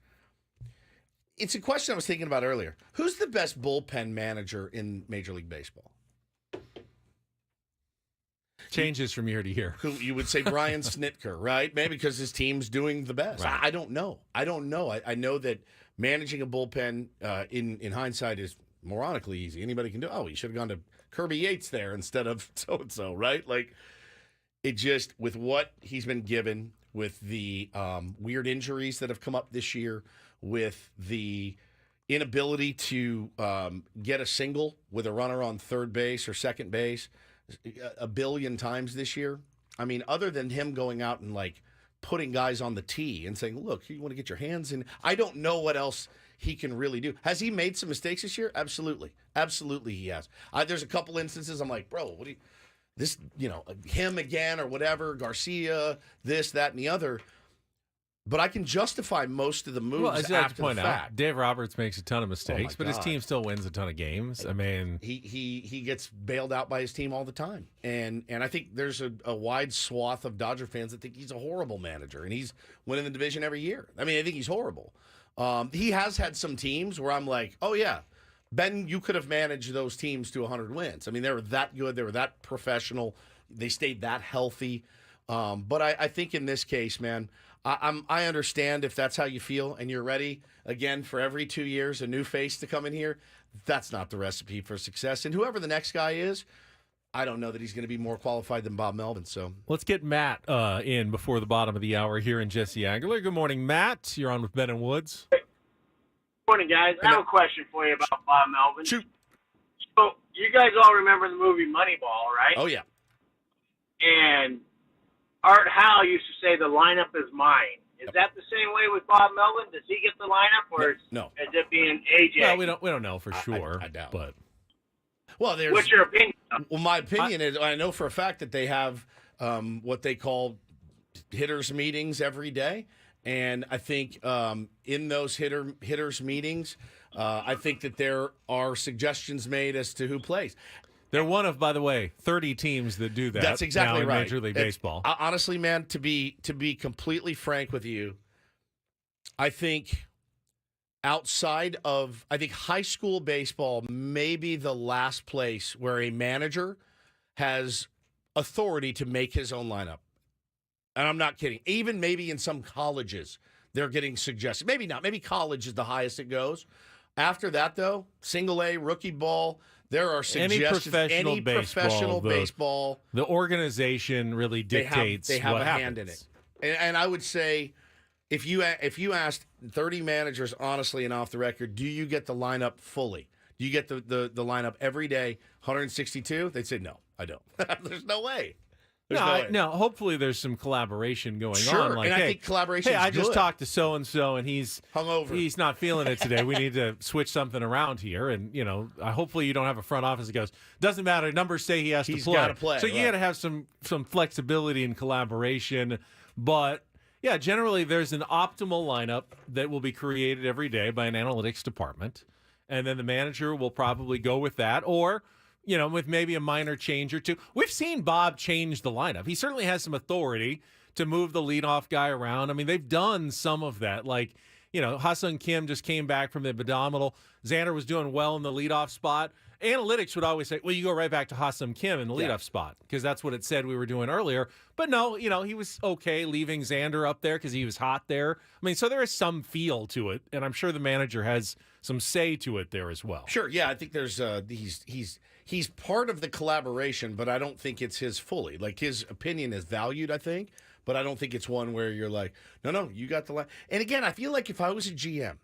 It's a question I was thinking about earlier. Who's the best bullpen manager in Major League Baseball? Changes from year to year. Who you would say Brian Snitker, right? Maybe because his team's doing the best. Right. I don't know. I know that managing a bullpen in hindsight is moronically easy. Anybody can do. Oh, you should have gone to Kirby Yates there instead of so-and-so, right? Like, it just, with what he's been given, with the weird injuries that have come up this year, with the inability to get a single with a runner on third base or second base a billion times this year. I mean, other than him going out and, like, putting guys on the tee and saying, look, you want to get your hands in. I don't know what else he can really do. Has he made some mistakes this year? Absolutely. Absolutely he has. There's a couple instances I'm like, bro, what do you... This, him again or whatever, Garcia, this, that, and the other... But I can justify most of the moves after the fact. Dave Roberts makes a ton of mistakes, but his team still wins a ton of games. I mean, he gets bailed out by his team all the time, and I think there's a wide swath of Dodger fans that think he's a horrible manager, and he's winning the division every year. I mean, I think he's horrible. He has had some teams where I'm like, oh yeah, Ben, you could have managed those teams to 100 wins. I mean, they were that good. They were that professional. They stayed that healthy. But I think in this case, man, I understand if that's how you feel and you're ready, again, for every 2 years, a new face to come in here. That's not the recipe for success. And whoever the next guy is, I don't know that he's going to be more qualified than Bob Melvin. So let's get Matt in before the bottom of the hour here in Jesse Agler. Good morning, Matt. You're on with Ben and Woods. Good morning, guys. I have a question for you about Bob Melvin. Shoot. So you guys all remember the movie Moneyball, right? Oh, yeah. And Art Howe used to say the lineup is mine. Is that the same way with Bob Melvin? Does he get the lineup, or no. Is it being AJ? Well, we don't know for sure. I doubt. But what's your opinion? Well, my opinion is I know for a fact that they have what they call hitters meetings every day, and I think in those hitters meetings, I think that there are suggestions made as to who plays. They're one of, by the way, 30 teams that do that. That's exactly now in right. Major League Baseball. Honestly, man, to be completely frank with you, I think outside of high school baseball may be the last place where a manager has authority to make his own lineup. And I'm not kidding. Even maybe in some colleges, they're getting suggested. Maybe not. Maybe college is the highest it goes. After that, though, single A, rookie ball, there are suggestions. Any professional baseball. The organization really dictates they have what a happens. hand in it. And I would say if you asked 30 managers honestly and off the record, do you get the lineup fully? Do you get the lineup every day, 162? They'd say, no, I don't. There's no way. No, hopefully there's some collaboration going sure. on. Like, and I think collaboration I just talked to so-and-so, and he's hungover. He's not feeling it today. We need to switch something around here. And, hopefully you don't have a front office that goes, doesn't matter, numbers say he has to play. He's got to play. So you got to have some flexibility and collaboration. But, yeah, generally there's an optimal lineup that will be created every day by an analytics department. And then the manager will probably go with that, or with maybe a minor change or two. We've seen Bob change the lineup. He certainly has some authority to move the leadoff guy around. I mean, they've done some of that. Like, Ha-Sung Kim just came back from the abdominal. Xander was doing well in the leadoff spot. Analytics would always say, well, you go right back to Ha-Sung Kim in the leadoff spot, because that's what it said we were doing earlier. But no, he was okay leaving Xander up there because he was hot there. I mean, so there is some feel to it, and I'm sure the manager has some say to it there as well. Sure, yeah, I think there's he's part of the collaboration, but I don't think it's his fully. Like, his opinion is valued, I think, but I don't think it's one where you're like, no, you got the And again, I feel like if I was a GM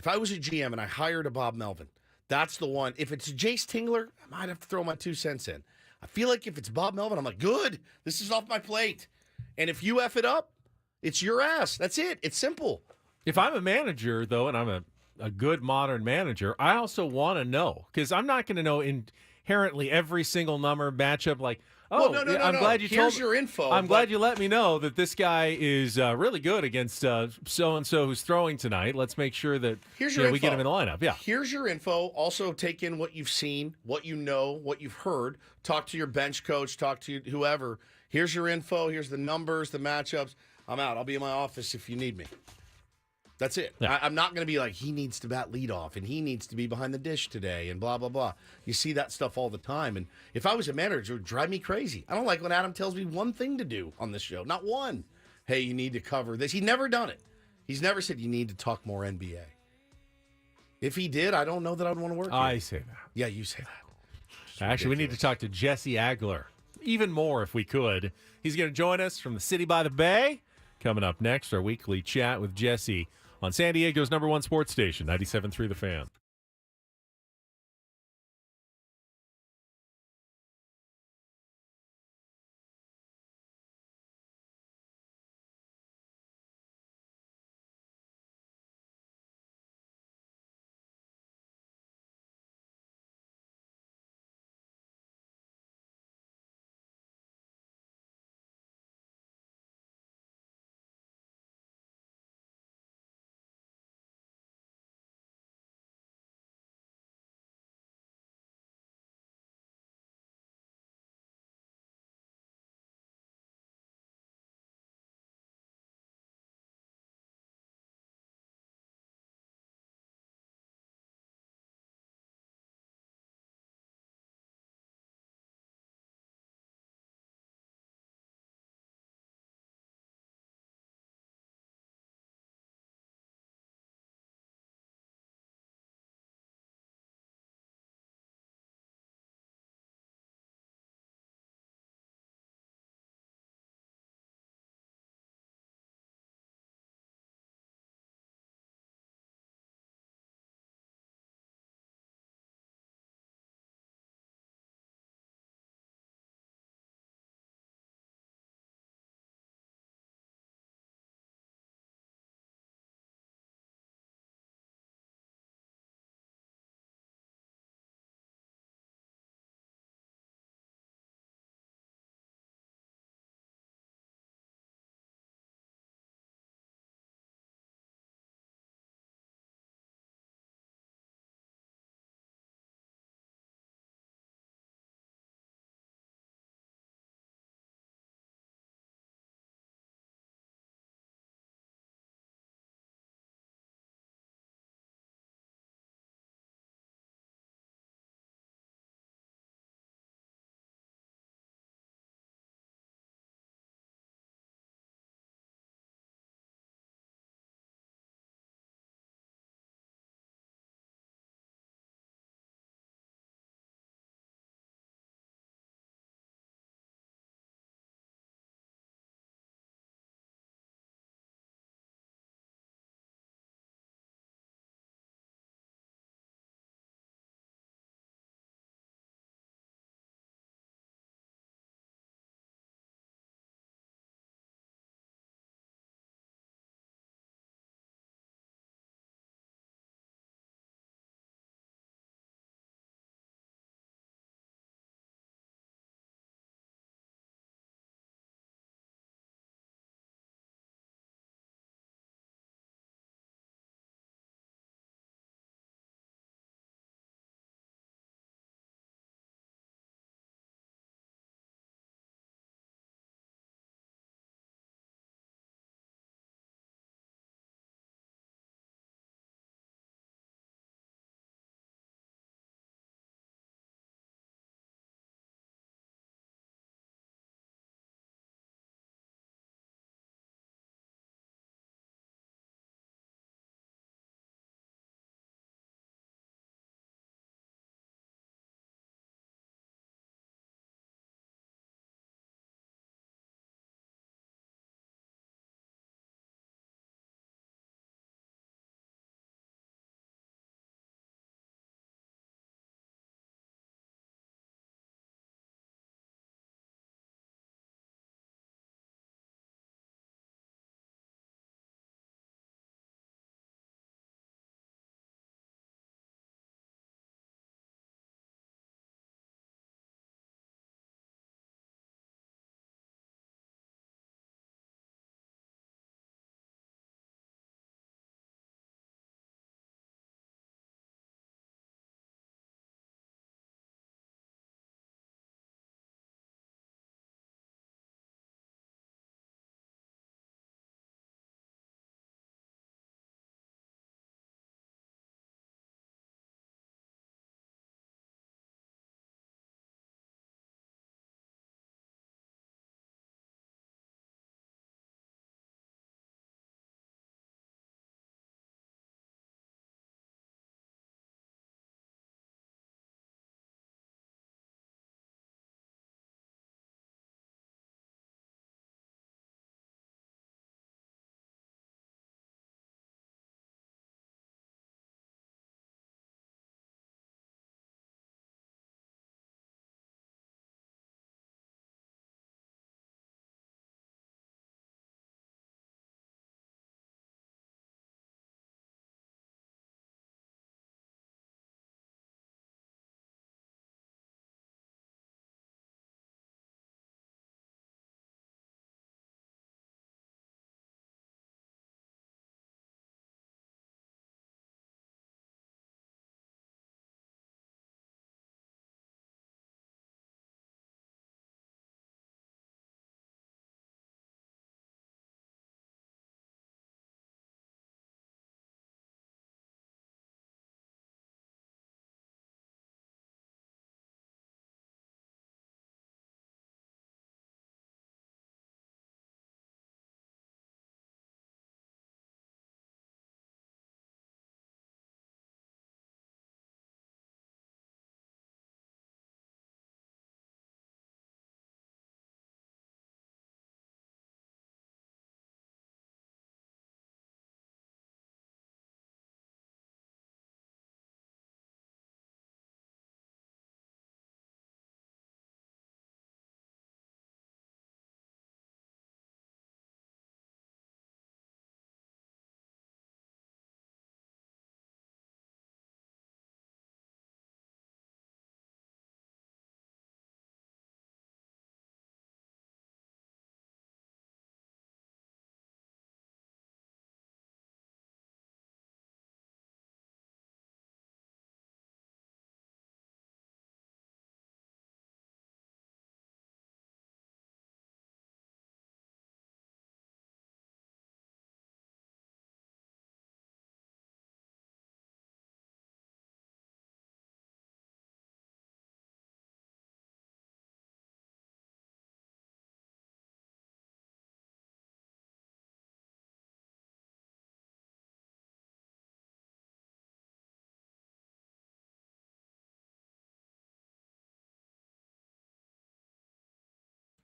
and I hired a Bob Melvin, that's the one. If it's Jace Tingler, I might have to throw my 2 cents in. I feel like if it's Bob Melvin, I'm like, good, this is off my plate. And if you F it up, it's your ass. That's it. It's simple. If I'm a manager, though, and I'm a good modern manager, I also want to know, because I'm not going to know inherently every single number matchup. Like, no. I'm glad you Here's your info. I'm glad you let me know that this guy is really good against so and so who's throwing tonight. Let's make sure that we get him in the lineup. Yeah. Here's your info. Also, take in what you've seen, what you know, what you've heard. Talk to your bench coach. Talk to whoever. Here's your info. Here's the numbers, the matchups. I'm out. I'll be in my office if you need me. That's it. Yeah. I'm not going to be like, he needs to bat leadoff and he needs to be behind the dish today and blah, blah, blah. You see that stuff all the time. And if I was a manager, it would drive me crazy. I don't like when Adam tells me one thing to do on this show. Not one. Hey, you need to cover this. He's never done it. He's never said you need to talk more NBA. If he did, I don't know that I'd want to work here. I say that. Yeah, you say that. Actually, we need to talk to Jesse Agler. Even more if we could. He's going to join us from the city by the bay. Coming up next, our weekly chat with Jesse on San Diego's #1 sports station, 97.3 The Fan.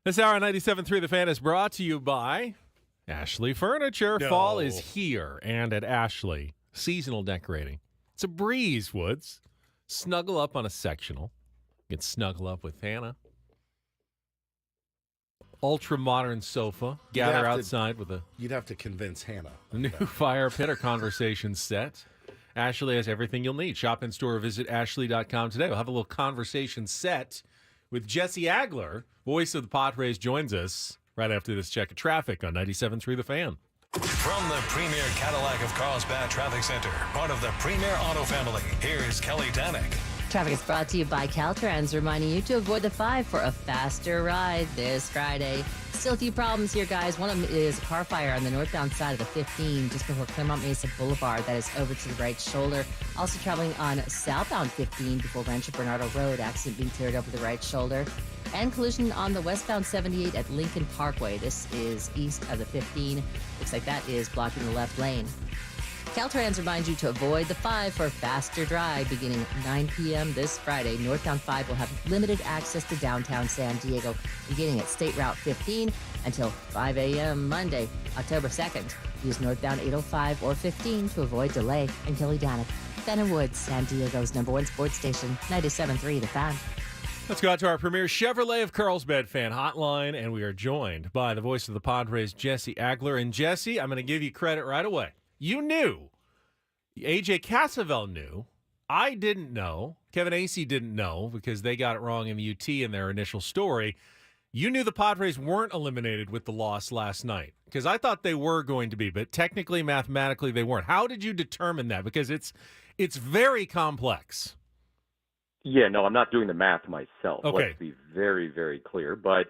This hour on 97.3 The Fan is brought to you by Ashley Furniture. No. Fall is here, and at Ashley, seasonal decorating. It's a breeze, Woods. Snuggle up on a sectional. You can snuggle up with Hannah. Ultra-modern sofa. Gather outside with a... You'd have to convince Hannah. A new fire pit or conversation set. Ashley has everything you'll need. Shop in store or visit ashley.com today. We'll have a little conversation set with Jesse Agler, voice of the Padres, joins us right after this check of traffic on 97.3 The Fan. From the premier Cadillac of Carlsbad Traffic Center, part of the premier auto family, here's Kelly Danick. Traffic is brought to you by Caltrans, reminding you to avoid the 5 for a faster ride this Friday. Still a few problems here, guys. One of them is a car fire on the northbound side of the 15 just before Claremont Mesa Boulevard. That is over to the right shoulder. Also traveling on southbound 15 before Rancho Bernardo Road. Accident being cleared over the right shoulder. And collision on the westbound 78 at Lincoln Parkway. This is east of the 15. Looks like that is blocking the left lane. Caltrans reminds you to avoid the 5 for a faster drive beginning 9 p.m. this Friday. Northbound 5 will have limited access to downtown San Diego beginning at State Route 15 until 5 a.m. Monday, October 2nd. Use northbound 805 or 15 to avoid delay. I'm Kelly Danick, Fenton Woods, San Diego's #1 sports station, 97.3 The Fan. Let's go out to our premier Chevrolet of Carlsbad fan hotline, and we are joined by the voice of the Padres, Jesse Agler. And Jesse, I'm going to give you credit right away. You knew. A.J. Cassavell knew. I didn't know. Kevin Acee didn't know because they got it wrong in the UT in their initial story. You knew the Padres weren't eliminated with the loss last night because I thought they were going to be, but technically, mathematically, they weren't. How did you determine that? Because it's very complex. Yeah, no, I'm not doing the math myself. Okay. Let's be very, very clear. But,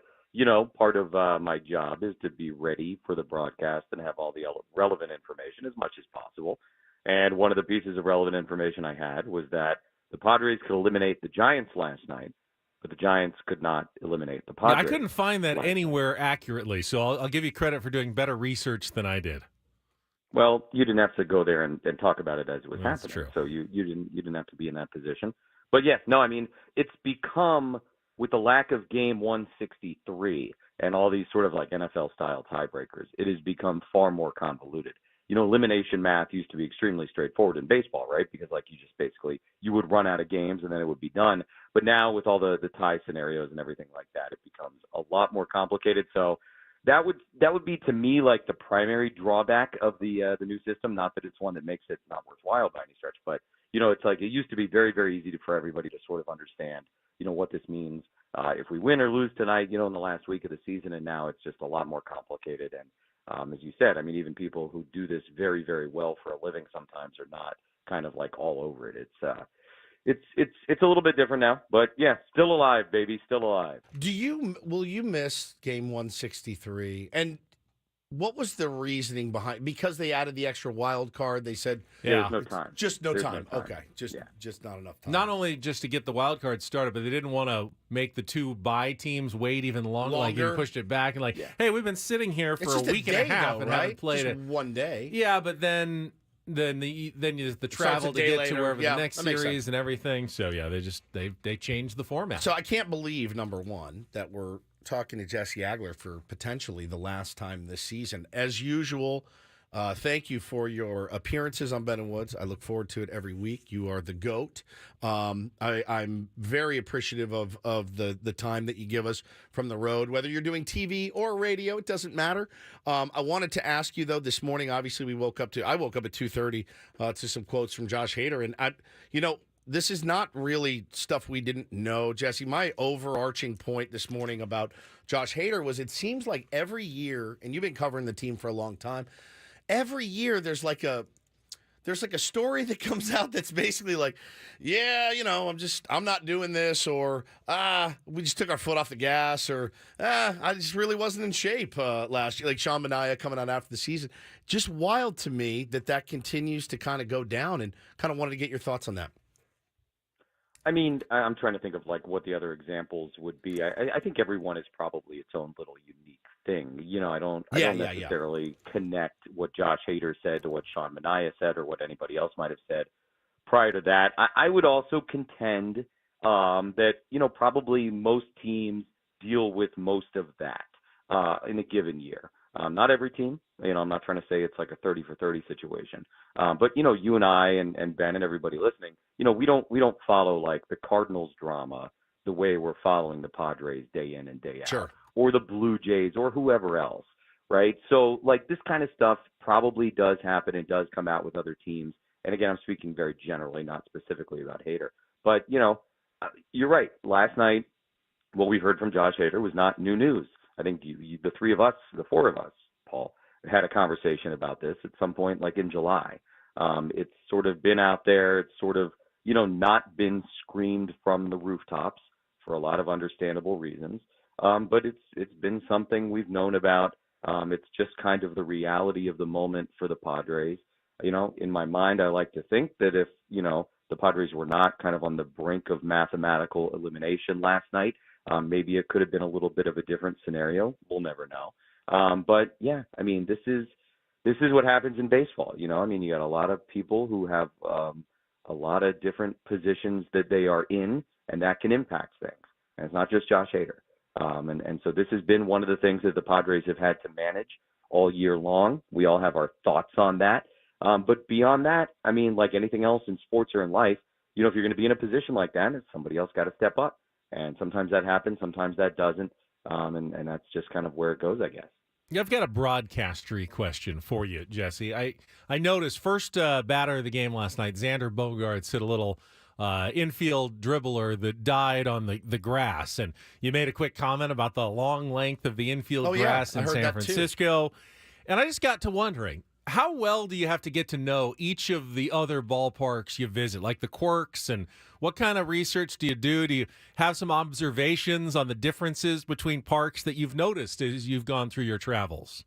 part of my job is to be ready for the broadcast and have all the relevant information as much as possible. And one of the pieces of relevant information I had was that the Padres could eliminate the Giants last night, but the Giants could not eliminate the Padres. I couldn't find that anywhere accurately, so I'll give you credit for doing better research than I did. Well, you didn't have to go there and talk about it as it was That's happening. true. So you didn't have to be in that position. But yes, no, I mean, it's become, with the lack of game 163 and all these sort of like NFL-style tiebreakers, it has become far more convoluted. Elimination math used to be extremely straightforward in baseball, right? Because you would run out of games and then it would be done. But now with all the tie scenarios and everything like that, it becomes a lot more complicated. So that would be, to me, like the primary drawback of the new system. Not that it's one that makes it not worthwhile by any stretch, but it's like it used to be very, very easy for everybody to sort of understand, what this means if we win or lose tonight, in the last week of the season. And now it's just a lot more complicated. And as you said, I mean, even people who do this very, very well for a living sometimes are not kind of like all over it. It's a little bit different now, but yeah, still alive, baby, still alive. Will you miss game 163? And what was the reasoning behind? Because they added the extra wild card, they said there's no time. Just no There's time. no time. Okay, just not enough time. Not only just to get the wild card started, but they didn't want to make the two bye teams wait even longer. Like you pushed it back and hey, we've been sitting here for a week and a half and haven't played just it. One day. Yeah, but then the travel to get to wherever the next series and everything. So yeah, they changed the format. So I can't believe, number one, that we're talking to Jesse Agler for potentially the last time this season. As usual, thank you for your appearances on Ben & Woods. I look forward to it every week. You are the GOAT. I'm very appreciative of the time that you give us from the road, whether you're doing TV or radio, it doesn't matter. I wanted to ask you, though, this morning, obviously I woke up at 2:30 to some quotes from Josh Hader. And, this is not really stuff we didn't know, Jesse. My overarching point this morning about Josh Hader was it seems like every year, and you've been covering the team for a long time, every year there's like a story that comes out that's basically like, yeah, I'm not doing this, or we just took our foot off the gas, or I just really wasn't in shape last year. Like Sean Manaea coming out after the season. Just wild to me that continues to kind of go down, and kind of wanted to get your thoughts on that. I mean, I'm trying to think of like what the other examples would be. I think everyone is probably its own little unique thing. I don't necessarily connect what Josh Hader said to what Sean Manaea said or what anybody else might have said prior to that. I would also contend that, probably most teams deal with most of that in a given year. Not every team. I'm not trying to say it's like a 30 for 30 situation. But you and I and Ben and everybody listening, we don't follow like the Cardinals drama the way we're following the Padres day in and day out, sure, or the Blue Jays or whoever else, right? So like this kind of stuff probably does happen and does come out with other teams. And again, I'm speaking very generally, not specifically about Hader. But, you're right. Last night, what we heard from Josh Hader was not new news. I think the three of us, the four of us, Paul, had a conversation about this at some point, like in July. It's sort of been out there. It's sort of, not been screamed from the rooftops for a lot of understandable reasons. But it's been something we've known about. It's just kind of the reality of the moment for the Padres. In my mind, I like to think that if, the Padres were not kind of on the brink of mathematical elimination last night, maybe it could have been a little bit of a different scenario. We'll never know. But yeah, I mean, this is what happens in baseball. You got a lot of people who have a lot of different positions that they are in, and that can impact things. And it's not just Josh Hader. And so this has been one of the things that the Padres have had to manage all year long. We all have our thoughts on that. But beyond that, I mean, like anything else in sports or in life, if you're going to be in a position like that, somebody else got to step up. And sometimes that happens, sometimes that doesn't. And that's just kind of where it goes, I guess. Yeah, I've got a broadcastery question for you, Jesse. I noticed first batter of the game last night, Xander Bogaerts hit a little infield dribbler that died on the grass. And you made a quick comment about the long length of the infield grass in San Francisco. And I just got to wondering, how well do you have to get to know each of the other ballparks you visit, like the quirks, and what kind of research do you do? Do you have some observations on the differences between parks that you've noticed as you've gone through your travels?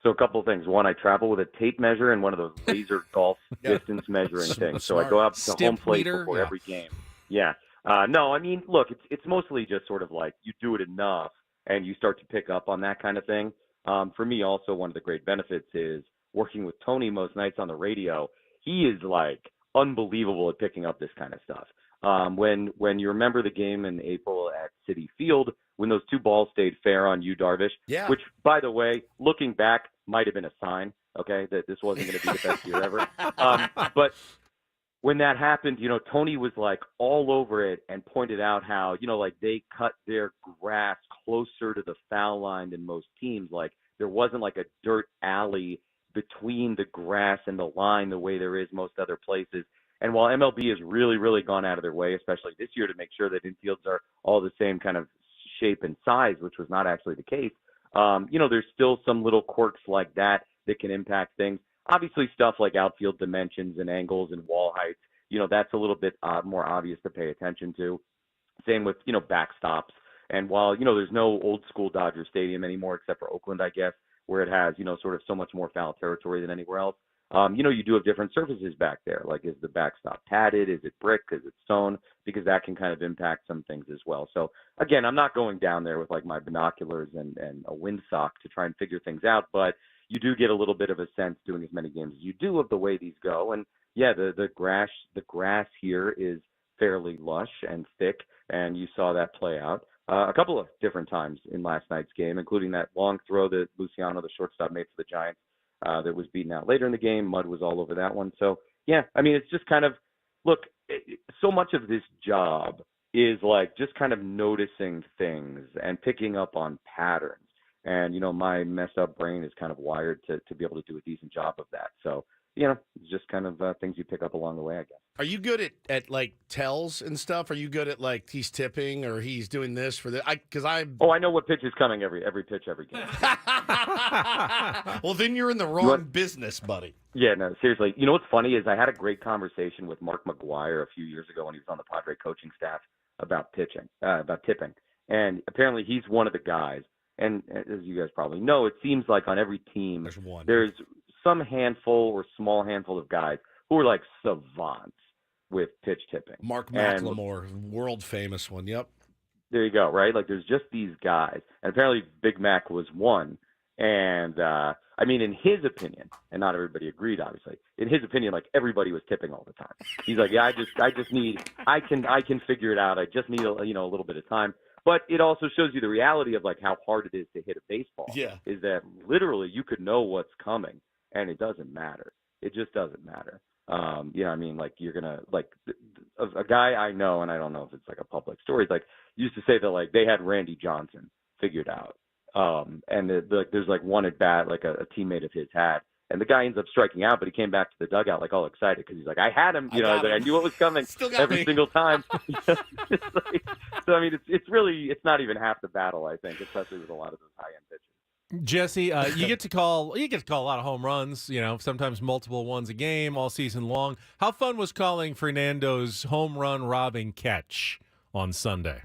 So a couple of things. One, I travel with a tape measure and one of those laser golf distance measuring things. So I go out to home plate before every game. Yeah. No, I mean, look, it's mostly just sort of like you do it enough and you start to pick up on that kind of thing. For me, also, one of the great benefits is working with Tony most nights on the radio. He is like unbelievable at picking up this kind of stuff. When you remember the game in April at Citi Field, when those two balls stayed fair on Yu Darvish, which, by the way, looking back, might have been a sign, okay, that this wasn't going to be the best year ever. But when that happened, Tony was like all over it and pointed out how, like they cut their grass closer to the foul line than most teams. Like there wasn't like a dirt alley between the grass and the line the way there is most other places. And while MLB has really, really gone out of their way, especially this year, to make sure that infields are all the same kind of shape and size, which was not actually the case, there's still some little quirks like that can impact things. Obviously, stuff like outfield dimensions and angles and wall heights, that's a little bit more obvious to pay attention to. Same with, backstops. And while, there's no old school Dodger Stadium anymore, except for Oakland, I guess, where it has, sort of so much more foul territory than anywhere else. You do have different surfaces back there. Like, is the backstop padded? Is it brick? Is it stone? Because that can kind of impact some things as well. So, again, I'm not going down there with, like, my binoculars and a windsock to try and figure things out, but you do get a little bit of a sense doing as many games as you do of the way these go. And, yeah, the grass here is fairly lush and thick, and you saw that play out a couple of different times in last night's game, including that long throw that Luciano, the shortstop, made for the Giants. That was beaten out later in the game. Mud was all over that one. So, yeah, I mean, it's just kind of, look, so much of this job is like just kind of noticing things and picking up on patterns. And, my messed up brain is kind of wired to be able to do a decent job of that. So, it's just kind of things you pick up along the way, I guess. Are you good at like tells and stuff? Are you good at like he's tipping or he's doing this for the? I know what pitch is coming every pitch every game. Well, then you're in the wrong business, buddy. Yeah, no, seriously. You know what's funny is I had a great conversation with Mark McGuire a few years ago when he was on the Padre coaching staff about tipping, and apparently he's one of the guys. And as you guys probably know, it seems like on every team there's some handful or small handful of guys who are like savants with pitch tipping. Mark McLemore, world famous one. Yep. There you go. Right. Like there's just these guys, and apparently Big Mac was one. And I mean, in his opinion, and not everybody agreed, obviously. In his opinion, like everybody was tipping all the time. He's like, yeah, I just need, I can figure it out. I just need a little bit of time. But it also shows you the reality of like how hard it is to hit a baseball. Yeah. Is that literally you could know what's coming and it doesn't matter. It just doesn't matter. You know, I mean, like you're gonna like a guy I know, and I don't know if it's like a public story. Like used to say that like they had Randy Johnson figured out, and there's like one at bat like a teammate of his had, and the guy ends up striking out, but he came back to the dugout like all excited because he's like, I had him, you know, I knew what was coming every single time. Like, so I mean, it's not even half the battle, I think, especially with a lot of those high end pitchers. Jesse, you get to call a lot of home runs, you know, sometimes multiple ones a game all season long. How fun was calling Fernando's home run robbing catch on Sunday?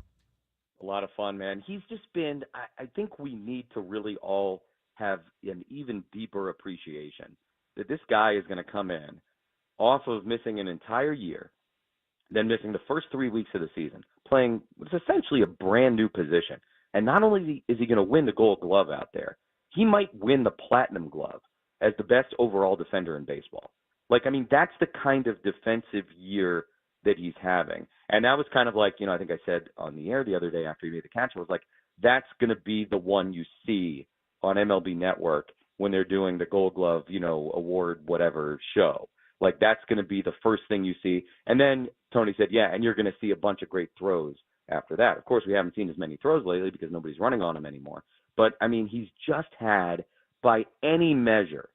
A lot of fun, man. He's just been I think we need to really all have an even deeper appreciation that this guy is going to come in off of missing an entire year, then missing the first 3 weeks of the season, playing what's essentially a brand new position. And not only is he going to win the Gold Glove out there, he might win the Platinum Glove as the best overall defender in baseball. Like, I mean, that's the kind of defensive year that he's having. And that was kind of like, you know, I think I said on the air the other day after he made the catch, I was like, that's going to be the one you see on MLB Network when they're doing the Gold Glove, you know, award, whatever show. Like, that's going to be the first thing you see. And then Tony said, yeah, and you're going to see a bunch of great throws after that. Of course, we haven't seen as many throws lately because nobody's running on him anymore. But, I mean, he's just had, by any measure,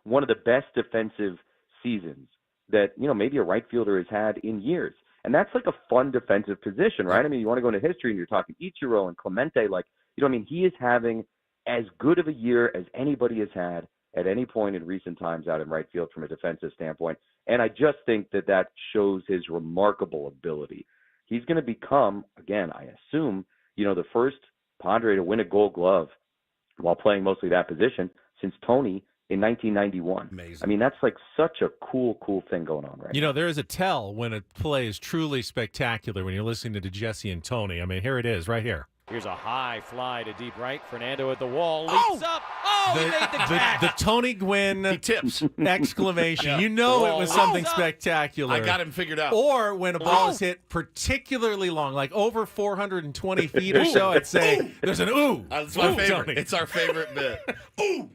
one of the best defensive seasons that, you know, maybe a right fielder has had in years. And that's like a fun defensive position, right? I mean, you want to go into history and you're talking Ichiro and Clemente. Like, you know, I mean, he is having as good of a year as anybody has had at any point in recent times out in right field from a defensive standpoint. And I just think that shows his remarkable ability. He's going to become, again, I assume, you know, the first Padre to win a Gold Glove while playing mostly that position since Tony in 1991. Amazing. I mean, that's like such a cool thing going on right now. You know, there is a tell when a play is truly spectacular when you're listening to Jesse and Tony. I mean, here it is right here. Here's a high fly to deep right. Fernando at the wall. Leaps up. Oh, he made the catch. The Tony Gwynn he tips. exclamation. Yeah. You know it was something spectacular. I got him figured out. Or when a ball is hit particularly long, like over 420 feet or so, I'd say there's an ooh. That's my favorite. Tony. It's our favorite bit. Ooh.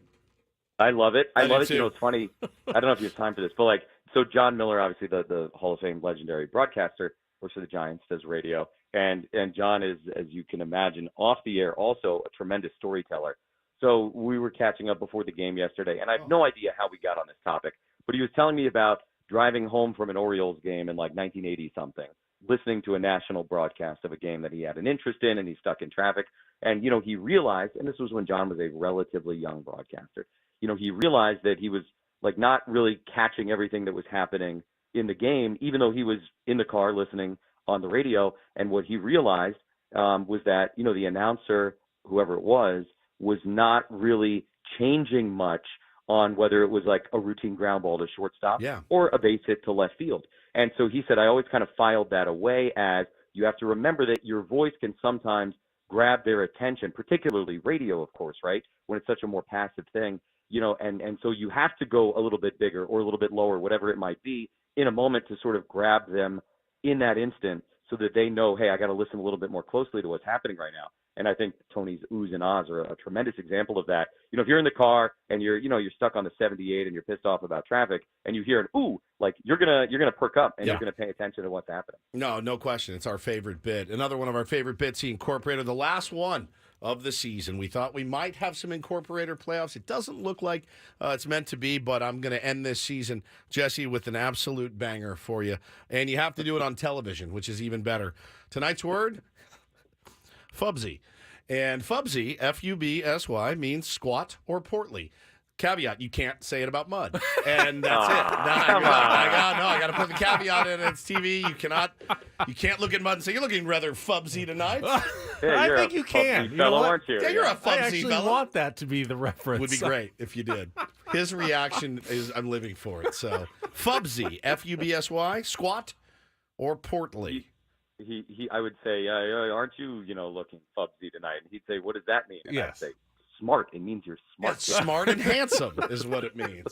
I love it. I love it. Too. You know, it's funny. I don't know if you have time for this, but like, so John Miller, obviously the Hall of Fame legendary broadcaster, works for the Giants, does radio. And John is, as you can imagine, off the air, also a tremendous storyteller. So we were catching up before the game yesterday, and I have no idea how we got on this topic, but he was telling me about driving home from an Orioles game in like 1980-something, listening to a national broadcast of a game that he had an interest in, and he's stuck in traffic. And, you know, he realized, and this was when John was a relatively young broadcaster, you know, he realized that he was like not really catching everything that was happening in the game, even though he was in the car listening on the radio. And what he realized was that, you know, the announcer, whoever it was not really changing much on whether it was like a routine ground ball to shortstop or a base hit to left field. And so he said, I always kind of filed that away as you have to remember that your voice can sometimes grab their attention, particularly radio, of course, right? When it's such a more passive thing, you know, and so you have to go a little bit bigger or a little bit lower, whatever it might be, in a moment to sort of grab them in that instant so that they know, hey, I got to listen a little bit more closely to what's happening right now. And I think Tony's oohs and ahs are a tremendous example of that. You know, if you're in the car and you're stuck on the 78 and you're pissed off about traffic and you hear an ooh, like you're gonna perk up and you're gonna pay attention to what's happening. No question. It's our favorite bit. Another one of our favorite bits he incorporated, the last one of the season. We thought we might have some incorporator playoffs. It doesn't look like it's meant to be, but I'm going to end this season, Jesse, with an absolute banger for you. And you have to do it on television, which is even better. Tonight's word, Fubsy. And Fubsy, F-U-B-S-Y, means squat or portly. Caveat, you can't say it about mud. And that's it. I got to put the caveat in. It's TV. You can't look at mud and say, you're looking rather Fubsy tonight. Yeah, I think you can. You know aren't you? Yeah, you're a Fubsy I actually fellow. want that to be the reference. Would be great if you did. His reaction is, I'm living for it. So, Fubsy, F-U-B-S-Y, squat or portly. I would say, aren't you, looking Fubsy tonight? And he'd say, what does that mean? And I'd say, smart. It means you're smart. Yeah, smart and handsome is what it means.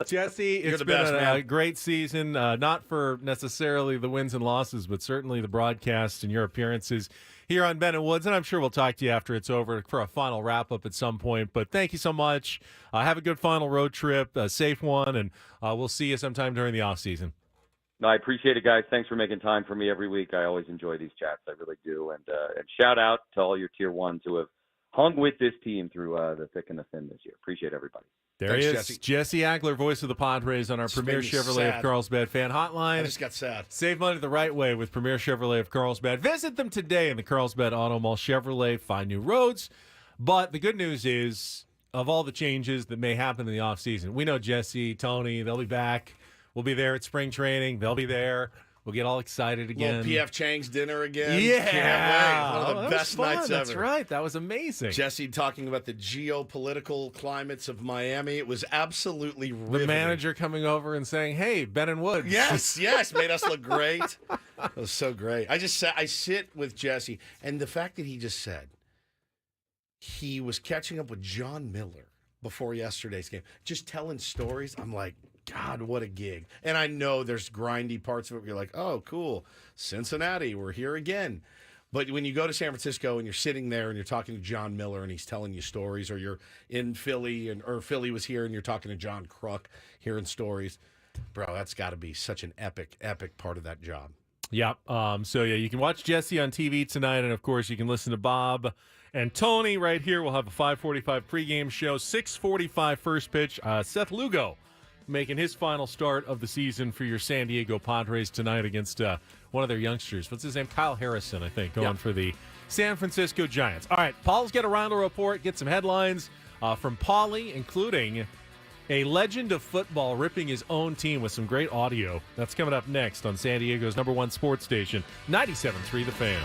Jesse, it's been a great season, not for necessarily the wins and losses, but certainly the broadcasts and your appearances here on Ben and Woods, and I'm sure we'll talk to you after it's over for a final wrap-up at some point. But thank you so much. Have a good final road trip, a safe one, and we'll see you sometime during the off-season. No, I appreciate it, guys. Thanks for making time for me every week. I always enjoy these chats. I really do. And shout out to all your Tier 1s who have hung with this team through the thick and the thin this year. Appreciate everybody. Thanks, he is, Jesse Agler, voice of the Padres on our Premier Chevrolet of Carlsbad fan hotline. I just got sad. Save money the right way with Premier Chevrolet of Carlsbad. Visit them today in the Carlsbad Auto Mall. Chevrolet, find new roads. But the good news is, of all the changes that may happen in the offseason, we know Jesse, Tony, they'll be back. We'll be there at spring training. They'll be there. We'll get all excited again. Little P.F. Chang's dinner again. Yeah. Can't wait. One of the best nights ever. That's right. That was amazing. Jesse talking about the geopolitical climates of Miami. It was absolutely riveting. The manager coming over and saying, hey, Ben and Woods. Yes. Made us look great. It was so great. I sit with Jesse, and the fact that he just said he was catching up with John Miller before yesterday's game, just telling stories, I'm like, God, what a gig. And I know there's grindy parts of it where you're like, oh, cool, Cincinnati, we're here again. But when you go to San Francisco and you're sitting there and you're talking to John Miller and he's telling you stories, or you're in Philly or Philly was here and you're talking to John Kruk hearing stories, bro, that's got to be such an epic part of that job. Yep. So, you can watch Jesse on TV tonight, and, of course, you can listen to Bob and Tony right here. We'll have a 5:45 pregame show, 6:45 first pitch. Seth Lugo making his final start of the season for your San Diego Padres tonight against one of their youngsters. What's his name? Kyle Harrison, I think, going for the San Francisco Giants. All right, Paul's got a Reindl Report, get some headlines from Paulie, including a legend of football ripping his own team with some great audio. That's coming up next on San Diego's #1 sports station, 97.3 The Fan.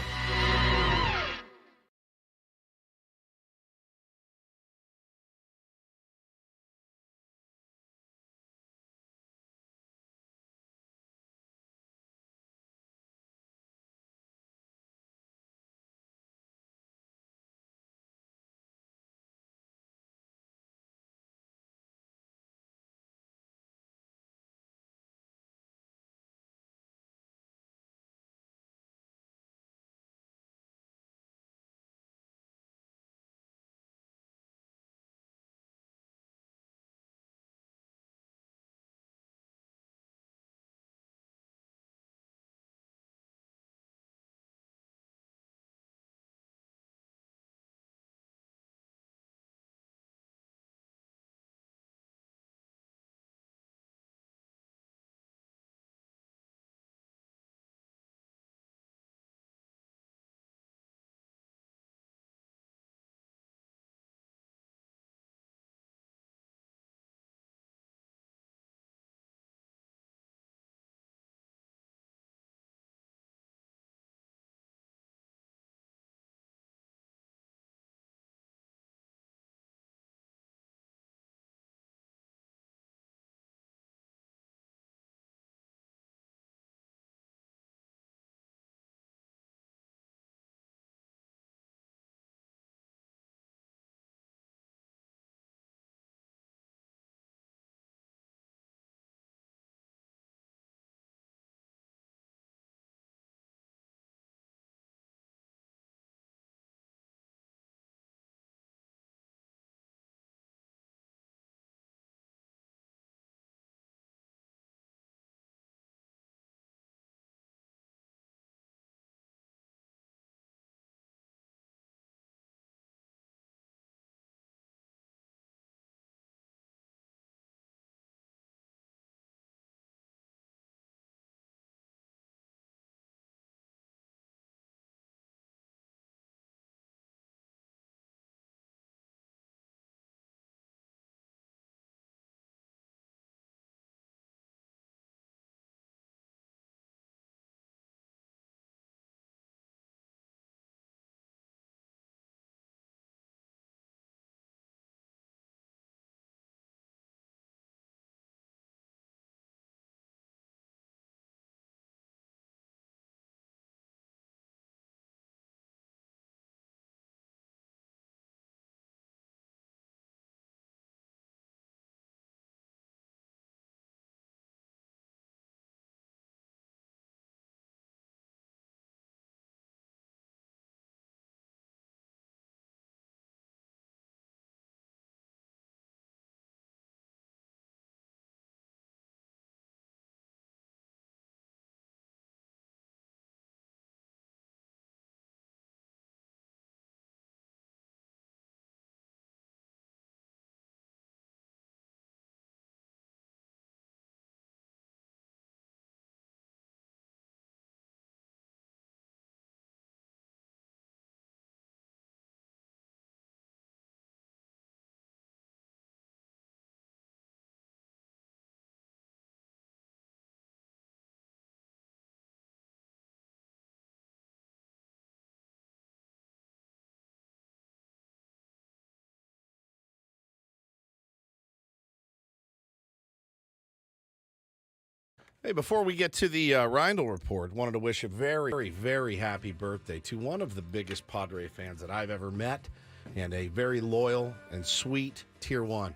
Hey, before we get to the Reindl Report, wanted to wish a very, very, very happy birthday to one of the biggest Padre fans that I've ever met, and a very loyal and sweet Tier 1.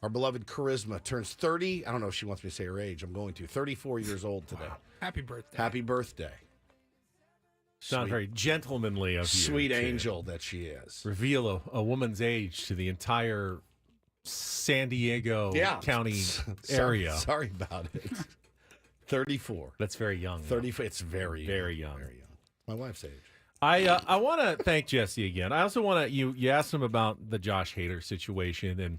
Our beloved Charisma turns 30. I don't know if she wants me to say her age. I'm going to. 34 years old today. Wow. Happy birthday. Happy birthday. Sounds very gentlemanly of you. Sweet angel that she is. Reveal a woman's age to the entire San Diego County area. Sorry about it. 34. That's very young. 34. It's very young. Very young. Very young. My wife's age. I want to thank Jesse again. I also want to you asked him about the Josh Hader situation, and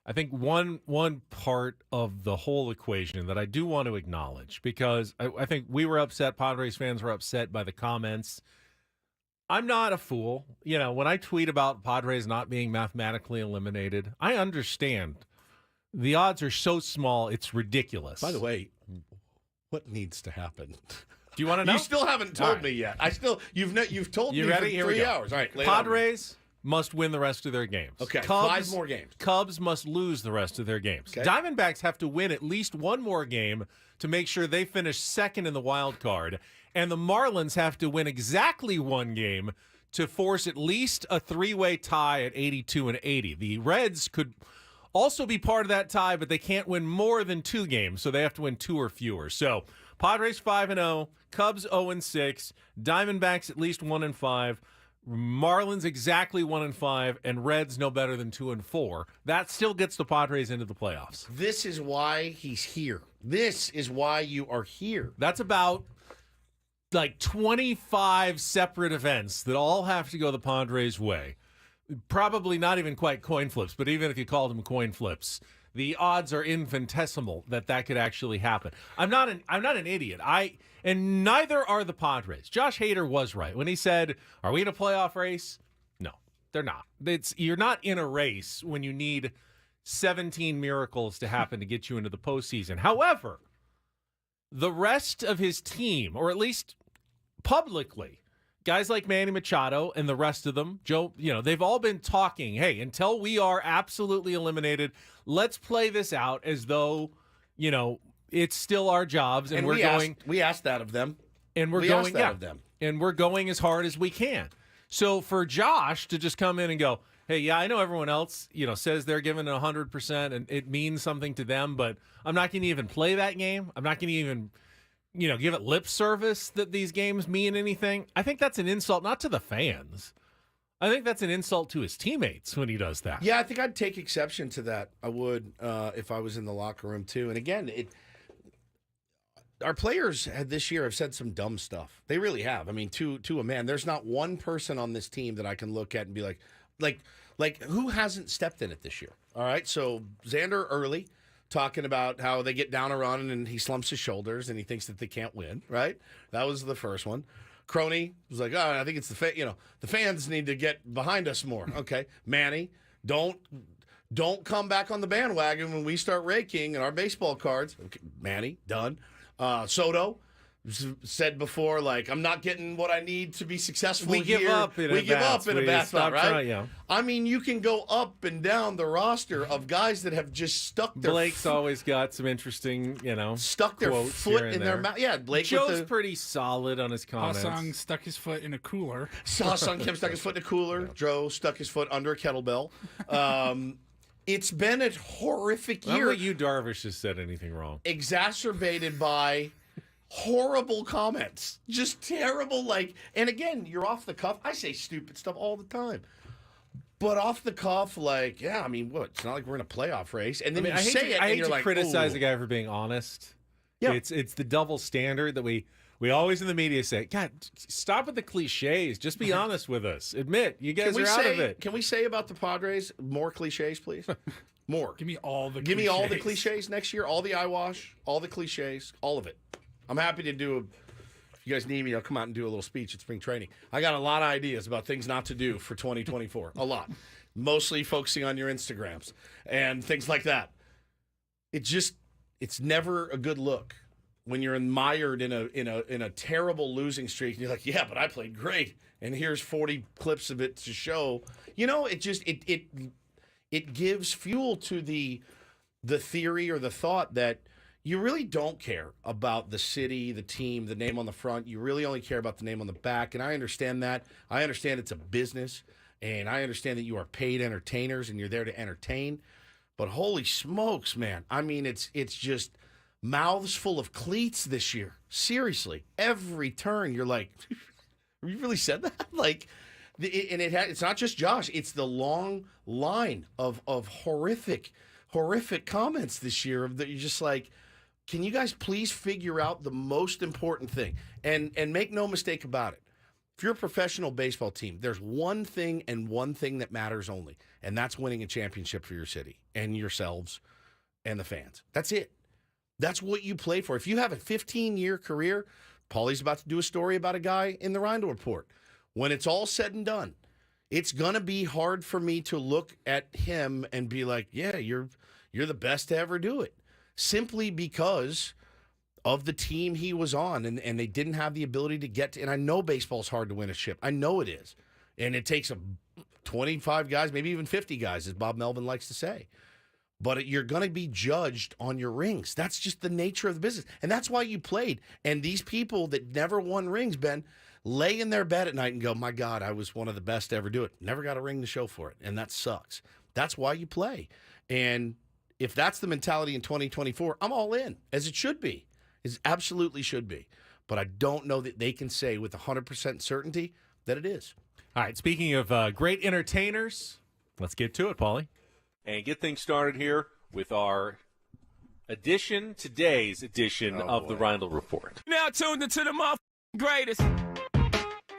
I think one part of the whole equation that I do want to acknowledge, because I think we were upset, Padres fans were upset by the comments. I'm not a fool. You know, when I tweet about Padres not being mathematically eliminated, I understand. The odds are so small, it's ridiculous. By the way, what needs to happen? Do you want to know? You still haven't told me yet. You've told me ready? for 3 hours. All right, Padres must win the rest of their games. Okay, 5 more games. Cubs must lose the rest of their games. Okay. Diamondbacks have to win at least one more game to make sure they finish second in the wild card. And the Marlins have to win exactly one game to force at least a 3-way tie at 82 and 80. The Reds could also be part of that tie, but they can't win more than 2 games, so they have to win 2 or fewer. So Padres 5-0, Cubs 0-6, Diamondbacks at least 1-5, Marlins exactly 1-5, and Reds no better than 2-4. That still gets the Padres into the playoffs. This is why he's here. This is why you are here. That's about like 25 separate events that all have to go the Padres' way. Probably not even quite coin flips, but even if you called them coin flips, the odds are infinitesimal that could actually happen. I'm not an idiot. And neither are the Padres. Josh Hader was right when he said, "Are we in a playoff race?" No, they're not. You're not in a race when you need 17 miracles to happen to get you into the postseason. However, the rest of his team, or at least publicly, guys like Manny Machado and the rest of them, Joe, they've all been talking, hey, until we are absolutely eliminated, let's play this out as though, it's still our jobs, and we asked that of them. And we're going of them. And we're going as hard as we can. So for Josh to just come in and go, hey, yeah, I know everyone else, says they're giving 100% and it means something to them, but I'm not going to even play that game. I'm not going to even give it lip service that these games mean anything. I think that's an insult, not to the fans. I think that's an insult to his teammates when he does that. Yeah, I think I'd take exception to that. I would if I was in the locker room too. And again, our players this year have said some dumb stuff. They really have. I mean, to a man, there's not one person on this team that I can look at and be like who hasn't stepped in it this year? All right, so Xander early, talking about how they get down a run and he slumps his shoulders and he thinks that they can't win, right? That was the first one. Crony was like, I think it's the fans need to get behind us more. Okay. Manny, don't come back on the bandwagon when we start raking and our baseball cards. Okay. Manny, done. Soto said before, I'm not getting what I need to be successful we here. Give up in a bat spot, right? Yeah. I mean, you can go up and down the roster of guys that have just stuck their Blake's always got some interesting, stuck their foot in their mouth. Yeah, Blake. Joe's pretty solid on his comments. Ha-Sung stuck his foot in a cooler. Ha-Sung Kim stuck his foot in a cooler. Yeah. Joe stuck his foot under a kettlebell. It's been a horrific year. I don't think you, Darvish, has said anything wrong. Exacerbated by horrible comments. Just terrible, and again, you're off the cuff. I say stupid stuff all the time. But off the cuff, yeah, I mean, what? It's not like we're in a playoff race. And then I hate to criticize a guy for being honest. Yeah. It's the double standard that we always in the media say, God, stop with the cliches. Just be honest with us. Admit, you guys are out of it. Can we say about the Padres more cliches, please? More. Give me all the cliches next year. All the eyewash, all the cliches, all of it. I'm happy to do if you guys need me, I'll come out and do a little speech at spring training. I got a lot of ideas about things not to do for 2024. A lot. Mostly focusing on your Instagrams and things like that. It's never a good look when you're mired in a terrible losing streak and you're like, yeah, but I played great. And here's 40 clips of it to show. It gives fuel to the theory or the thought that you really don't care about the city, the team, the name on the front. You really only care about the name on the back, and I understand that. I understand it's a business, and I understand that you are paid entertainers, and you're there to entertain. But holy smokes, man. I mean, it's just mouths full of cleats this year. Seriously. Every turn, you're like, you really said that? Like, it's not just Josh. It's the long line of horrific comments this year that you're just like, can you guys please figure out the most important thing? And make no mistake about it. If you're a professional baseball team, there's one thing and one thing that matters only, and that's winning a championship for your city and yourselves and the fans. That's it. That's what you play for. If you have a 15-year career, Paulie's about to do a story about a guy in the Reindl Report. When it's all said and done, it's going to be hard for me to look at him and be like, yeah, you're the best to ever do it. Simply because of the team he was on, and they didn't have the ability to get to, and I know baseball's hard to win a chip. I know it is. And it takes 25 guys, maybe even 50 guys, as Bob Melvin likes to say. But you're going to be judged on your rings. That's just the nature of the business. And that's why you played. And these people that never won rings, Ben, lay in their bed at night and go, my God, I was one of the best to ever do it. Never got a ring to show for it. And that sucks. That's why you play. And if that's the mentality in 2024, I'm all in, as it should be. It absolutely should be. But I don't know that they can say with 100% certainty that it is. All right, speaking of great entertainers, let's get to it, Paulie. And get things started here with our today's edition of the Reindl Report. Now tuned into the greatest.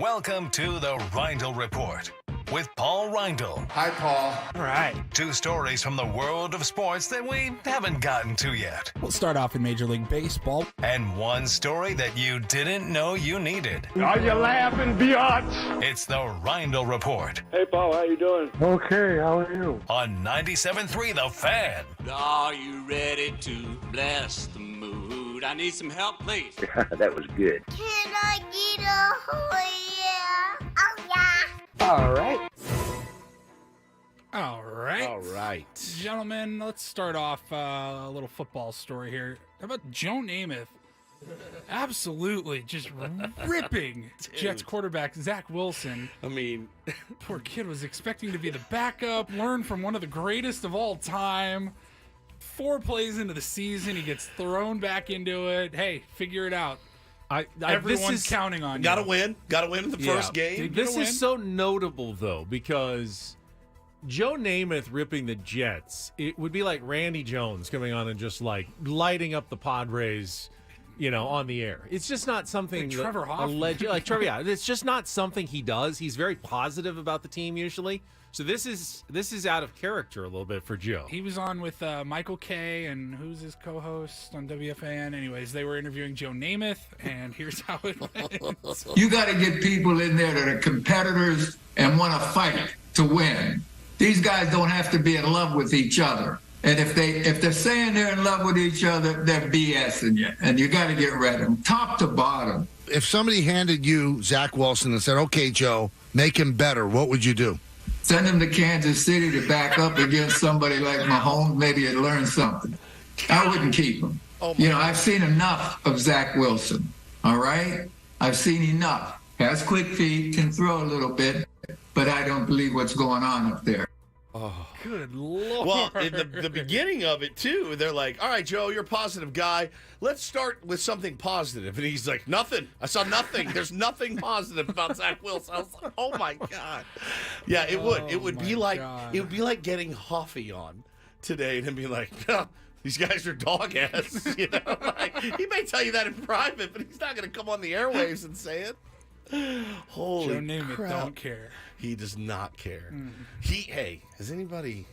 Welcome to the Reindl Report with Paul Reindl. Hi, Paul. All right. 2 stories from the world of sports that we haven't gotten to yet. We'll start off in Major League Baseball. And 1 story that you didn't know you needed. Are you laughing, biatch? It's the Reindl Report. Hey, Paul, how you doing? Okay, how are you? On 97.3 The Fan. Are you ready to bless the mood? I need some help, please. That was good. Can I get a yeah? Oh, yeah. All right. All right. Gentlemen, let's start off a little football story here. How about Joe Namath? Absolutely just ripping Jets quarterback Zach Wilson. I mean, poor kid was expecting to be the backup, learn from one of the greatest of all time. 4 plays into the season, he gets thrown back into it. Hey, figure it out. Everyone's counting on you. Gotta win in the first game. This is so notable, though, because Joe Namath ripping the Jets, it would be like Randy Jones coming on and just like lighting up the Padres, on the air. It's just not something like Trevor Hoffman. It's just not something he does. He's very positive about the team usually. So this is out of character a little bit for Joe. He was on with Michael Kay, and who's his co-host on WFAN? Anyways, they were interviewing Joe Namath, and here's how it went. You got to get people in there that are competitors and want to fight to win. These guys don't have to be in love with each other. And if they're saying they're in love with each other, they're BSing you. And you got to get rid of them, top to bottom. If somebody handed you Zach Wilson and said, okay, Joe, make him better, what would you do? Send him to Kansas City to back up against somebody like Mahomes. Maybe he'd learn something. I wouldn't keep him. I've seen enough of Zach Wilson. All right? I've seen enough. Has quick feet, can throw a little bit, but I don't believe what's going on up there. Oh, good Lord. Well, in the beginning of it, too, they're like, all right, Joe, you're a positive guy. Let's start with something positive. And he's like, nothing. I saw nothing. There's nothing positive about Zach Wilson. I was like, oh, my God. Yeah, it would. It would be like getting Hoffy on today and him being like, no, these guys are dog ass. He may tell you that in private, but he's not going to come on the airwaves and say it. Holy Joe Namath crap. Don't care. He does not care. Hey, has anybody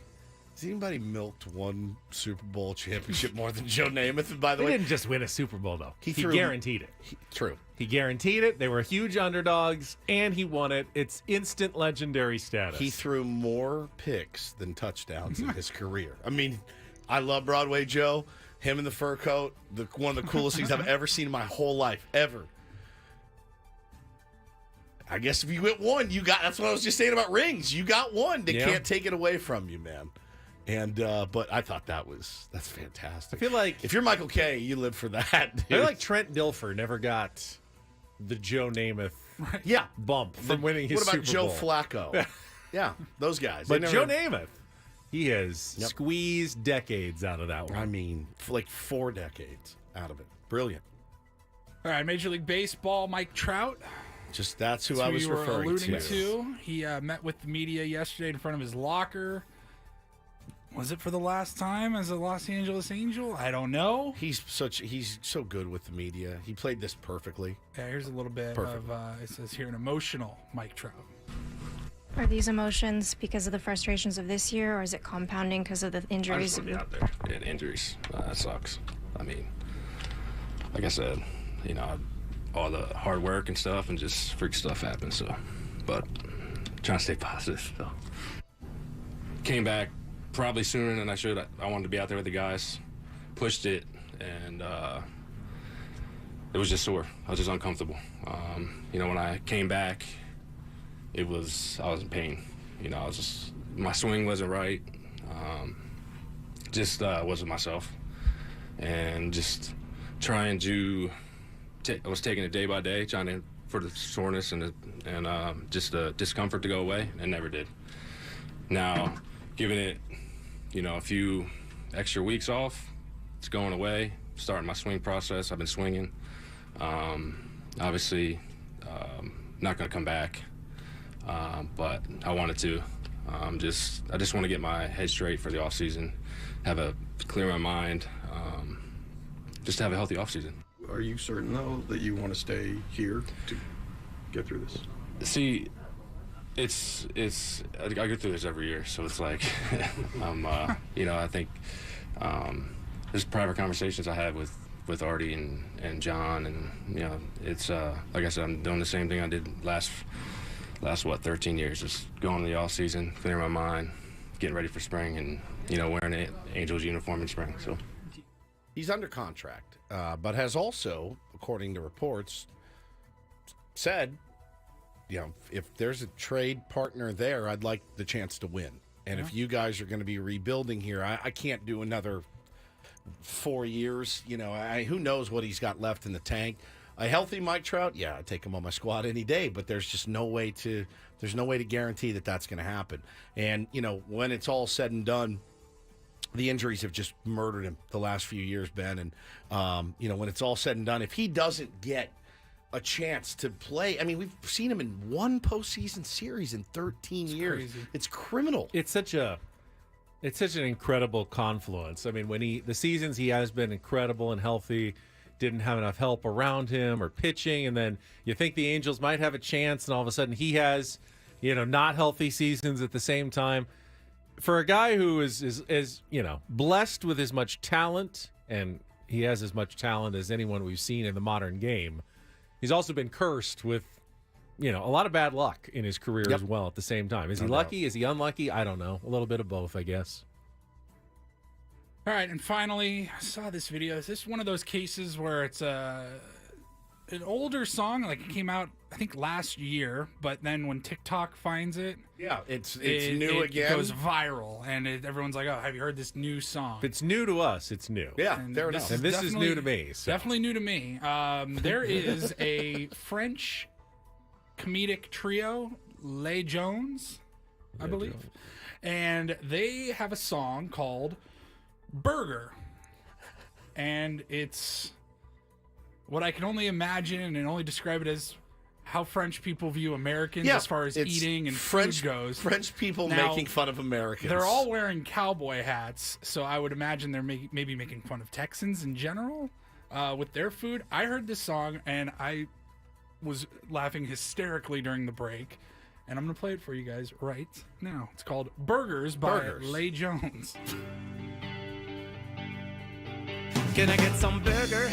milked one Super Bowl championship more than Joe Namath? And by the way, he didn't just win a Super Bowl, though. He guaranteed it. True. He guaranteed it. They were huge underdogs, and he won it. It's instant legendary status. He threw more picks than touchdowns in his career. I mean, I love Broadway Joe. Him in the fur coat, one of the coolest things I've ever seen in my whole life, ever. I guess if you get one, that's what I was just saying about rings. You got one. They can't take it away from you, man. And but I thought that's fantastic. I feel like if you're Michael Kay, you live for that. Dude. I feel like Trent Dilfer never got the Joe Namath bump from winning his Super Bowl. What about Joe Flacco? Yeah, those guys. But Joe Namath, he has squeezed decades out of that one. I mean, like 4 decades out of it. Brilliant. All right, Major League Baseball, Mike Trout. That's who I was referring alluding to. He met with the media yesterday in front of his locker. Was it for the last time as a Los Angeles Angel? I don't know. He's so good with the media. He played this perfectly. Yeah, here's a little bit of it says here an emotional Mike Trout. Are these emotions because of the frustrations of this year, or is it compounding because of the injuries? I just want to be out there. Yeah, the injuries. That sucks. I mean, like I said, all the hard work and stuff, and just freak stuff happens. So, but trying to stay positive. So, came back probably sooner than I should. I wanted to be out there with the guys. Pushed it, and it was just sore. I was just uncomfortable. When I came back, I was in pain. My swing wasn't right. Wasn't myself, and just trying to. I was taking it day by day, for the soreness and just the discomfort to go away, and never did. Now, giving it, a few extra weeks off, it's going away. Starting my swing process. I've been swinging. Obviously, not going to come back, but I wanted to. I just want to get my head straight for the off season, clear my mind, just to have a healthy off season. Are you certain though that you want to stay here to get through this? See, I go through this every year, so it's like I think there's private conversations I have with Artie and John, and it's like I said, I'm doing the same thing I did last 13 years, just going to the off season, clearing my mind, getting ready for spring, and wearing an Angels uniform in spring. So he's under contract, but has also, according to reports, said, if there's a trade partner there, I'd like the chance to win. And if you guys are going to be rebuilding here, I can't do another 4 years. Who knows what he's got left in the tank. A healthy Mike Trout, yeah, I'd take him on my squad any day, but there's just no way to guarantee that that's going to happen. And, when it's all said and done, the injuries have just murdered him the last few years, Ben. And, when it's all said and done, if he doesn't get a chance to play, we've seen him in one postseason series in 13 years. Crazy. It's criminal. It's such an incredible confluence. The seasons he has been incredible and healthy, didn't have enough help around him or pitching, and then you think the Angels might have a chance, and all of a sudden he has, not healthy seasons at the same time. For a guy who is blessed with as much talent, and he has as much talent as anyone we've seen in the modern game, he's also been cursed with, a lot of bad luck in his career as well at the same time. Is he lucky? Is he unlucky? I don't know. A little bit of both, I guess. All right, and finally, I saw this video. Is this one of those cases where it's an older song, like it came out, I think, last year, but then when TikTok finds it, it's new again. It goes viral, and everyone's like, "Oh, have you heard this new song?" If it's new to us, it's new. Yeah, there it is. And this is new to me. So. Definitely new to me. There is a French comedic trio, Les Jones, I believe, and they have a song called Burger, and it's what I can only imagine and only describe it as how French people view Americans as far as eating and food goes. French people making fun of Americans. They're all wearing cowboy hats, so I would imagine they're maybe making fun of Texans in general with their food. I heard this song, and I was laughing hysterically during the break, and I'm going to play it for you guys right now. It's called Burgers by Les Jones. Can I get some burger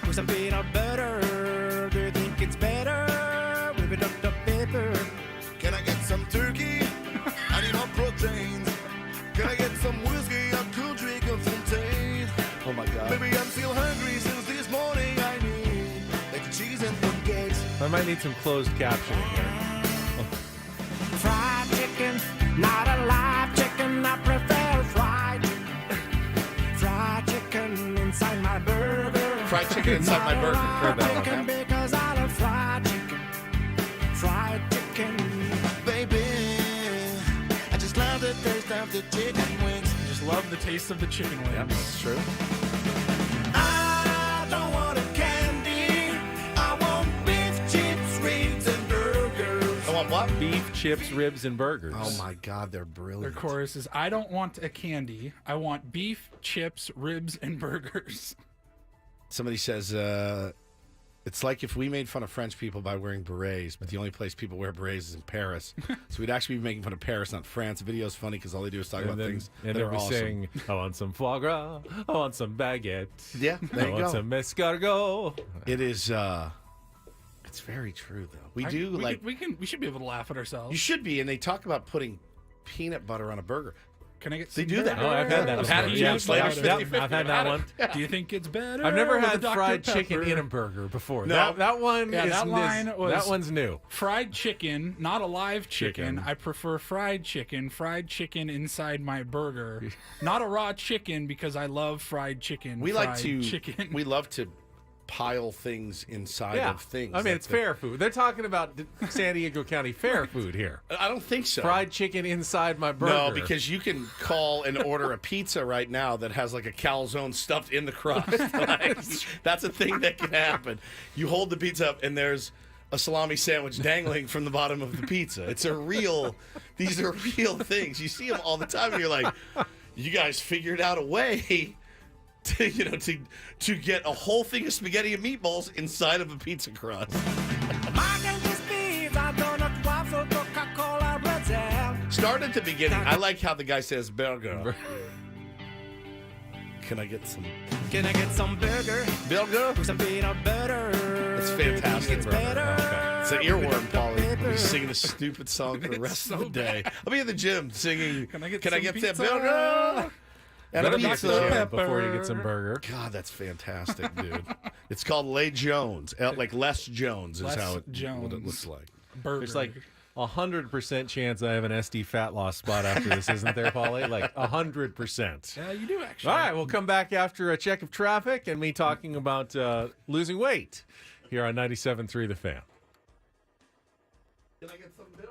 with some peanut butter? Do you think it's better with a Dr. Pepper? Can I get some turkey? I need more proteins. Can I get some whiskey? I could drink a Fontaine. Oh my God. Maybe I'm still hungry since this morning. I need like cheese and baguettes. I might need some closed captioning here. Fried chicken, not a live chicken. I prefer fried Fried chicken inside my burger. Heard that one. Because I love fried chicken. Fried chicken. Baby, I just love the taste of the chicken wings. Just love the taste of the chicken wings. Yep, that's true. I don't want a candy. I want beef, chips, ribs, and burgers. I want what? Beef, chips, ribs, and burgers. Oh my God, they're brilliant. Their chorus is, I don't want a candy. I want beef, chips, ribs, and burgers. Somebody says, it's like if we made fun of French people by wearing berets, but the only place people wear berets is in Paris. So we'd actually be making fun of Paris, not France. The video's funny because all they do is talk about things and that then are we awesome. sing, I want some foie gras, I want some baguette. Yeah, there I you want go. some escargot. It is, it's very true, though. We should be able to laugh at ourselves. You should be, and they talk about putting peanut butter on a burger. Can I get They some do that. burger? Oh, I've had that. I've had it. Yeah, Slavers 50-50. I've had that one. Do you think it's better? I've never with had a Dr. fried Pepper? chicken in a burger before. No. That one Yeah, is that line was that one's new. Fried chicken, not a live chicken. Chicken. I prefer fried chicken. Fried chicken inside my burger, not a raw chicken because I love fried chicken. We like to. chicken. We love to pile things inside of things. I mean, it's fair food. They're talking about San Diego County fair food here. I don't think so. Fried chicken inside my burger. No, because you can call and order a pizza right now that has like a calzone stuffed in the crust. Like, that's a thing that can happen. You hold the pizza up and there's a salami sandwich dangling from the bottom of the pizza. These are real things. You see them all the time and you're like, you guys figured out a way to get a whole thing of spaghetti and meatballs inside of a pizza crust. Start at the beginning. I like how the guy says burger. Can I get some? Can I get some burger? Burger? With some peanut butter. It's fantastic. It's better. Okay. It's an earworm, Paulie. I'll be singing a stupid song for the rest of the day. I'll be in the gym singing, Can I get that burger? And a pizza before you get some burger. God, that's fantastic, dude. It's called Les Jones. Like Les Jones is Les what it Jones. looks like. Burger. There's like 100% chance I have an SD fat loss spot after this, isn't there, Paulie? Like 100%. Yeah, you do actually. All right, we'll come back after a check of traffic and me talking about losing weight here on 97.3 The Fan. Can I get some burger?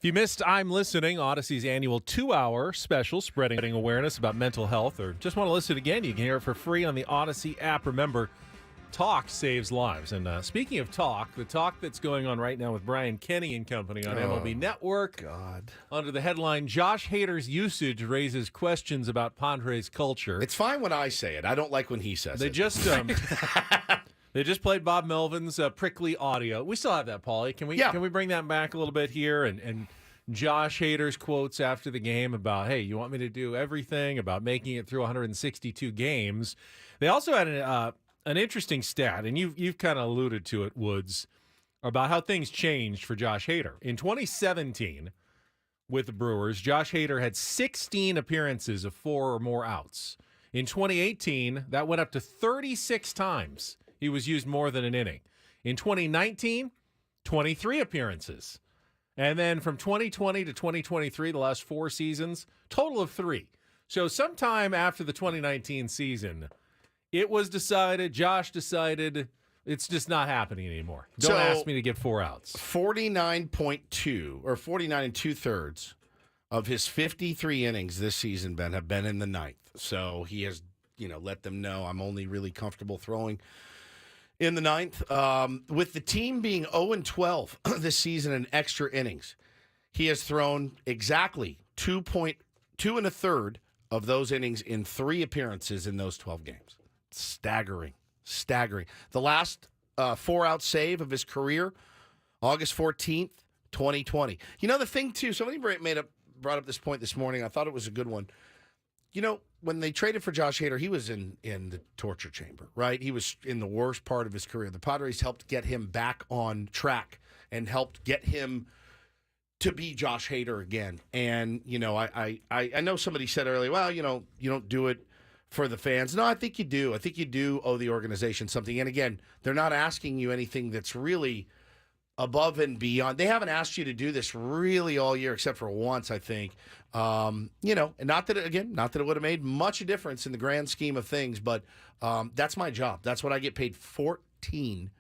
If you missed I'm Listening, Odyssey's annual 2-hour special spreading awareness about mental health, or just want to listen again, you can hear it for free on the Odyssey app. Remember, talk saves lives. And speaking of talk, the talk that's going on right now with Brian Kenny and company on MLB Network. God. Under the headline, Josh Hader's usage raises questions about Padres culture. It's fine when I say it. I don't like when he says it. They just played Bob Melvin's prickly audio. We still have that, Paulie. Can we bring that back a little bit here? And Josh Hader's quotes after the game about, hey, you want me to do everything, about making it through 162 games. They also had an interesting stat, and you've kind of alluded to it, Woods, about how things changed for Josh Hader. In 2017, with the Brewers, Josh Hader had 16 appearances of 4 or more outs. In 2018, that went up to 36 times. He was used more than an inning. In 2019, 23 appearances. And then from 2020 to 2023, the last 4 seasons, total of 3. So sometime after the 2019 season, it was decided, Josh decided, it's just not happening anymore. Don't ask me to get 4 outs. 49.2 or 49 2/3 of his 53 innings this season, Ben, have been in the 9th. So he has, let them know I'm only really comfortable throwing in the 9th. With the team being 0-12 this season in extra innings, he has thrown exactly 2 1/3 of those innings in 3 appearances in those 12 games. Staggering. The last 4-out save of his career, August 14th, 2020. The thing, too, somebody brought up this point this morning. I thought it was a good one. When they traded for Josh Hader, he was in the torture chamber, right? He was in the worst part of his career. The Padres helped get him back on track and helped get him to be Josh Hader again. And, I know somebody said earlier, well, you don't do it for the fans. No, I think you do. I think you do owe the organization something. And again, they're not asking you anything that's really above and beyond. They haven't asked you to do this really all year, except for once, I think. And not that it would have made much a difference in the grand scheme of things, but that's my job. That's what I get paid $14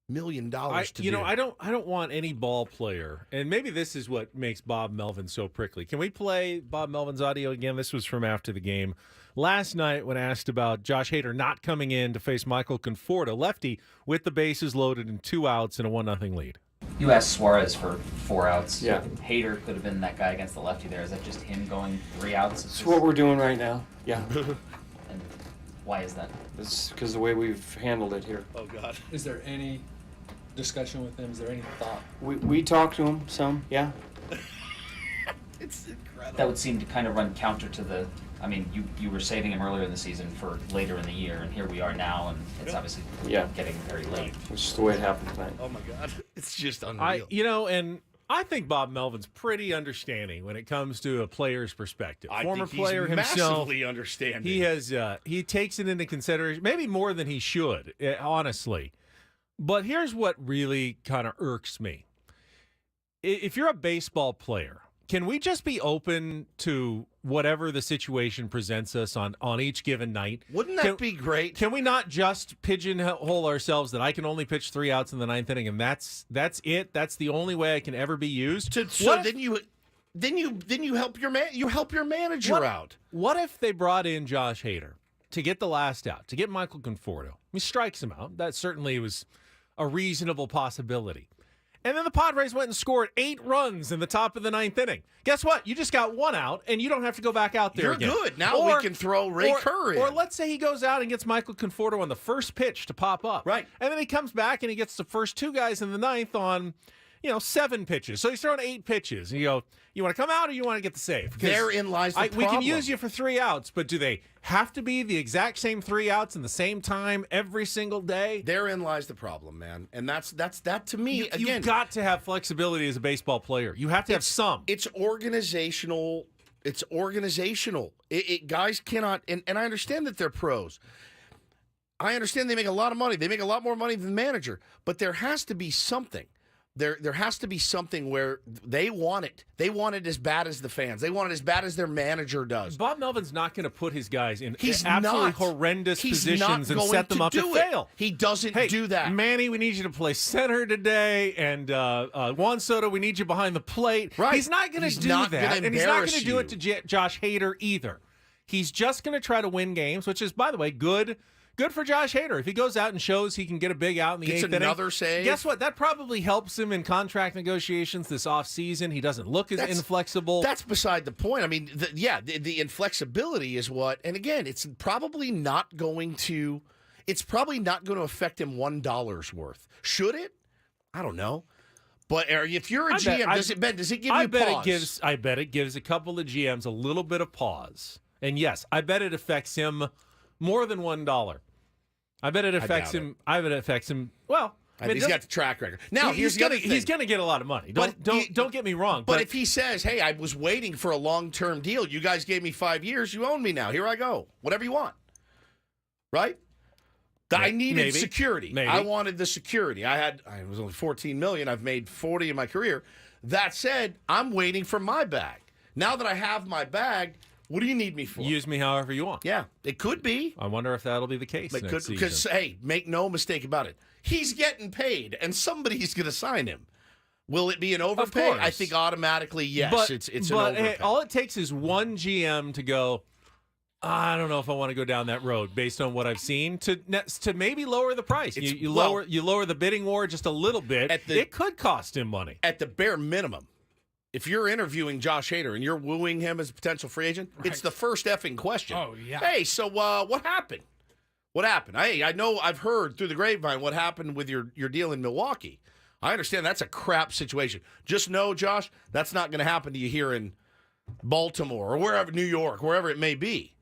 million to do. I don't want any ball player, and maybe this is what makes Bob Melvin so prickly. Can we play Bob Melvin's audio again? This was from after the game last night when asked about Josh Hader not coming in to face Michael Conforto, lefty, with the bases loaded and 2 outs and a 1-0 lead. You asked Suarez for 4 outs. Yeah. Hader could have been that guy against the lefty there. Is that just him going 3 outs? It's what we're doing right now. Yeah. And why is that? It's because the way we've handled it here. Oh, God. Is there any discussion with him? Is there any thought? We talked to him some, yeah. It's incredible. That would seem to kind of run counter to the... I mean, you were saving him earlier in the season for later in the year, and here we are now, and it's obviously getting very late. It's just the way it happened tonight. Oh, my God. It's just unreal. I think Bob Melvin's pretty understanding when it comes to a player's perspective. Former think player he's himself. Massively understanding. He takes it into consideration, maybe more than he should, honestly. But here's what really kind of irks me. If you're a baseball player, can we just be open to whatever the situation presents us on each given night? Wouldn't that be great? Can we not just pigeonhole ourselves that I can only pitch 3 outs in the 9th inning and that's it? That's the only way I can ever be used. Then you help your manager out. What if they brought in Josh Hader to get the last out, to get Michael Conforto? He strikes him out. That certainly was a reasonable possibility. And then the Padres went and scored 8 runs in the top of the 9th inning. Guess what? You just got 1 out, and you don't have to go back out there You're again. good. Now we can throw Ray Kerr in. Or let's say he goes out and gets Michael Conforto on the first pitch to pop up. Right. And then he comes back and he gets the first 2 guys in the 9th on, 7 pitches. So he's throwing 8 pitches. And you go, you want to come out or you want to get the save? Therein lies the problem. We can use you for 3 outs, but do they have to be the exact same 3 outs in the same time every single day? Therein lies the problem, man. And that's that to me. You've got to have flexibility as a baseball player. You have to have some. It's organizational. Guys cannot, and I understand that they're pros. I understand they make a lot of money. They make a lot more money than the manager. But there has to be something. There has to be something where they want it. They want it as bad as the fans. They want it as bad as their manager does. Bob Melvin's not going to put his guys in absolutely horrendous positions and set them up to fail. He doesn't do that. Manny, we need you to play center today, and Juan Soto, we need you behind the plate. Right. He's not going to do that, and he's not going to do it to Josh Hader either. He's just going to try to win games, which is, by the way, good for Josh Hader. If he goes out and shows he can get a big out in the eighth inning, another save. Guess what? That probably helps him in contract negotiations this offseason. He doesn't look as inflexible. That's beside the point. I mean, the inflexibility is what, and again, it's probably not going to affect him $1 worth. Should it? I don't know. But if you're a GM, does it give you pause? I bet it gives a couple of GMs a little bit of pause. And yes, I bet it affects him more than $1. I bet it affects him. I bet it affects him. Well, he's got the track record. Now he's going to get a lot of money. Don't get me wrong. But if he says, "Hey, I was waiting for a long-term deal. You guys gave me 5 years. You own me now. Here I go. Whatever you want." Right? I needed security. Maybe. I wanted the security. I was only $14 million. I've made 40 in my career. That said, I'm waiting for my bag. Now that I have my bag, what do you need me for? Use me however you want. Yeah, it could be. I wonder if that'll be the case next season. Because, hey, make no mistake about it. He's getting paid, and somebody's going to sign him. Will it be an overpay? I think automatically, yes. It's an overpay. All it takes is one GM to go, I don't know if I want to go down that road based on what I've seen to maybe lower the price. You lower the bidding war just a little bit. It could cost him money. At the bare minimum. If you're interviewing Josh Hader and you're wooing him as a potential free agent, it's the first effing question. Oh, yeah. Hey, so what happened? What happened? Hey, I know I've heard through the grapevine what happened with your deal in Milwaukee. I understand that's a crap situation. Just know, Josh, that's not going to happen to you here in Baltimore or wherever, New York, wherever it may be.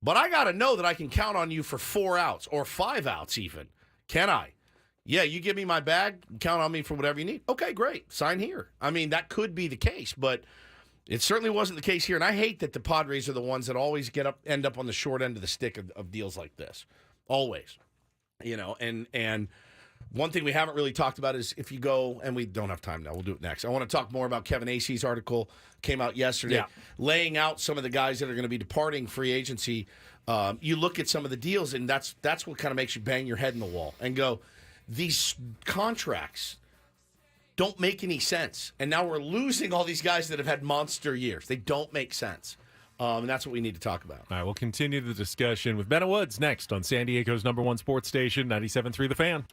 But I got to know that I can count on you for 4 outs or 5 outs even. Can I? Yeah, you give me my bag, count on me for whatever you need. Okay, great. Sign here. I mean, that could be the case, but it certainly wasn't the case here. And I hate that the Padres are the ones that always end up on the short end of the stick of deals like this. Always. You know, and one thing we haven't really talked about is if you go, and we don't have time now, we'll do it next. I want to talk more about Kevin Acey's article, came out yesterday, laying out some of the guys that are going to be departing free agency. You look at some of the deals, and that's what kind of makes you bang your head in the wall and go, these contracts don't make any sense. And now we're losing all these guys that have had monster years. They don't make sense. And that's what we need to talk about. All right, we'll continue the discussion with Bennett Woods next on San Diego's #1 sports station, 97.3 The Fan.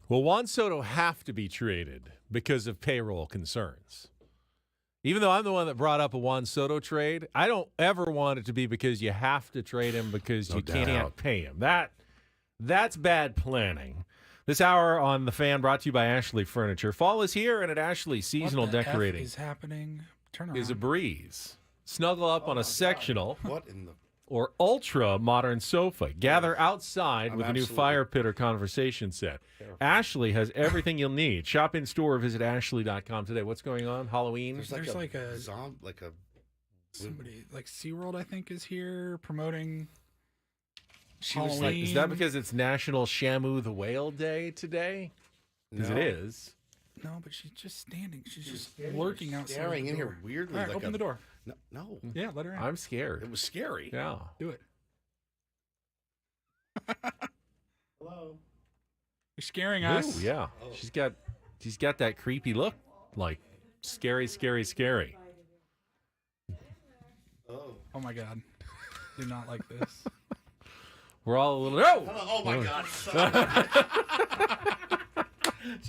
Will Juan Soto have to be traded because of payroll concerns? Even though I'm the one that brought up a Juan Soto trade, I don't ever want it to be because you have to trade him because you can't pay him. That's bad planning. This hour on The Fan brought to you by Ashley Furniture. Fall is here, and at Ashley, seasonal decorating F is happening? Turn around. is a breeze. Snuggle up on a sectional What in the... or ultra modern sofa. Gather outside with a new fire pit or conversation set. Ashley has everything you'll need. Shop in store or visit ashley.com today. What's going on? Halloween? There's like a somebody like SeaWorld, I think, is here promoting She was like, is that because it's National Shamu the Whale Day today? Because it is. No, but she's just standing. She's just lurking outside. Staring in here weirdly. All right, like open the door. No. Yeah, let her in. I'm scared. It was scary. Yeah. Do it. Hello. You're scaring us. Ooh, yeah. She's got that creepy look, like scary. Oh my God. Do not like this. We're all a little. No! Oh my God.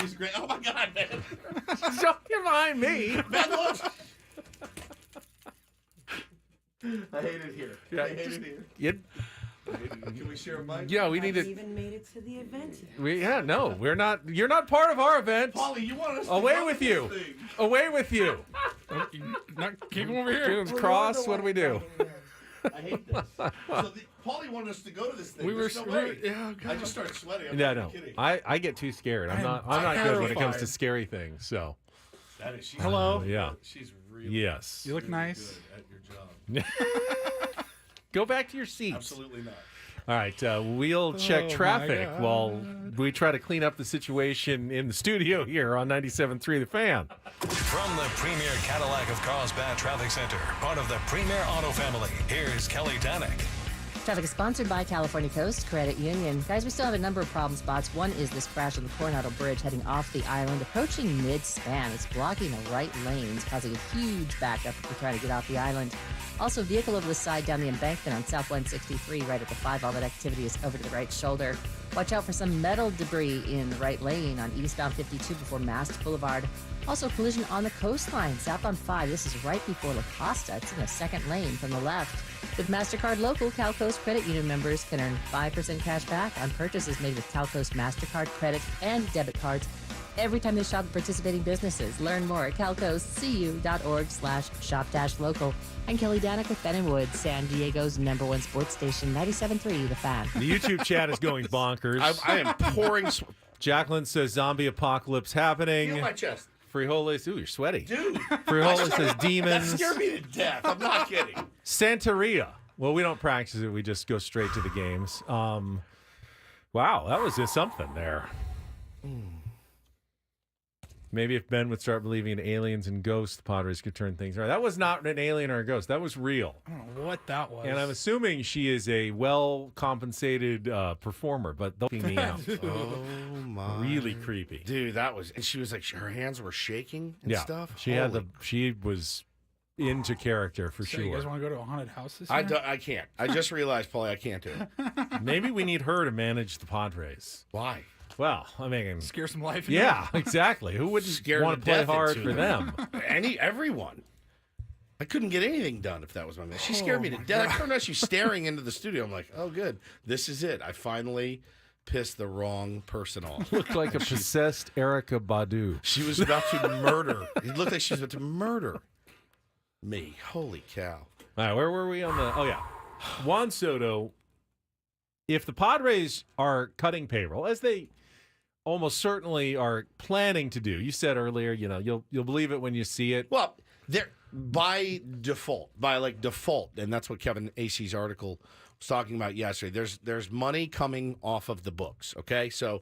She's great. Oh my God, man. Don't get behind me. Man, look. I hate it here. Yeah, I hate it here. Can we share a mic? Yeah, we need to. Even made it to the event. We're not. You're not part of our event. Polly, you want us Away to with you. Away with you. Kick him over here. Cross. What do we do? I hate this. So Paulie wanted us to go to this thing. There's no way. I just started sweating. I'm not kidding. I get too scared. I'm not good when it comes to scary things. So. That is. Hello. Yeah. She's really. Yes. You look nice. Good at your job. Go back to your seats. Absolutely not. All right, we'll check traffic while we try to clean up the situation in the studio here on 97.3 The Fan. From the premier Cadillac of Carlsbad Traffic Center, part of the premier auto family, here's Kelly Danick. Traffic is sponsored by California Coast Credit Union. Guys, we still have a number of problem spots. One is this crash on the Coronado Bridge heading off the island, approaching mid-span. It's blocking the right lanes, causing a huge backup if you're trying to get off the island. Also, vehicle over the side down the embankment on South 163 right at the 5. All that activity is over to the right shoulder. Watch out for some metal debris in the right lane on eastbound 52 before Mast Boulevard. Also, collision on the coastline, southbound 5. This is right before La Costa. It's in the second lane from the left. With MasterCard Local, CalCoast Credit Union members can earn 5% cash back on purchases made with CalCoast MasterCard credit and debit cards every time they shop at participating businesses. Learn more at calcoastcu.org/shop-local. I'm Kelly Danick with Ben & Wood, San Diego's #1 sports station, 97.3 The Fan. The YouTube chat is going bonkers. I am pouring. Jacqueline says zombie apocalypse happening. Feel my chest. Frijoles, ooh, you're sweaty. Dude. Frijoles says demons. That scared me to death. I'm not kidding. Santeria. Well, we don't practice it. We just go straight to the games. Wow, that was just something there. Maybe if Ben would start believing in aliens and ghosts, the Padres could turn things around. That was not an alien or a ghost. That was real. I don't know what that was. And I'm assuming she is a well-compensated performer, but they'll me out. Oh, my. Really creepy. Dude, that was... And she was like... Her hands were shaking and stuff. She was into character for So sure. you guys want to go to a haunted house this year? I can't. I just realized, Paulie, I can't do it. Maybe we need her to manage the Padres. Why? Well, I mean... Scare some life into Yeah, exactly. Who wouldn't want to play hard for them? Everyone. I couldn't get anything done if that was my man. She scared me to death. I turned out she's staring into the studio. I'm like, oh, good. This is it. I finally pissed the wrong person off. Looked like a possessed Erykah Badu. She was about to murder. It looked like she was about to murder me. Holy cow. All right, where were we on the... Oh, yeah. Juan Soto, if the Padres are cutting payroll, as they almost certainly are planning to do, you said earlier, you'll believe it when you see it. Well, they're by default, and that's what Kevin Acey's article was talking about yesterday. There's money coming off of the books, okay? So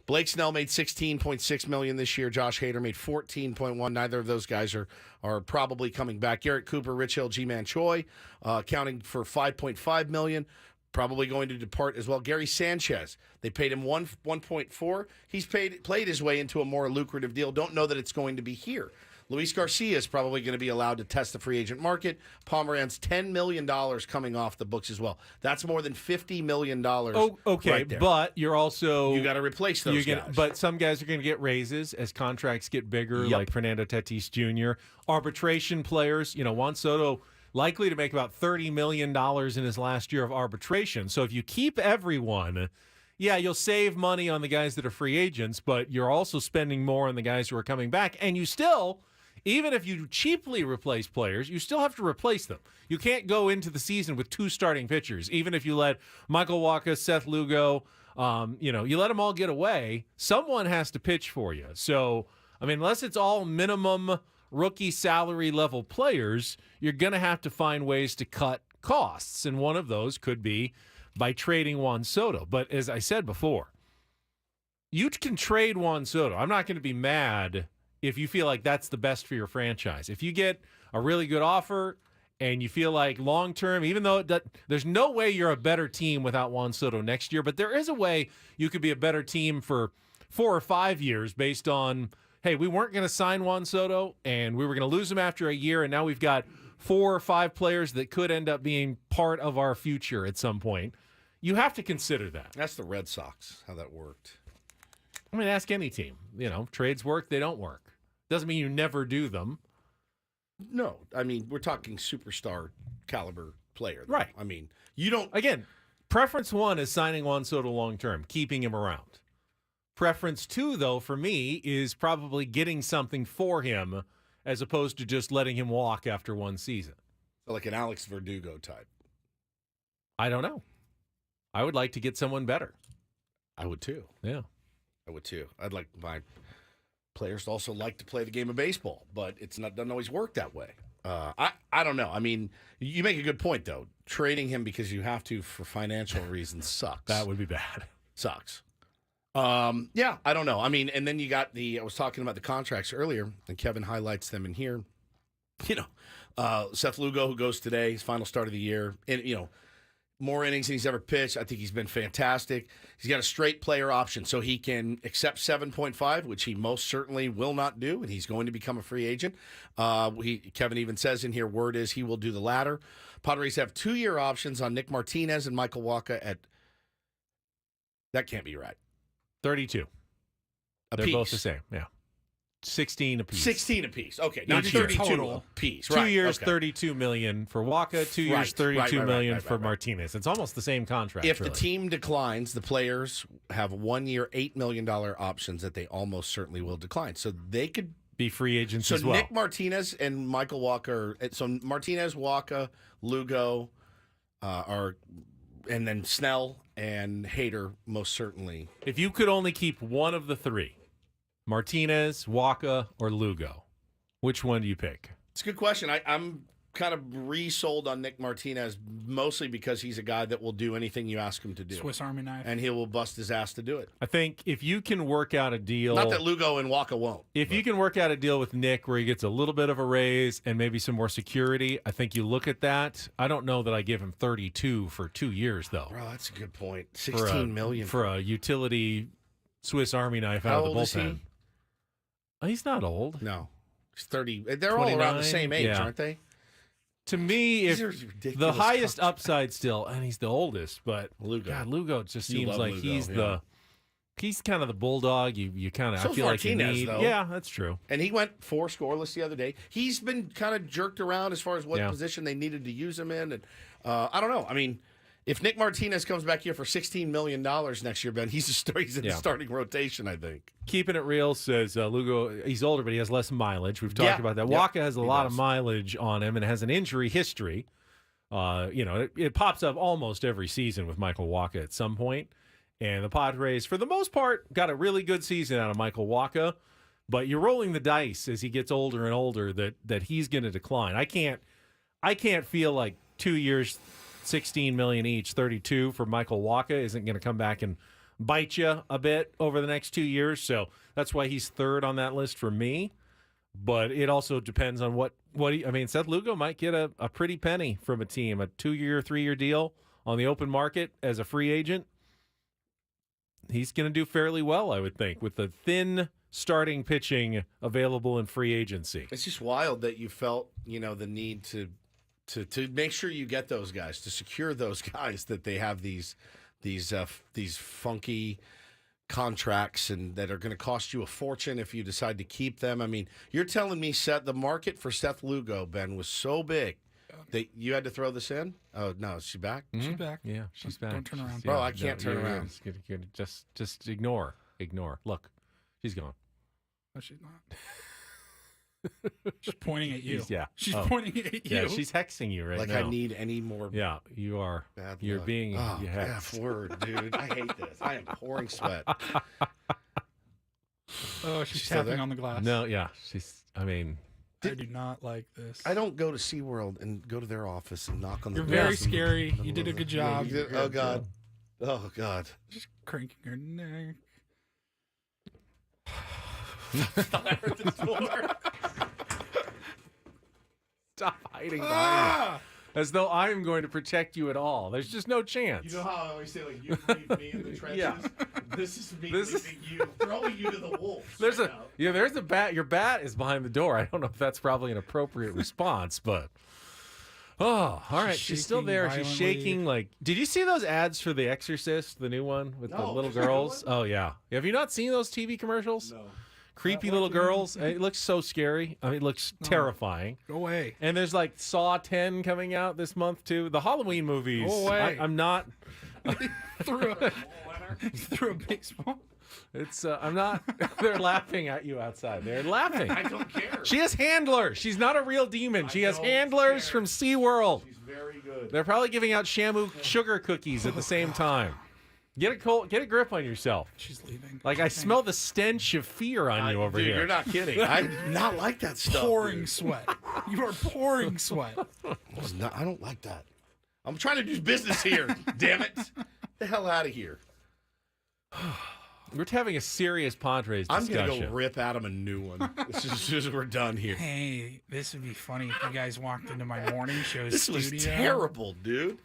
Blake Snell made $16.6 million this year. Josh Hader made $14.1. Neither of those guys are probably coming back. Garrett Cooper, Rich Hill, G-Man Choi, accounting for $5.5 million. Probably going to depart as well. Gary Sanchez, they paid him 1.4. He's played his way into a more lucrative deal. Don't know that it's going to be here. Luis Garcia is probably going to be allowed to test the free agent market. Pomeranz, $10 million coming off the books as well. That's more than $50 million. Oh, okay, right there. But you're also... You got to replace those guys. But some guys are going to get raises as contracts get bigger, like Fernando Tatis Jr. Arbitration players, Juan Soto likely to make about $30 million in his last year of arbitration. So if you keep everyone... Yeah, you'll save money on the guys that are free agents, but you're also spending more on the guys who are coming back. And you still, even if you cheaply replace players, you still have to replace them. You can't go into the season with 2 starting pitchers. Even if you let Michael Wacha, Seth Lugo, you let them all get away, someone has to pitch for you. So, unless it's all minimum rookie salary level players, you're going to have to find ways to cut costs. And one of those could be by trading Juan Soto. But as I said before, you can trade Juan Soto. I'm not going to be mad if you feel like that's the best for your franchise. If you get a really good offer and you feel like long-term, even though there's no way you're a better team without Juan Soto next year, but there is a way you could be a better team for 4 or 5 years based on, hey, we weren't going to sign Juan Soto and we were going to lose him after a year, and now we've got 4 or 5 players that could end up being part of our future at some point. You have to consider that. That's the Red Sox, how that worked. Ask any team. Trades work, they don't work. Doesn't mean you never do them. No, we're talking superstar caliber player. Though. Right. You don't... Again, preference 1 is signing Juan Soto long-term, keeping him around. Preference 2, though, for me, is probably getting something for him as opposed to just letting him walk after one season. Like an Alex Verdugo type. I don't know. I would like to get someone better. I would too. Yeah. I would too. I'd like my players to also like to play the game of baseball, but doesn't always work that way. I don't know. You make a good point, though. Trading him because you have to for financial reasons sucks. That would be bad. Sucks. Yeah, I don't know. And then you got I was talking about the contracts earlier, and Kevin highlights them in here. Seth Lugo, who goes today, his final start of the year, and, more innings than he's ever pitched. I think he's been fantastic. He's got a straight player option, so he can accept 7.5, which he most certainly will not do, and he's going to become a free agent. Kevin even says in here, word is he will do the latter. Padres have 2-year options on Nick Martinez and Michael Wacha at... That can't be right. 32. They're both the same, yeah. 16 apiece. 16 apiece. Okay, not 32 apiece. 2 years, $32 million for Wacha. 2 years, $32 million for Martinez. It's almost the same contract. If the team declines, the players have 1 year, $8 million options that they almost certainly will decline. So they could be free agents as well. So Nick Martinez and Michael Wacha. So Martinez, Wacha, Lugo, and then Snell and Hader most certainly. If you could only keep one of the 3. Martinez, Wacha, or Lugo, which one do you pick? It's a good question. I'm kind of resold on Nick Martinez, mostly because he's a guy that will do anything you ask him to do. Swiss Army knife. And he will bust his ass to do it. I think if you can work out a deal... Not that Lugo and Wacha won't. If you can work out a deal with Nick where he gets a little bit of a raise and maybe some more security, I think you look at that. I don't know that I give him 32 for 2 years, though. Bro, that's a good point. $16 million. For a utility Swiss Army knife out of the bullpen. He's not old. No. He's 30. They're all around the same age, aren't they? To me, if the highest upside still, and he's the oldest, but Lugo just seems like he's kind of the bulldog. You kind of I feel like you need. Though. Yeah, that's true. And he went 4 scoreless the other day. He's been kind of jerked around as far as what position they needed to use him in, and I don't know. If Nick Martinez comes back here for $16 million next year, Ben, he's in the starting rotation, I think. Keeping it real says Lugo, he's older, but he has less mileage. We've talked about that. Wacha has a lot of mileage on him and has an injury history. It pops up almost every season with Michael Wacha at some point. And the Padres, for the most part, got a really good season out of Michael Wacha. But you're rolling the dice as he gets older and older that he's going to decline. I can't feel like 2 years, $16 million each, 32 for Michael Wacha isn't going to come back and bite you a bit over the next 2 years. So that's why he's third on that list for me. But it also depends on what Seth Lugo might get a pretty penny from a team, a 2-year, 3-year deal on the open market as a free agent. He's going to do fairly well, I would think, with the thin starting pitching available in free agency. It's just wild that you felt, the need to make sure you get those guys, to secure those guys, that they have these funky contracts and that are going to cost you a fortune if you decide to keep them. I mean, you're telling me the market for Seth Lugo, Ben, was so big that you had to throw this in? Oh, no, is she back? She's back. Yeah, she's back. Don't turn around. Bro, I can't turn around. Just ignore. Look, she's gone. No, she's not. She's pointing at you. She's Oh. pointing at you. Yeah, she's hexing you right like now. I need any more. Yeah, you are. Bad You're luck. being Oh, hexed. F word, dude. I hate this. I am pouring sweat. Oh, she's still tapping there? on the glass. No, yeah, she's. I mean, I do not like this. I don't go to SeaWorld and go to their office and knock on the You're door. very scary. You did a good job. Yeah, oh, God. Oh, God. Just cranking her neck. I heard the door. stop hiding behind me. As though I am going to protect you at all. There's just no chance. You know how I always say, like, you leave me in the trenches? Yeah. This is me leaving you, throwing you to the wolves. There's a bat. Your bat is behind the door. I don't know if that's probably an appropriate response, but all right. She's still there. Violently. She's shaking. Like, did you see those ads for The Exorcist, the new one with the little girls? Oh yeah. Have you not seen those TV commercials? No. Creepy little girls. It looks so scary. I mean, it looks terrifying. Go away. And there's like Saw 10 coming out this month too. The Halloween movies. Go away. I'm not. threw a baseball. It's I'm not. They're laughing at you outside. They're laughing. I don't care. She has handlers. She's not a real demon. She has handlers from SeaWorld. She's very good. They're probably giving out Shamu sugar cookies at the same time. Get a grip on yourself. She's leaving. Like I smell the stench of fear on you over dude, here. You're not kidding. I do not like that stuff. Pouring dude. sweat. You are pouring sweat. I don't like that. I'm trying to do business here. Damn it. Get the hell out of here. We're having a serious Padres discussion. I'm going to go rip Adam a new one. This is just we're done here. Hey, this would be funny if you guys walked into my morning show This studio. was terrible, dude.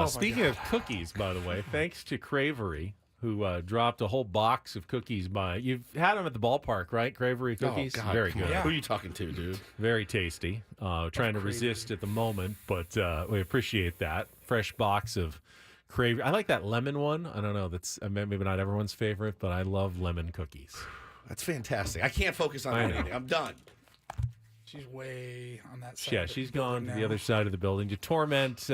Speaking of cookies, by the way, thanks to Cravery, who dropped a whole box of cookies by. You've had them at the ballpark, right? Cravery cookies? Oh, God, very good. Who are you talking to, dude? Very tasty. Trying to resist at the moment, but we appreciate that. Fresh box of Cravery. I like that lemon one. I don't know. That's maybe not everyone's favorite, but I love lemon cookies. That's fantastic. I can't focus on anything. I'm done. She's way on that side. Yeah, of the she's gone to building the now. other side of the building to torment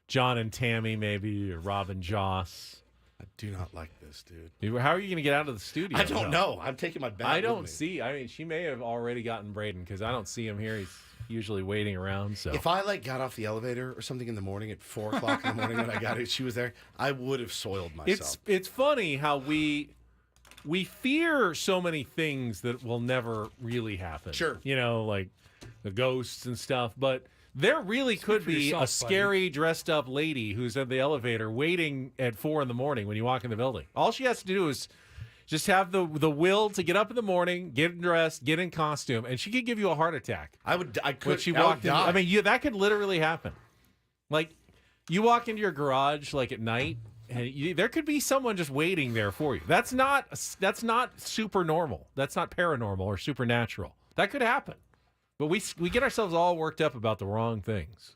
John and Tammy, maybe, or Robin Joss. I do not like this, dude. How are you going to get out of the studio? I don't know. I'm taking my bat. I with don't me. see. I mean, she may have already gotten Braden because I don't see him here. He's usually waiting around. So If I got off the elevator or something in the morning at 4 o'clock in the morning when I got it, she was there, I would have soiled myself. it's funny how we fear so many things that will never really happen. Sure. You know, like the ghosts and stuff, but there really could be yourself, a scary dressed up lady who's in the elevator waiting at 4 in the morning when you walk in the building. All she has to do is just have the will to get up in the morning, get dressed, get in costume, and she could give you a heart attack. I could. When she I would walked in. die. I mean, that could literally happen. Like, you walk into your garage like at night, and there could be someone just waiting there for you. That's not super normal. That's not paranormal or supernatural. That could happen. But we get ourselves all worked up about the wrong things.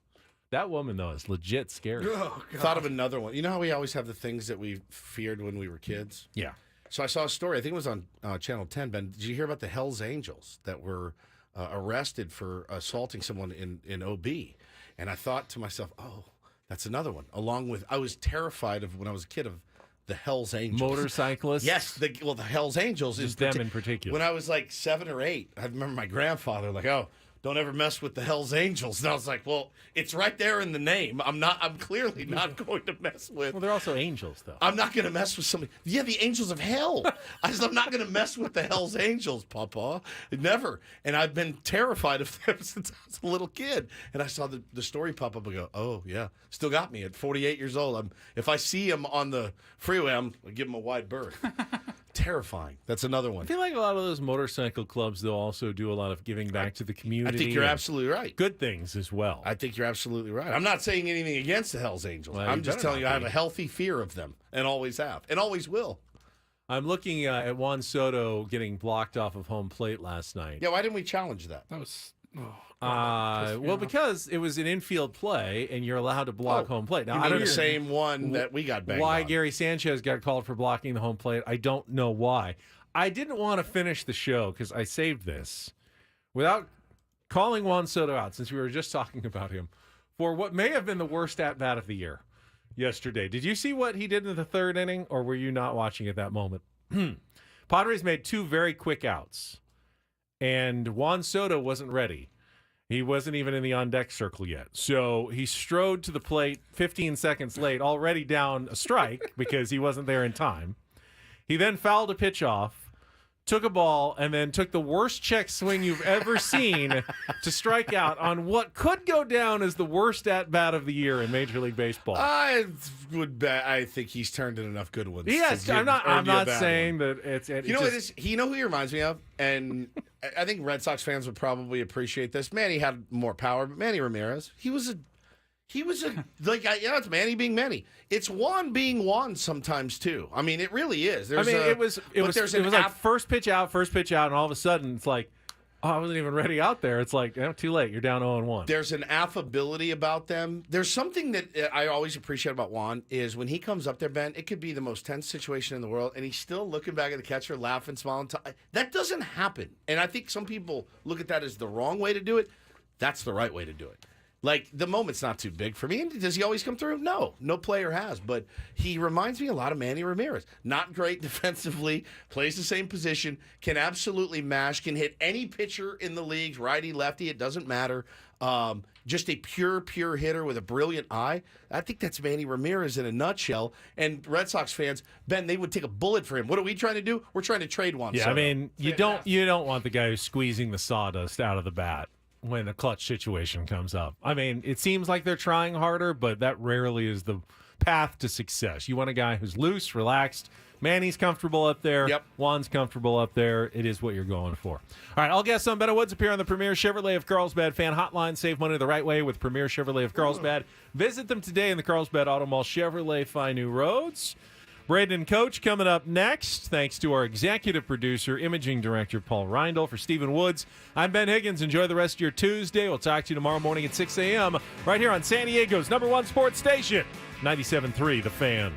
That woman, though, is legit scary. Oh, God. Thought of another one. You know how we always have the things that we feared when we were kids? Yeah. So I saw a story. I think it was on Channel 10, Ben. Did you hear about the Hells Angels that were arrested for assaulting someone in OB? And I thought to myself, oh, that's another one. Along with, I was terrified of, when I was a kid, of the Hells Angels. Motorcyclists? Yes. The Hells Angels. Just them in particular. When I was like 7 or 8, I remember my grandfather like, oh, don't ever mess with the Hells Angels. And I was like, well, it's right there in the name. I'm clearly not going to mess with. Well, they're also angels, though. I'm not going to mess with somebody. Yeah, the angels of hell. I'm not going to mess with the Hells Angels, Papa. Never. And I've been terrified of them since I was a little kid. And I saw the story pop up and go, oh, yeah. Still got me at 48 years old. If I see him on the freeway, I'll give him a wide berth. Terrifying. That's another one. I feel like a lot of those motorcycle clubs, they'll also do a lot of giving back to the community. I think you're absolutely right. Good things as well. I think you're absolutely right. I'm not saying anything against the Hells Angels. Well, I'm you just better telling you not I have be. a healthy fear of them and always have and always will. I'm looking at Juan Soto getting blocked off of home plate last night. Yeah, why didn't we challenge that? That was... because it was an infield play, and you're allowed to block home plate. Now, I don't the same one that we got banged why on. Gary Sanchez got called for blocking the home plate. I don't know why. I didn't want to finish the show because I saved this without calling Juan Soto out, since we were just talking about him, for what may have been the worst at-bat of the year yesterday. Did you see what he did in the third inning, or were you not watching at that moment? Padres made 2 very quick outs, and Juan Soto wasn't ready. He wasn't even in the on-deck circle yet. So he strode to the plate 15 seconds late, already down a strike because he wasn't there in time. He then fouled a pitch off, took a ball, and then took the worst check swing you've ever seen to strike out on what could go down as the worst at-bat of the year in Major League Baseball. I would bet. I think he's turned in enough good ones. Yes, I'm not saying that it's... You know what it is? You know who he reminds me of? And I think Red Sox fans would probably appreciate this. Manny had more power, but Manny Ramirez, he was a it's Manny being Manny. It's Juan being Juan sometimes too. I mean, it really is. It was like first pitch out, and all of a sudden it's like, oh, I wasn't even ready out there. It's like, too late. You're down 0-1. There's an affability about them. There's something that I always appreciate about Juan is when he comes up there, Ben, it could be the most tense situation in the world, and he's still looking back at the catcher, laughing, smiling. That doesn't happen. And I think some people look at that as the wrong way to do it. That's the right way to do it. Like, the moment's not too big for me. And does he always come through? No player has. But he reminds me a lot of Manny Ramirez. Not great defensively, plays the same position, can absolutely mash, can hit any pitcher in the league, righty, lefty, it doesn't matter. Just a pure hitter with a brilliant eye. I think that's Manny Ramirez in a nutshell. And Red Sox fans, Ben, they would take a bullet for him. What are we trying to do? We're trying to trade Juan Soto. I mean, you don't want the guy who's squeezing the sawdust out of the bat when a clutch situation comes up. I mean, it seems like they're trying harder, but that rarely is the path to success. You want a guy who's loose, relaxed. Manny's comfortable up there. Yep. Juan's comfortable up there. It is what you're going for. All right, all guests on Beto Woods appear on the Premier Chevrolet of Carlsbad fan hotline. Save money the right way with Premier Chevrolet of Carlsbad. Visit them today in the Carlsbad Auto Mall. Chevrolet, find new roads. Braden and Coach coming up next. Thanks to our executive producer, imaging director, Paul Reindl. For Stephen Woods, I'm Ben Higgins. Enjoy the rest of your Tuesday. We'll talk to you tomorrow morning at 6 a.m. right here on San Diego's #1 sports station, 97.3 The Fan.